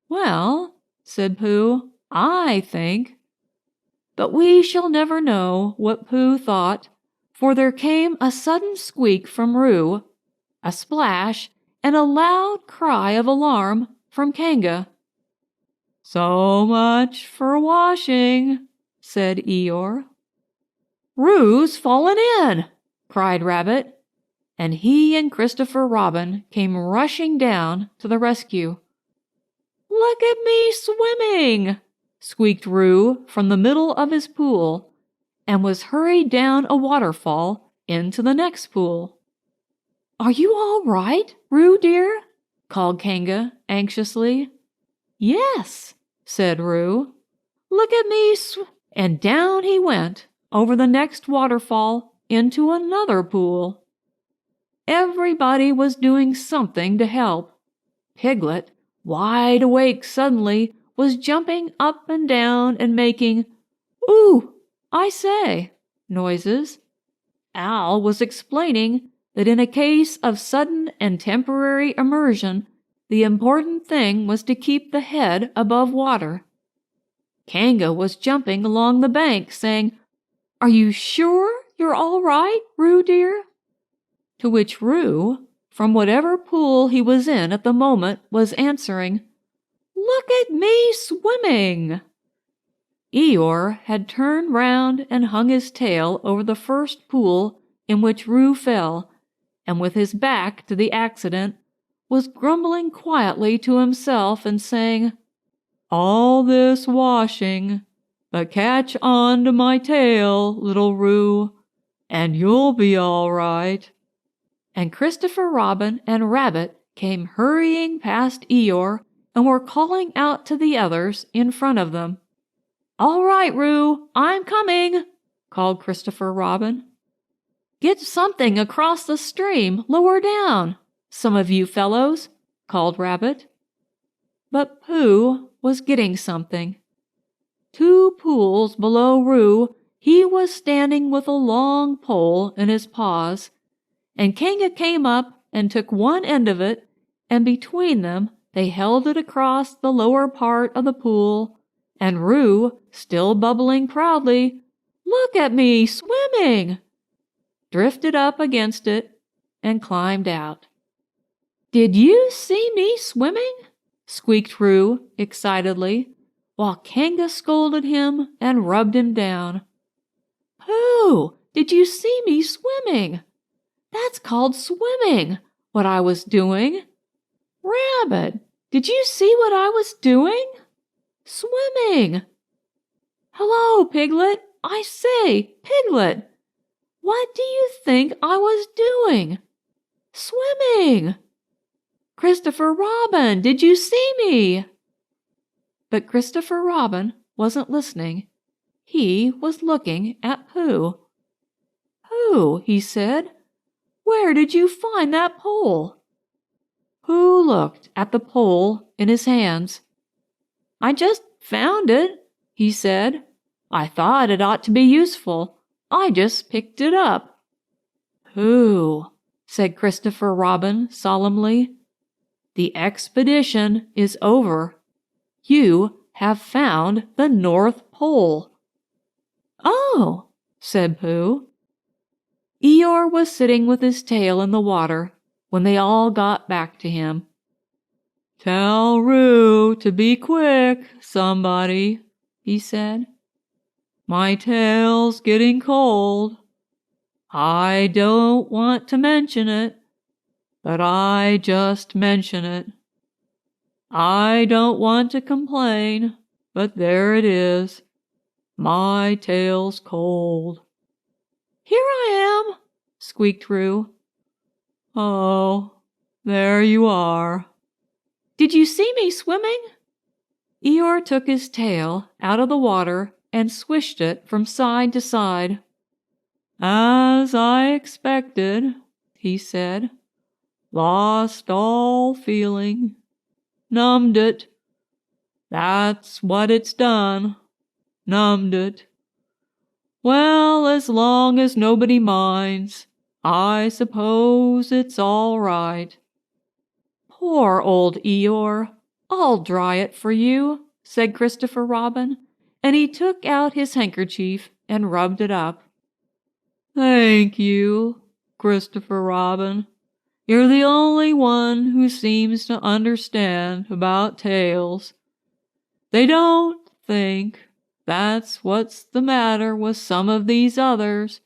"Well," said Pooh, "I think—" But we shall never know what Pooh thought, for there came a sudden squeak from Roo, a splash, and a loud cry of alarm from Kanga. "So much for washing," said Eeyore. "Roo's fallen in!" cried Rabbit, and he and Christopher Robin came rushing down to the rescue. "Look at me swimming!" squeaked Roo from the middle of his pool, and was hurried down a waterfall into the next pool. "Are you all right, Roo dear?" called Kanga anxiously. "Yes," said Roo. "Look at me and down he went over the next waterfall into another pool. Everybody was doing something to help. Piglet, wide awake suddenly, was jumping up and down and making "Ooh, I say" noises. Owl was explaining that in a case of sudden and temporary immersion, the important thing was to keep the head above water. Kanga was jumping along the bank, saying, "Are you sure you're all right, Roo dear?" To which Roo, from whatever pool he was in at the moment, was answering, "Look at me swimming!" Eeyore had turned round and hung his tail over the first pool in which Roo fell, and with his back to the accident, was grumbling quietly to himself and saying, "All this washing, but catch on to my tail, little Roo, and you'll be all right." And Christopher Robin and Rabbit came hurrying past Eeyore and were calling out to the others in front of them. "All right, Roo, I'm coming," called Christopher Robin. "Get something across the stream lower down, some of you fellows," called Rabbit. But Pooh was getting something. 2 pools below Roo, he was standing with a long pole in his paws, and Kanga came up and took one end of it, and between them they held it across the lower part of the pool, and Roo, still bubbling proudly, "Look at me swimming!" drifted up against it and climbed out. "Did you see me swimming?" squeaked Roo excitedly, while Kanga scolded him and rubbed him down. "Pooh, did you see me swimming? That's called swimming, what I was doing. Rabbit, did you see what I was doing? Swimming. Hello, Piglet. I say, Piglet, What do you think I was doing? Swimming! Christopher Robin, did you see me? But Christopher Robin wasn't listening. He was looking at Pooh. Pooh, he said, where did you find that pole? Pooh looked at the pole in his hands. I just found it, he said. I thought it ought to be useful. I just picked it up. Pooh, said Christopher Robin solemnly. The expedition is over. You have found the North Pole. Oh, said Pooh. Eeyore was sitting with his tail in the water when they all got back to him. Tell Roo to be quick, somebody, he said. My tail's getting cold. I don't want to mention it, but I just mention it. I don't want to complain, but there it is. My tail's cold. Here I am, squeaked Roo. Oh, there you are. Did you see me swimming? Eeyore took his tail out of the water and swished it from side to side. As I expected, he said. Lost all feeling. Numbed it. That's what it's done. Numbed it. Well, as long as nobody minds, I suppose it's all right. Poor old Eeyore. I'll dry it for you, said Christopher Robin, and he took out his handkerchief and rubbed it up. Thank you, Christopher Robin. You're the only one who seems to understand about tails. They don't think. That's what's the matter with some of these others.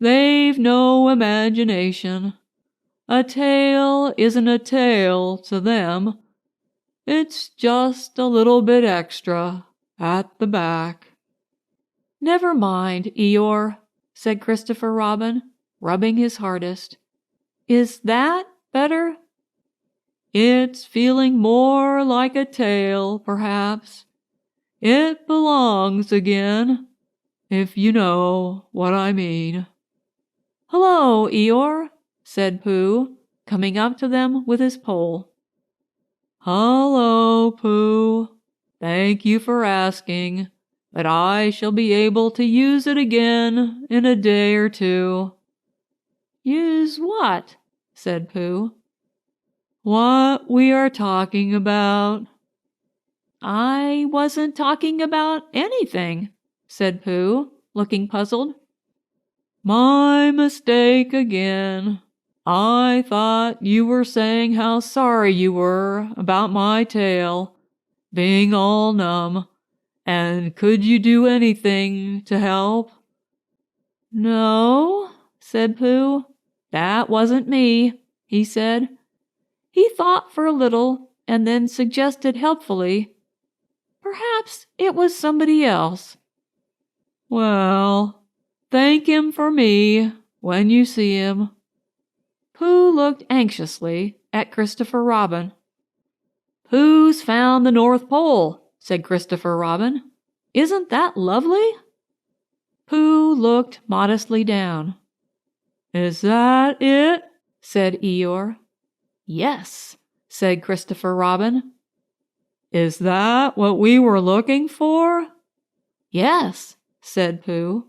They've no imagination. A tail isn't a tail to them. It's just a little bit extra at the back. Never mind, Eeyore, said Christopher Robin, rubbing his hardest. Is that better? It's feeling more like a tail, perhaps. It belongs again, if you know what I mean. Hello, Eeyore, said Pooh, coming up to them with his pole. Hello, Pooh. Thank you for asking, but I shall be able to use it again in a day or two. Use what? Said Pooh. What we are talking about. I wasn't talking about anything, said Pooh, looking puzzled. My mistake again. I thought you were saying how sorry you were about my tail being all numb, and could you do anything to help? No, said Pooh. That wasn't me, he said. He thought for a little and then suggested helpfully, perhaps it was somebody else. Well, thank him for me when you see him. Pooh looked anxiously at Christopher Robin. Pooh's found the North Pole, said Christopher Robin. Isn't that lovely? Pooh looked modestly down. Is that it? said Eeyore. Yes, said Christopher Robin. Is that what we were looking for? Yes, said Pooh.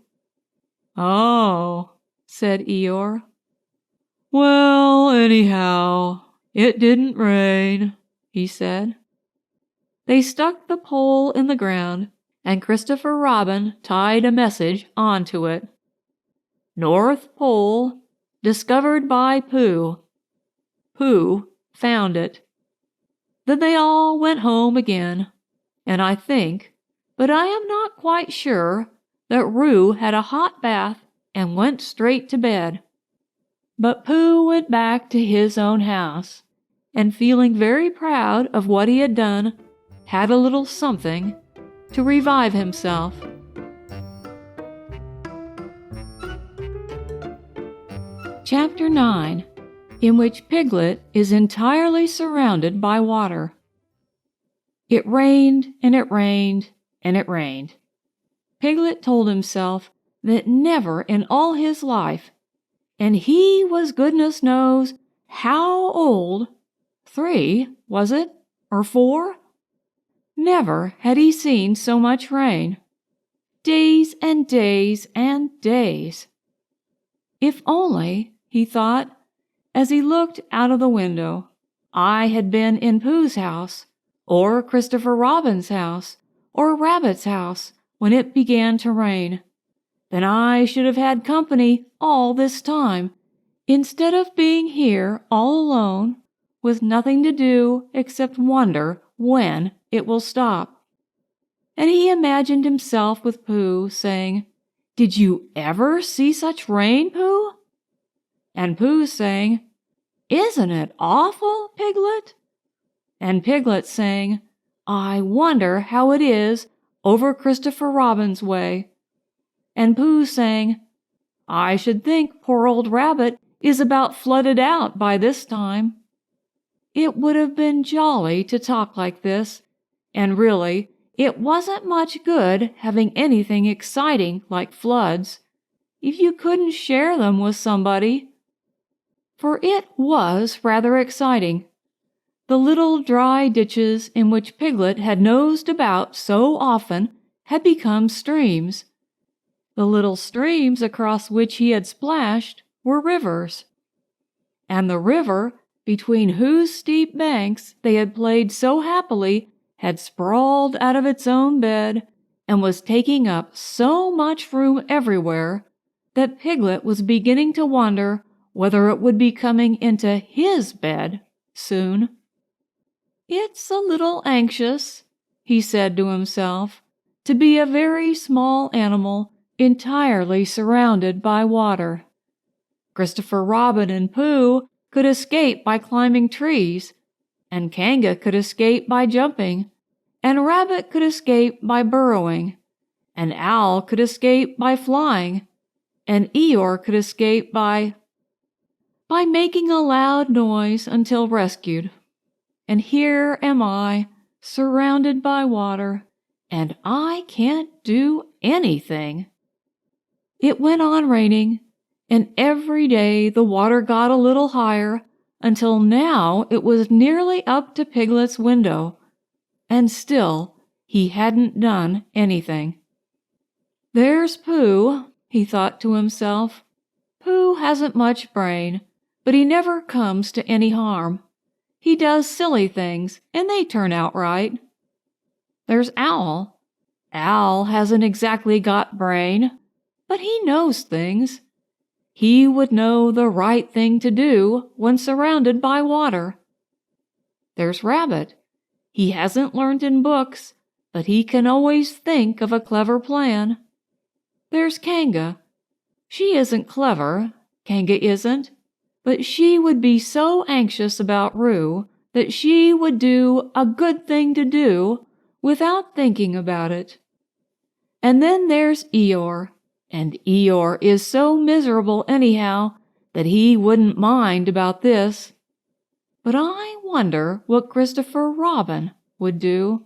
Oh, said Eeyore. Well, anyhow, it didn't rain, he said. They stuck the pole in the ground, and Christopher Robin tied a message onto it. North Pole, discovered by Pooh. Pooh found it. Then they all went home again, and I think, but I am not quite sure, that Roo had a hot bath and went straight to bed. But Pooh went back to his own house, and feeling very proud of what he had done, had a little something to revive himself. Chapter 9, in which Piglet is entirely surrounded by water. It rained, and it rained, and it rained. Piglet told himself that never in all his life, and he was goodness knows how old, 3, was it, or 4? Never had he seen so much rain. Days and days and days. If only, he thought, as he looked out of the window, I had been in Pooh's house, or Christopher Robin's house, or Rabbit's house when it began to rain. Then I should have had company all this time, instead of being here all alone, with nothing to do except wonder when it will stop. And he imagined himself with Pooh, saying, "Did you ever see such rain, Pooh?" And Pooh saying, "Isn't it awful, Piglet?" And Piglet saying, "I wonder how it is over Christopher Robin's way." And Pooh saying, "I should think poor old Rabbit is about flooded out by this time." It would have been jolly to talk like this, and really, it wasn't much good having anything exciting like floods, if you couldn't share them with somebody. For it was rather exciting. The little dry ditches in which Piglet had nosed about so often had become streams. The little streams across which he had splashed were rivers. And the river, between whose steep banks they had played so happily, had sprawled out of its own bed and was taking up so much room everywhere that Piglet was beginning to wonder whether it would be coming into his bed soon. "It's a little anxious," he said to himself, "to be a very small animal entirely surrounded by water. Christopher Robin and Pooh could escape by climbing trees, and Kanga could escape by jumping, and Rabbit could escape by burrowing, and Owl could escape by flying, and Eeyore could escape by making a loud noise until rescued. And here am I, surrounded by water, and I can't do anything." It went on raining, and every day the water got a little higher, until now it was nearly up to Piglet's window, and still he hadn't done anything. "There's Pooh," he thought to himself. "Pooh hasn't much brain, but he never comes to any harm. He does silly things, and they turn out right. There's Owl. Owl hasn't exactly got brain, but he knows things. He would know the right thing to do when surrounded by water. There's Rabbit. He hasn't learned in books, but he can always think of a clever plan. There's Kanga. She isn't clever, Kanga isn't, but she would be so anxious about Roo that she would do a good thing to do without thinking about it. And then there's Eeyore, and Eeyore is so miserable anyhow that he wouldn't mind about this. But I wonder what Christopher Robin would do."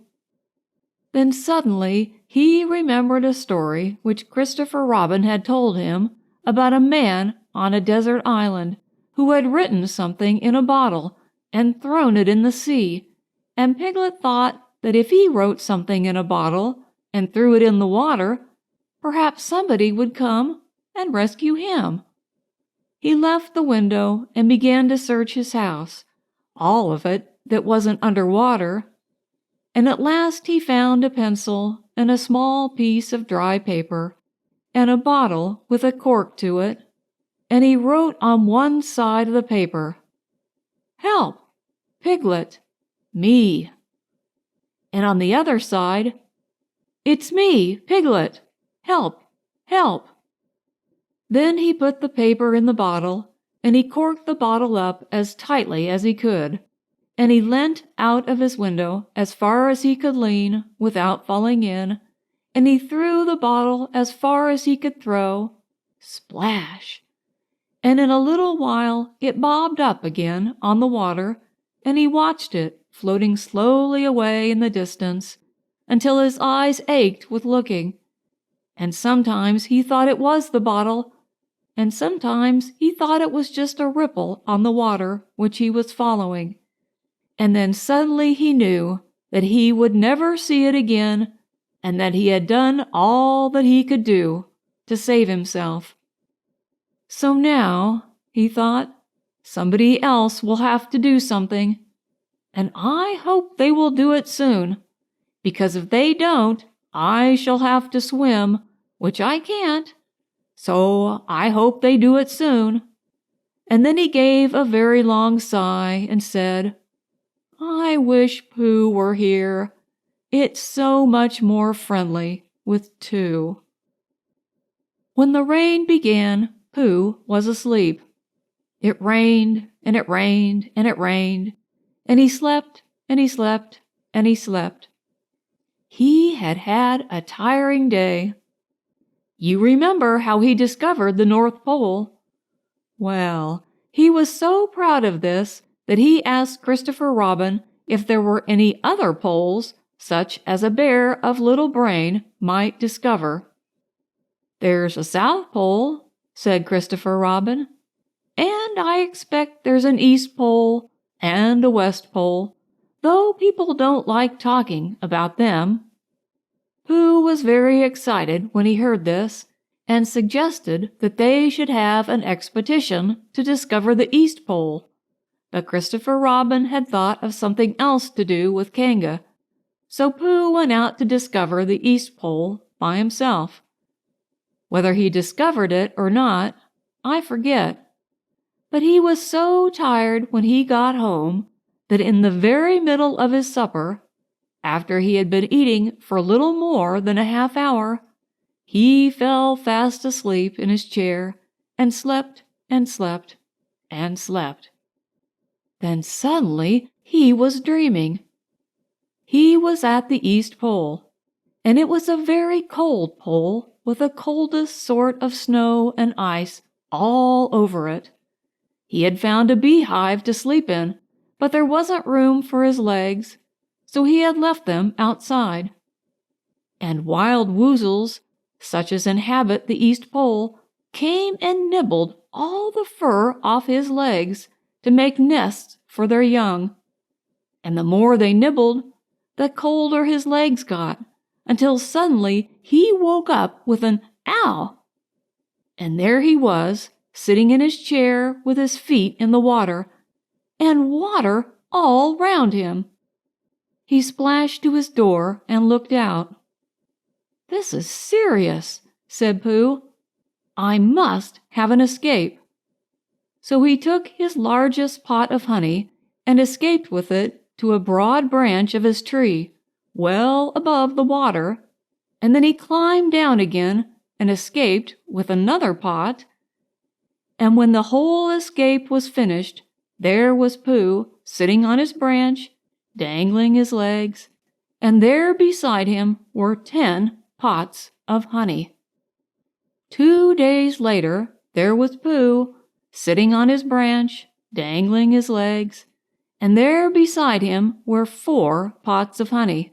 Then suddenly he remembered a story which Christopher Robin had told him about a man on a desert island who had written something in a bottle and thrown it in the sea, and Piglet thought that if he wrote something in a bottle and threw it in the water, perhaps somebody would come and rescue him. He left the window and began to search his house, all of it that wasn't under water, and at last he found a pencil and a small piece of dry paper and a bottle with a cork to it, and he wrote on one side of the paper, "Help! Piglet! Me!" And on the other side, "It's me, Piglet! Help! Help!" Then he put the paper in the bottle, and he corked the bottle up as tightly as he could, and he leant out of his window as far as he could lean without falling in, and he threw the bottle as far as he could throw, splash! and in a little while it bobbed up again on the water, and he watched it floating slowly away in the distance until his eyes ached with looking, and sometimes he thought it was the bottle, and sometimes he thought it was just a ripple on the water which he was following. And then suddenly he knew that he would never see it again, and that he had done all that he could do to save himself. So now, he thought, somebody else will have to do something, and I hope they will do it soon, because if they don't, I shall have to swim, which I can't. So I hope they do it soon. And then he gave a very long sigh and said, I wish Pooh were here. It's so much more friendly with two. When the rain began, Pooh was asleep. It rained, and it rained, and it rained, and he slept, and he slept, and he slept. He had had a tiring day. You remember how he discovered the North Pole? Well, he was so proud of this that he asked Christopher Robin if there were any other poles such as a bear of little brain might discover. There's a South Pole, said Christopher Robin, and I expect there's an East Pole and a West Pole, though people don't like talking about them. Pooh was very excited when he heard this, and suggested that they should have an expedition to discover the East Pole. But Christopher Robin had thought of something else to do with Kanga, so Pooh went out to discover the East Pole by himself. Whether he discovered it or not, I forget. But he was so tired when he got home that in the very middle of his supper, after he had been eating for little more than a half hour, he fell fast asleep in his chair and slept and slept and slept. Then suddenly he was dreaming. He was at the East Pole, and it was a very cold pole with the coldest sort of snow and ice all over it. He had found a beehive to sleep in, but there wasn't room for his legs, so he had left them outside. And wild woozles, such as inhabit the East Pole, came and nibbled all the fur off his legs to make nests for their young. And the more they nibbled, the colder his legs got, until suddenly he woke up with an "ow!" And there he was, sitting in his chair with his feet in the water, and water all round him. He splashed to his door and looked out. "This is serious," said Pooh. "I must have an escape." So he took his largest pot of honey and escaped with it to a broad branch of his tree, well above the water, and then he climbed down again and escaped with another pot. And when the whole escape was finished, there was Pooh sitting on his branch, dangling his legs, and there beside him were 10 pots of honey. 2 days later, there was Pooh sitting on his branch, dangling his legs, and there beside him were 4 pots of honey.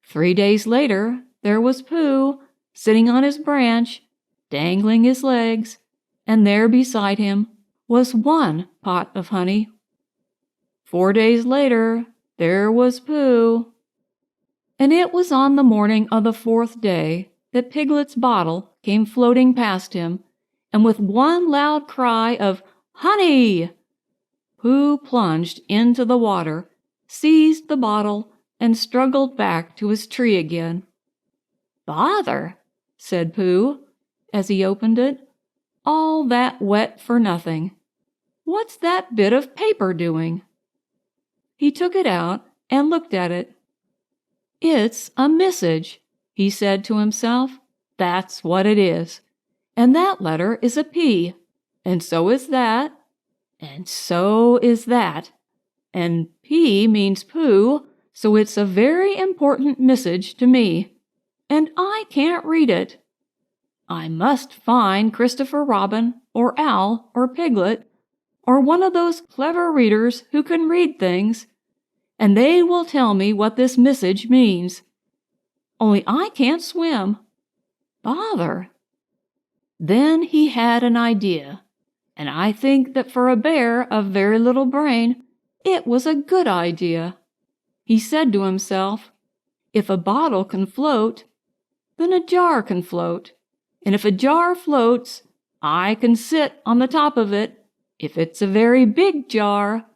3 days later, there was Pooh sitting on his branch, dangling his legs, and there beside him was 1 pot of honey. 4 days later, there was Pooh. And it was on the morning of the 4th day that Piglet's bottle came floating past him, and with one loud cry of "Honey!" Pooh plunged into the water, seized the bottle, and struggled back to his tree again. "Bother!" said Pooh, as he opened it. "All that wet for nothing. What's that bit of paper doing?" He took it out and looked at it. "It's a message," he said to himself. "That's what it is. And that letter is a P, and so is that, and so is that. And P means Pooh, so it's a very important message to me. And I can't read it. I must find Christopher Robin, or Owl, or Piglet, or one of those clever readers who can read things, and they will tell me what this message means. Only I can't swim. Bother. Then he had an idea, and I think that for a bear of very little brain, it was a good idea. He said to himself, "If a bottle can float, then a jar can float. And if a jar floats, I can sit on the top of it, if it's a very big jar."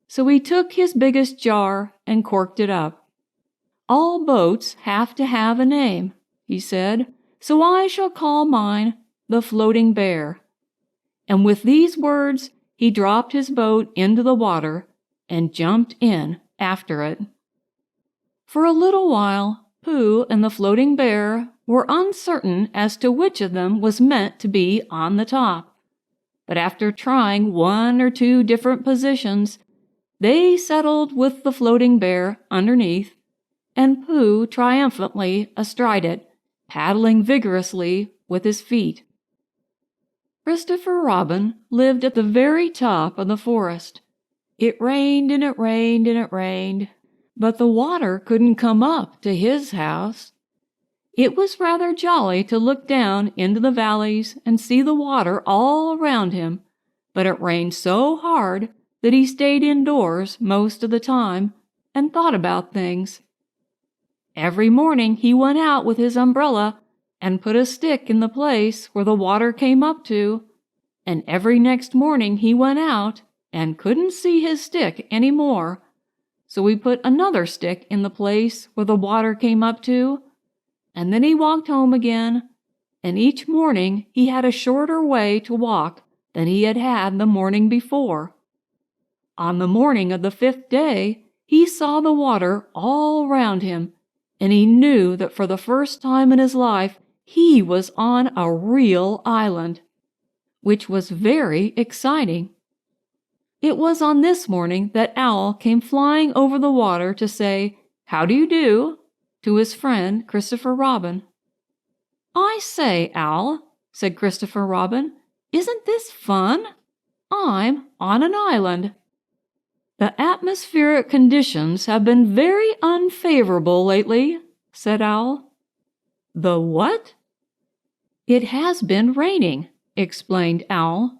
So he took his biggest jar and corked it up. "All boats have to have a name," he said, "so I shall call mine the Floating Bear." And with these words, he dropped his boat into the water and jumped in after it. For a little while, Pooh and the Floating Bear were uncertain as to which of them was meant to be on the top. But after trying 1 or 2 different positions, they settled with the Floating Bear underneath, and Pooh triumphantly astride it, paddling vigorously with his feet. Christopher Robin lived at the very top of the forest. It rained and it rained and it rained, but the water couldn't come up to his house. It was rather jolly to look down into the valleys and see the water all around him, but it rained so hard that he stayed indoors most of the time and thought about things. Every morning he went out with his umbrella and put a stick in the place where the water came up to, and every next morning he went out and couldn't see his stick any more, so he put another stick in the place where the water came up to, and then he walked home again, and each morning he had a shorter way to walk than he had had the morning before. On the morning of the 5th day, he saw the water all round him, and he knew that for the first time in his life he was on a real island, which was very exciting. It was on this morning that Owl came flying over the water to say, "How do you do?" to his friend Christopher Robin. "I say, Owl," said Christopher Robin, "isn't this fun? I'm on an island." "The atmospheric conditions have been very unfavorable lately," said Owl. "The what?" "It has been raining," explained Owl.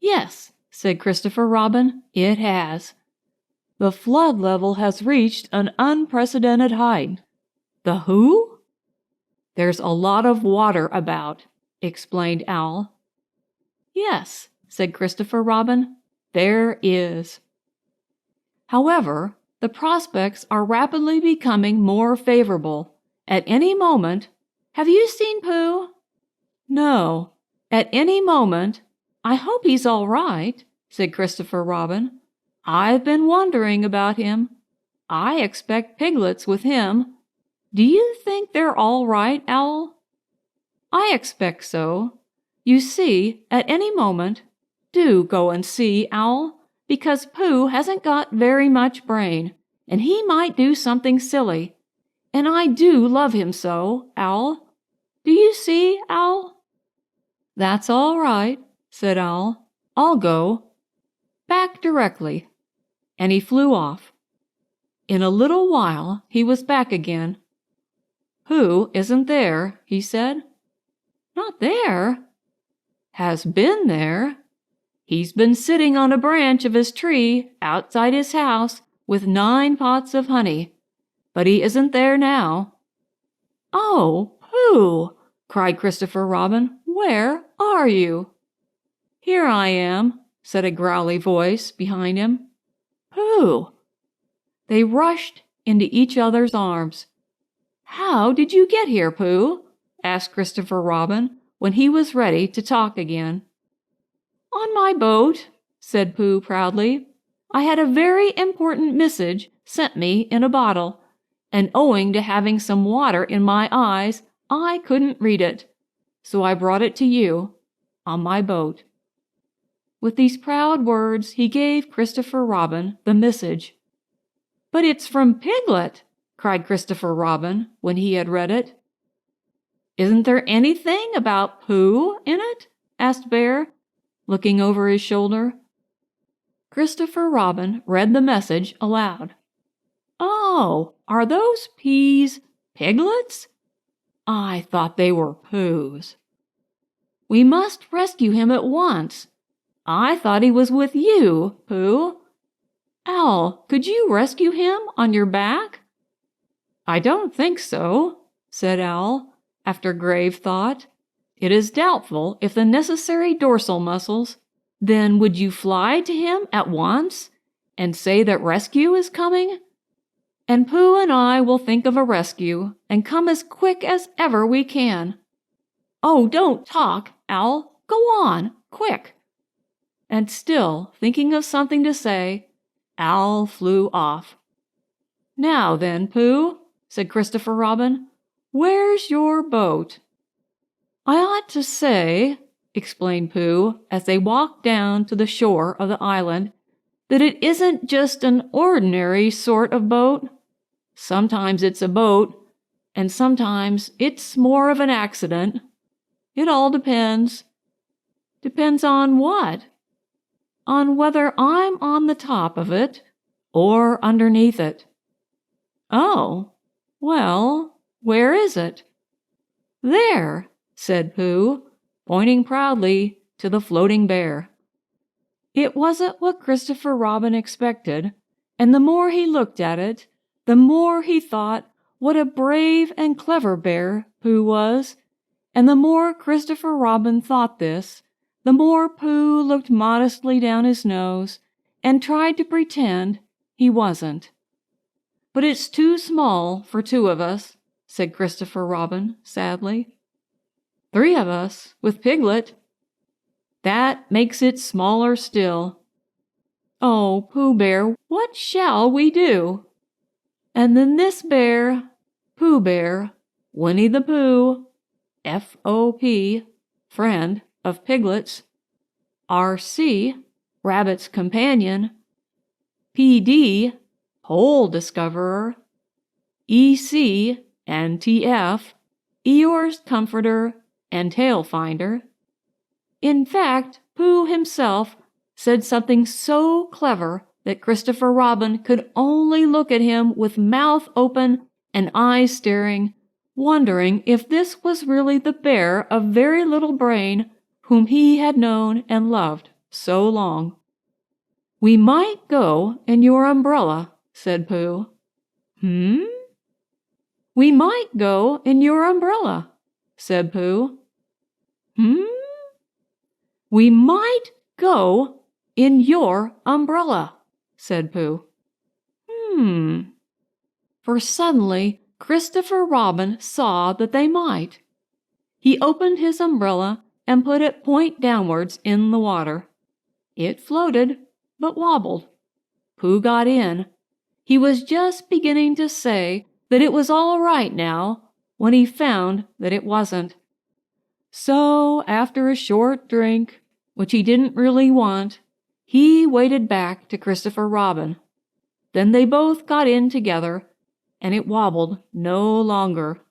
"Yes," said Christopher Robin, "it has. The flood level has reached an unprecedented height." "The who?" "There's a lot of water about," explained Owl. "Yes," said Christopher Robin, "there is. However, the prospects are rapidly becoming more favorable. At any moment— Have you seen Pooh?" "No. At any moment— I hope he's all right," said Christopher Robin. "I've been wondering about him. I expect piglets with him. Do you think they're all right, Owl?" "I expect so. You see, at any moment— Do go and see, Owl, because Pooh hasn't got very much brain, and he might do something silly. And I do love him so, Owl. Do you see, Owl?" "That's all right," said Owl. "I'll go. Back directly." And he flew off. In a little while he was back again. "Pooh isn't there," he said. "Not there?" "Has been there. He's been sitting on a branch of his tree outside his house with 9 pots of honey, but he isn't there now." "Oh, Pooh!" cried Christopher Robin. "Where are you?" "Here I am," said a growly voice behind him. "Pooh!" They rushed into each other's arms. "How did you get here, Pooh?" asked Christopher Robin when he was ready to talk again. "On my boat," said Pooh proudly. "I had a very important message sent me in a bottle, and owing to having some water in my eyes, I couldn't read it. So I brought it to you on my boat." With these proud words he gave Christopher Robin the message. "But it's from Piglet!" cried Christopher Robin when he had read it. Isn't there anything about Pooh in it? Asked Bear, looking over his shoulder. Christopher Robin read the message aloud. Oh, are those peas piglets? I thought they were Poohs. We must rescue him at once. I thought he was with you, Pooh. Owl, could you rescue him on your back? I don't think so, said Owl, after grave thought. It is doubtful if the necessary dorsal muscles. Then would you fly to him at once and say that rescue is coming? And Pooh and I will think of a rescue and come as quick as ever we can. Oh, don't talk, Owl. Go on, quick. And still thinking of something to say, Owl flew off. Now then, Pooh, said Christopher Robin, where's your boat? I ought to say, explained Pooh, as they walked down to the shore of the island, that it isn't just an ordinary sort of boat. Sometimes it's a boat, and sometimes it's more of an accident. It all depends. Depends on what? On whether I'm on the top of it or underneath it. Oh, well, where is it? There, said Pooh, pointing proudly to the floating bear. It wasn't what Christopher Robin expected, and the more he looked at it, the more he thought what a brave and clever bear Pooh was, and the more Christopher Robin thought this, the more Pooh looked modestly down his nose and tried to pretend he wasn't. But it's too small for two of us, said Christopher Robin sadly. 3 of us, with Piglet. That makes it smaller still. Oh, Pooh Bear, what shall we do? And then this bear, Pooh Bear, Winnie the Pooh, F.O.P., friend of Piglet's, R.C., Rabbit's companion, P.D., Pole discoverer, E.C. and T.F., Eeyore's comforter and tail finder. In fact, Pooh himself said something so clever that Christopher Robin could only look at him with mouth open and eyes staring, wondering if this was really the bear of very little brain whom he had known and loved so long. We might go in your umbrella, said Pooh. We might go in your umbrella, said Pooh. We might go in your umbrella, said Pooh. For suddenly Christopher Robin saw that they might. He opened his umbrella and put it point downwards in the water. It floated, but wobbled. Pooh got in. He was just beginning to say that it was all right now when he found that it wasn't. So, after a short drink, which he didn't really want, he waded back to Christopher Robin. Then they both got in together, and it wobbled no longer.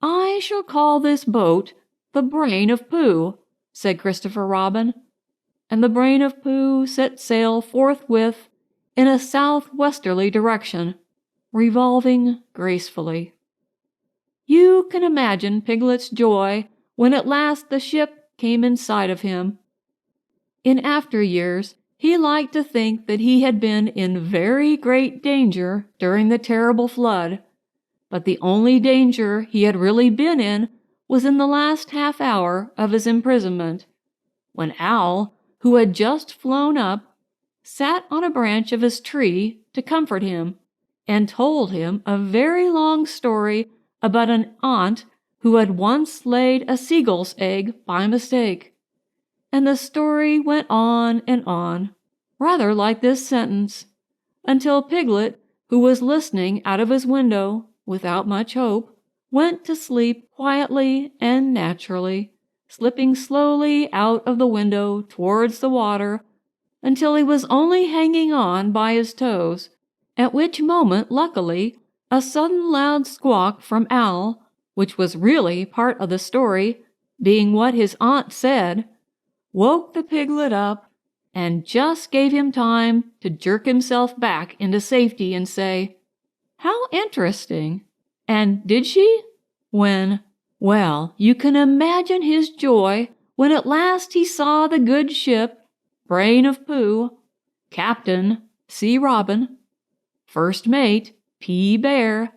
I shall call this boat the Brain of Pooh, said Christopher Robin, and the Brain of Pooh set sail forthwith in a southwesterly direction, revolving gracefully. You can imagine Piglet's joy when at last the ship came in sight of him. In after years, he liked to think that he had been in very great danger during the terrible flood, but the only danger he had really been in was in the last half hour of his imprisonment, when Owl, who had just flown up, sat on a branch of his tree to comfort him, and told him a very long story about an aunt who had once laid a seagull's egg by mistake. And the story went on and on, rather like this sentence, until Piglet, who was listening out of his window without much hope, went to sleep quietly and naturally, slipping slowly out of the window towards the water until he was only hanging on by his toes, at which moment, luckily, a sudden loud squawk from Owl which was really part of the story, being what his aunt said, woke the piglet up and just gave him time to jerk himself back into safety and say, "How interesting! And did she?" Well, you can imagine his joy when at last he saw the good ship, Brain of Pooh, Captain C. Robin, First Mate P. Bear,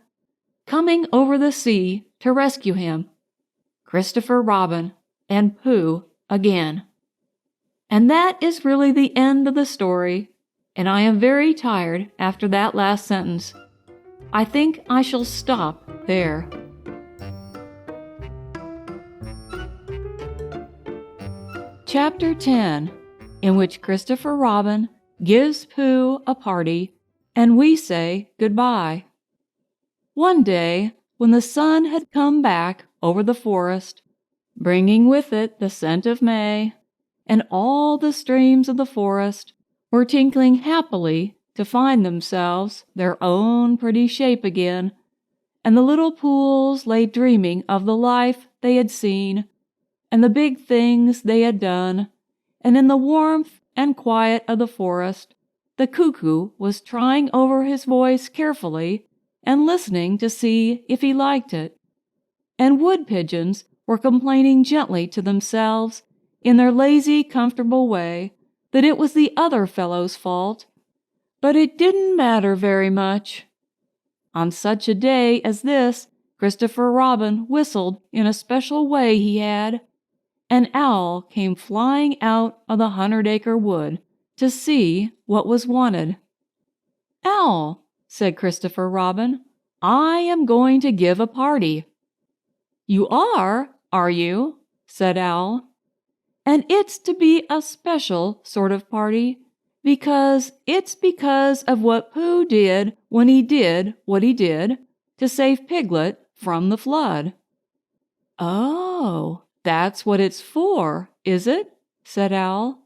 coming over the sea to rescue him, Christopher Robin and Pooh again. And that is really the end of the story, and I am very tired after that last sentence. I think I shall stop there. Chapter 10, in which Christopher Robin gives Pooh a party and we say goodbye. One day, when the sun had come back over the forest, bringing with it the scent of May, and all the streams of the forest were tinkling happily to find themselves their own pretty shape again, and the little pools lay dreaming of the life they had seen, and the big things they had done, and in the warmth and quiet of the forest, the cuckoo was trying over his voice carefully and listening to see if he liked it, and wood pigeons were complaining gently to themselves in their lazy, comfortable way that it was the other fellow's fault, but it didn't matter very much. On such a day as this, Christopher Robin whistled in a special way he had. An owl came flying out of the 100-acre wood to see what was wanted. "Owl," said Christopher Robin, "I am going to give a party." "You are you?" said Owl. "And it's to be a special sort of party, because of what Pooh did when he did what he did to save Piglet from the flood." "Oh, that's what it's for, is it?" said Owl.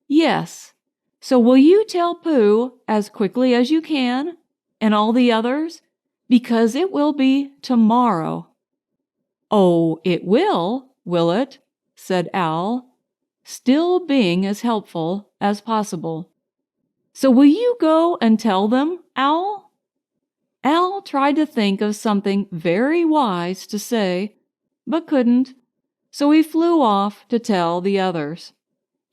"Yes. So will you tell Pooh as quickly as you can, and all the others, because it will be tomorrow." "Oh, it will it?" said Owl, still being as helpful as possible. "So will you go and tell them, Owl?" Owl tried to think of something very wise to say, but couldn't, so he flew off to tell the others.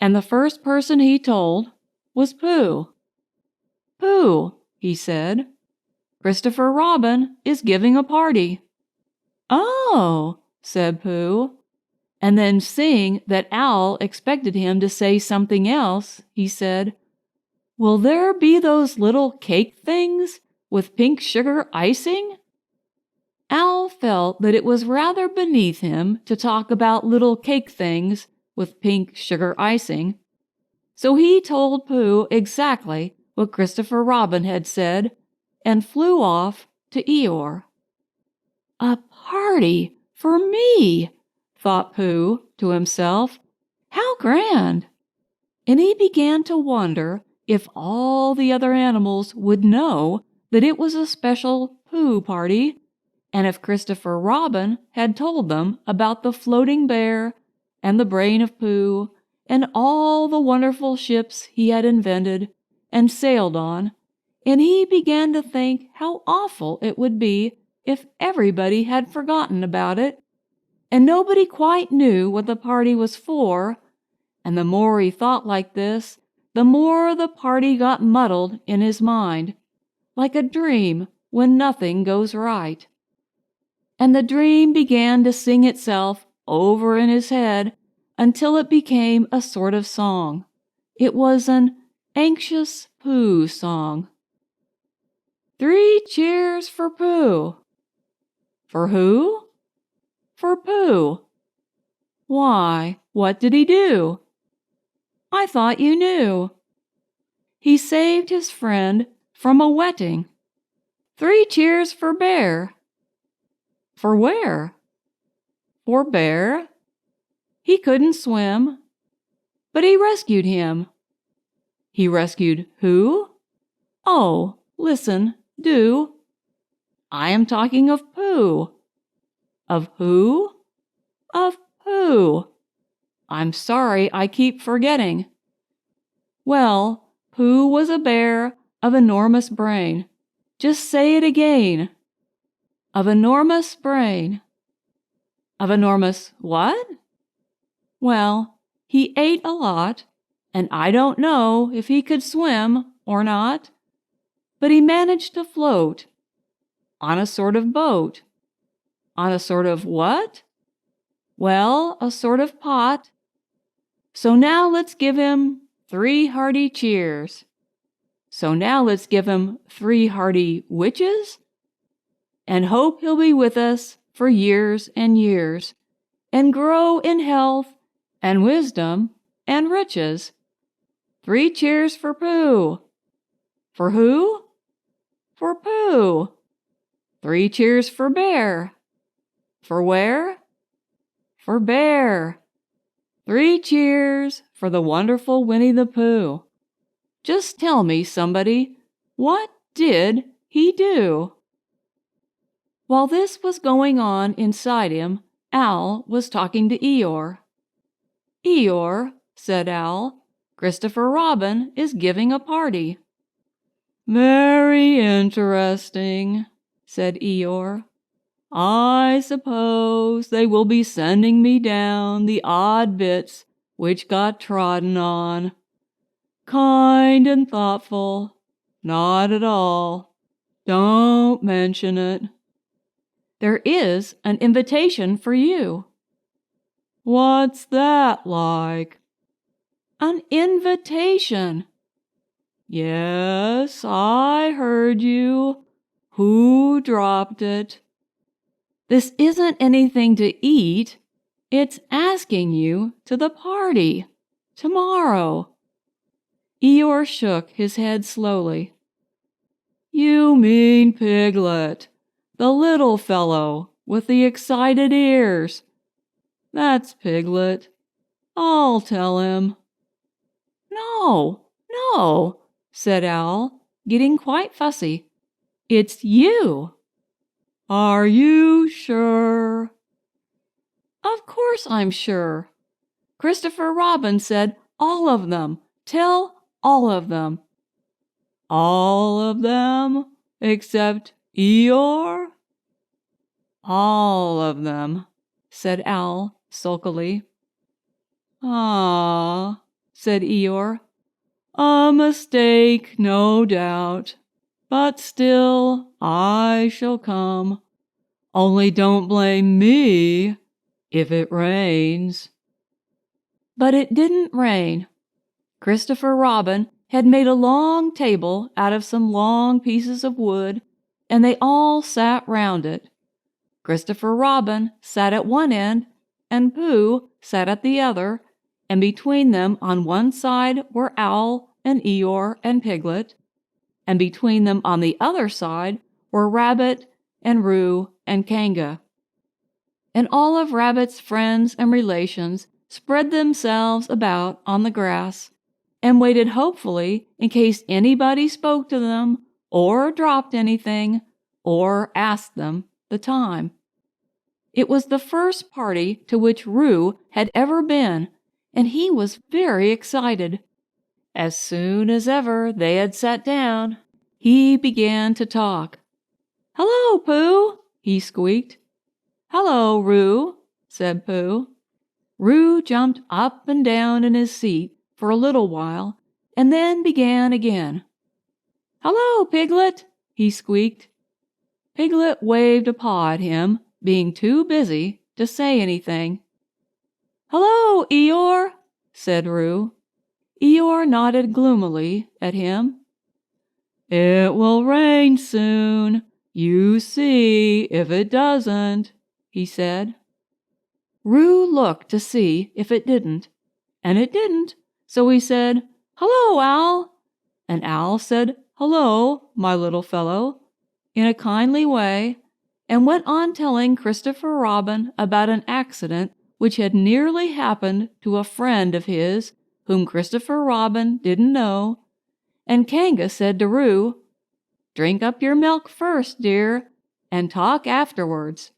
And the first person he told was Pooh. "Pooh," he said, "Christopher Robin is giving a party." "Oh," said Pooh. And then, seeing that Owl expected him to say something else, he said, "Will there be those little cake things with pink sugar icing?" Owl felt that it was rather beneath him to talk about little cake things with pink sugar icing, so he told Pooh exactly what Christopher Robin had said and flew off to Eeyore. "A party for me!" thought Pooh to himself. "How grand!" And he began to wonder if all the other animals would know that it was a special Pooh party, and if Christopher Robin had told them about the floating bear and the brain of Pooh and all the wonderful ships he had invented and sailed on, and he began to think how awful it would be if everybody had forgotten about it, and nobody quite knew what the party was for, and the more he thought like this, the more the party got muddled in his mind, like a dream when nothing goes right. And the dream began to sing itself over in his head until it became a sort of song. It was an anxious Pooh song. 3 cheers for Pooh. For who? For Pooh. Why, what did he do? I thought you knew. He saved his friend from a wetting. 3 cheers for Bear. For where? For Bear. He couldn't swim, but he rescued him. He rescued who? Oh, listen, do. I am talking of Pooh. Of who? Of Pooh. I'm sorry I keep forgetting. Well, Pooh was a bear of enormous brain. Just say it again. Of enormous brain. Of enormous what? Well, he ate a lot, and I don't know if he could swim or not, but he managed to float on a sort of boat. On a sort of what? Well, a sort of pot. So now let's give him 3 hearty cheers. So now let's give him 3 hearty witches, and hope he'll be with us for years and years, and grow in health and wisdom and riches. 3 cheers for Pooh. For who? For Pooh. 3 cheers for Bear. For where? For Bear. 3 cheers for the wonderful Winnie the Pooh. Just tell me, somebody, what did he do? While this was going on inside him, Al was talking to Eeyore. Eeyore, said Al, Christopher Robin is giving a party. Very interesting, said Eeyore. I suppose they will be sending me down the odd bits which got trodden on. Kind and thoughtful. Not at all. Don't mention it. There is an invitation for you. What's that like? An invitation. Yes, I heard you. Who dropped it? This isn't anything to eat. It's asking you to the party tomorrow. Eeyore shook his head slowly. You mean Piglet, the little fellow with the excited ears. That's Piglet. I'll tell him. No, no, said Al, getting quite fussy. It's you. Are you sure? Of course I'm sure. Christopher Robin said all of them. Tell all of them. All of them except Eeyore? All of them, said Al sulkily. Ah, said Eeyore. A mistake, no doubt. But still, I shall come. Only don't blame me if it rains. But it didn't rain. Christopher Robin had made a long table out of some long pieces of wood, and they all sat round it. Christopher Robin sat at one end, and Pooh sat at the other, and between them on one side were Owl and Eeyore and Piglet, and between them on the other side were Rabbit and Roo and Kanga. And all of Rabbit's friends and relations spread themselves about on the grass and waited hopefully in case anybody spoke to them or dropped anything or asked them the time. It was the first party to which Roo had ever been, and he was very excited. As soon as ever they had sat down, he began to talk. "Hello, Pooh," he squeaked. "Hello, Roo," said Pooh. Roo jumped up and down in his seat for a little while, and then began again. "Hello, Piglet," he squeaked. Piglet waved a paw at him, being too busy to say anything. "Hello, Eeyore," said Roo. Eeyore nodded gloomily at him. "It will rain soon. You see if it doesn't," he said. Roo looked to see if it didn't, and it didn't, so he said, "Hello, Owl." And Owl said, "Hello, my little fellow," in a kindly way, and went on telling Christopher Robin about an accident which had nearly happened to a friend of his whom Christopher Robin didn't know, and Kanga said to Roo, "Drink up your milk first, dear, and talk afterwards."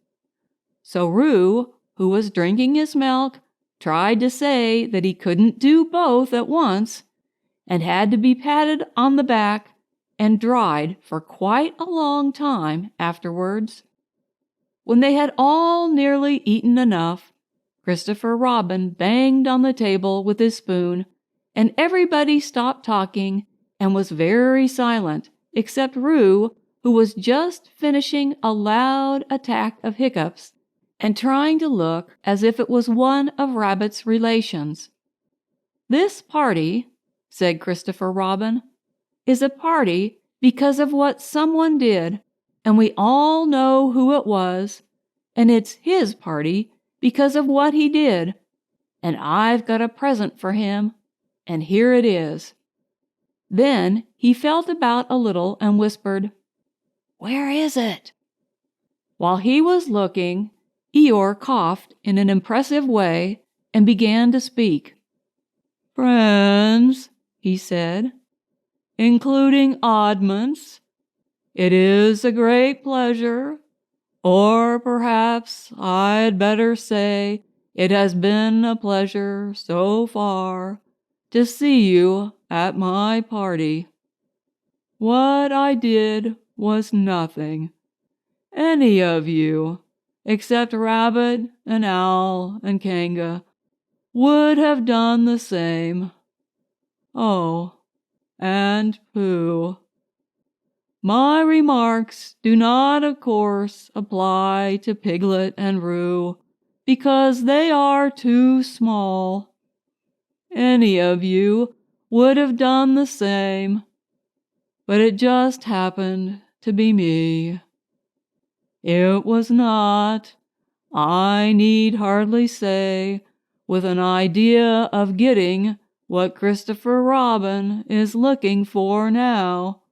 So Roo, who was drinking his milk, tried to say that he couldn't do both at once and had to be patted on the back and dried for quite a long time afterwards. When they had all nearly eaten enough, Christopher Robin banged on the table with his spoon, and everybody stopped talking and was very silent, except Roo, who was just finishing a loud attack of hiccups and trying to look as if it was one of Rabbit's relations. "This party," said Christopher Robin, "is a party because of what someone did, and we all know who it was, and it's his party because of what he did, and I've got a present for him, and here it is." Then he felt about a little and whispered, "Where is it?" While he was looking, Eeyore coughed in an impressive way and began to speak. "Friends," he said, "including oddments, it is a great pleasure, or perhaps I'd better say it has been a pleasure so far, to see you at my party. What I did was nothing. Any of you, except Rabbit and Owl and Kanga, would have done the same. Oh, and Pooh. My remarks do not, of course, apply to Piglet and Roo, because they are too small. Any of you would have done the same, but it just happened to be me. It was not, I need hardly say, with an idea of getting what Christopher Robin is looking for now."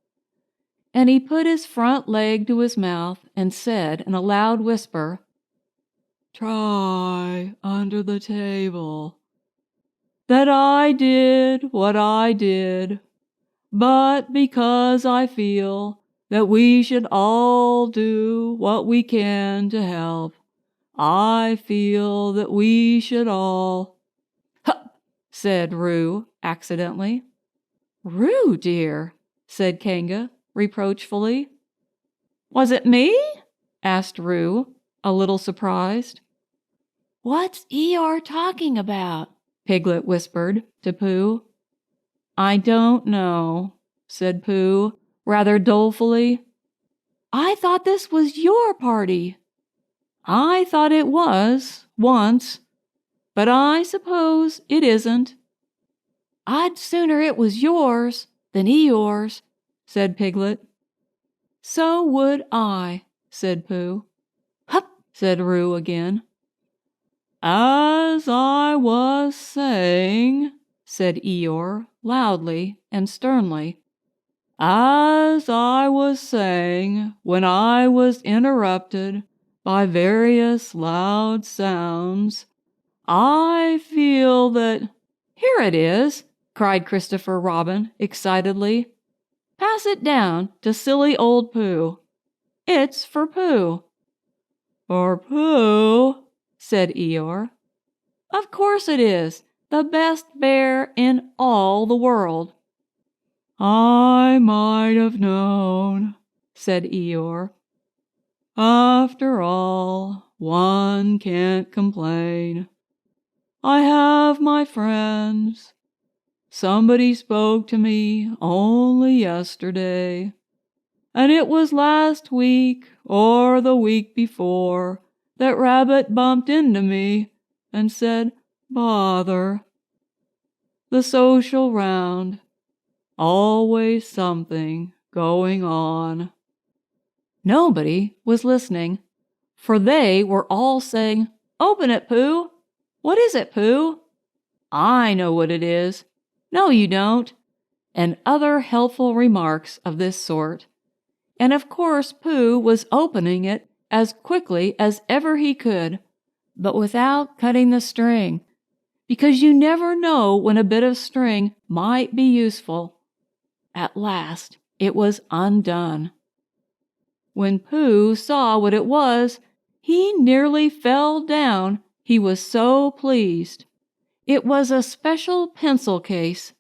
And he put his front leg to his mouth and said in a loud whisper, "Try under the table. That I did what I did, but because I feel that we should all do what we can to help, I feel that we should all—" "Hup!" said Roo accidentally. "Roo, dear," said Kanga reproachfully. "Was it me?" asked Roo, a little surprised. "What's Eeyore talking about?" Piglet whispered to Pooh. "I don't know," said Pooh, rather dolefully. "I thought this was your party." "I thought it was, once, but I suppose it isn't." "I'd sooner it was yours than Eeyore's," said Piglet. "So would I," said Pooh. "Hup!" said Roo again. "As I was saying," said Eeyore, loudly and sternly, "as I was saying when I was interrupted by various loud sounds, I feel that—" "Here it is!" cried Christopher Robin excitedly. "Pass it down to silly old Pooh. It's for Pooh." "For Pooh?" said Eeyore. "Of course it is, the best bear in all the world." "I might have known," said Eeyore. "After all, one can't complain. I have my friends. Somebody spoke to me only yesterday, and it was last week or the week before that Rabbit bumped into me and said, 'Bother.' The social round. Always something going on." Nobody was listening, for they were all saying, "Open it, Pooh! What is it, Pooh?" "I know what it is." "No, you don't," and other helpful remarks of this sort. And of course Pooh was opening it as quickly as ever he could, but without cutting the string, because you never know when a bit of string might be useful. At last it was undone. When Pooh saw what it was, He nearly fell down, he was so pleased. It was a special pencil case.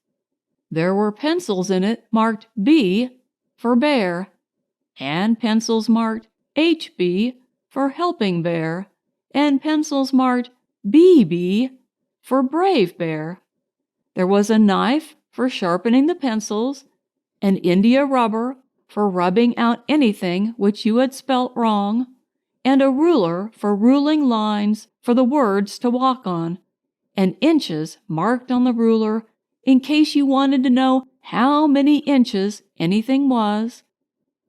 There were pencils in it marked B for bear, and pencils marked HB for helping bear, and pencils marked BB for brave bear. There was a knife for sharpening the pencils, and India rubber for rubbing out anything which you had spelt wrong, and a ruler for ruling lines for the words to walk on, and inches marked on the ruler in case you wanted to know how many inches anything was,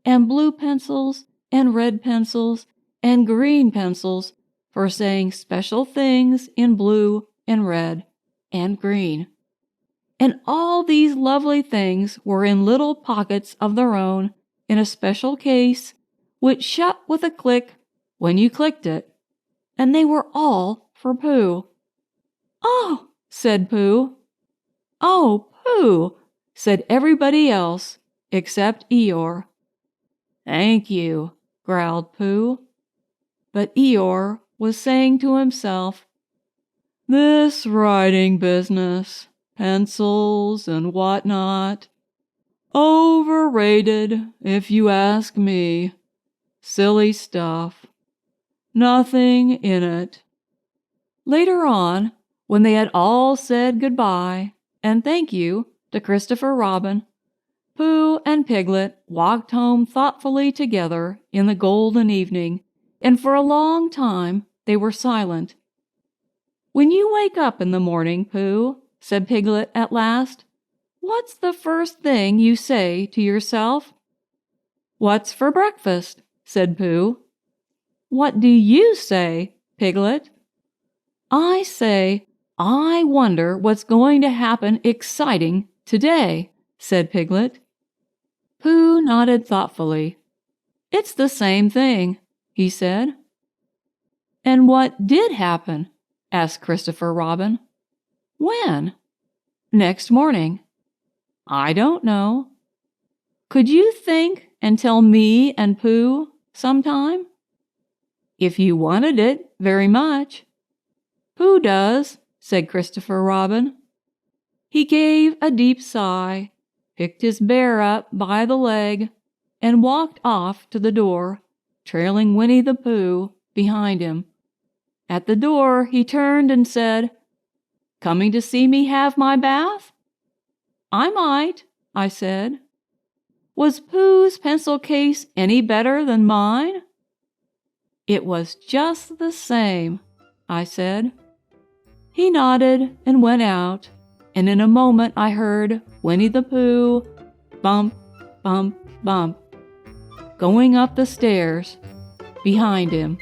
and blue pencils and red pencils and green pencils for saying special things in blue and red and green. And all these lovely things were in little pockets of their own in a special case, which shut with a click when you clicked it, and they were all for Pooh. "Oh," said Pooh. "Oh, Pooh," said everybody else except Eeyore. "Thank you," growled Pooh. But Eeyore was saying to himself, "This writing business, pencils and whatnot, overrated, if you ask me. Silly stuff. Nothing in it." Later on, when they had all said goodbye and thank you to Christopher Robin, Pooh and Piglet walked home thoughtfully together in the golden evening, and for a long time they were silent. "When you wake up in the morning, Pooh," said Piglet at last, "what's the first thing you say to yourself?" "What's for breakfast?" said Pooh. "What do you say, Piglet?" "I say, I wonder what's going to happen exciting today," said Piglet. Pooh nodded thoughtfully. "It's the same thing," he said. "And what did happen?" asked Christopher Robin. "When?" "Next morning." "I don't know." "Could you think and tell me and Pooh sometime?" "If you wanted it very much." "Pooh does," said Christopher Robin. He gave a deep sigh, picked his bear up by the leg, and walked off to the door, trailing Winnie the Pooh behind him. At the door he turned and said, "Coming to see me have my bath?" "I might," I said. "Was Pooh's pencil case any better than mine?" "It was just the same," I said. He nodded and went out, and in a moment I heard Winnie the Pooh, bump, bump, bump, going up the stairs behind him.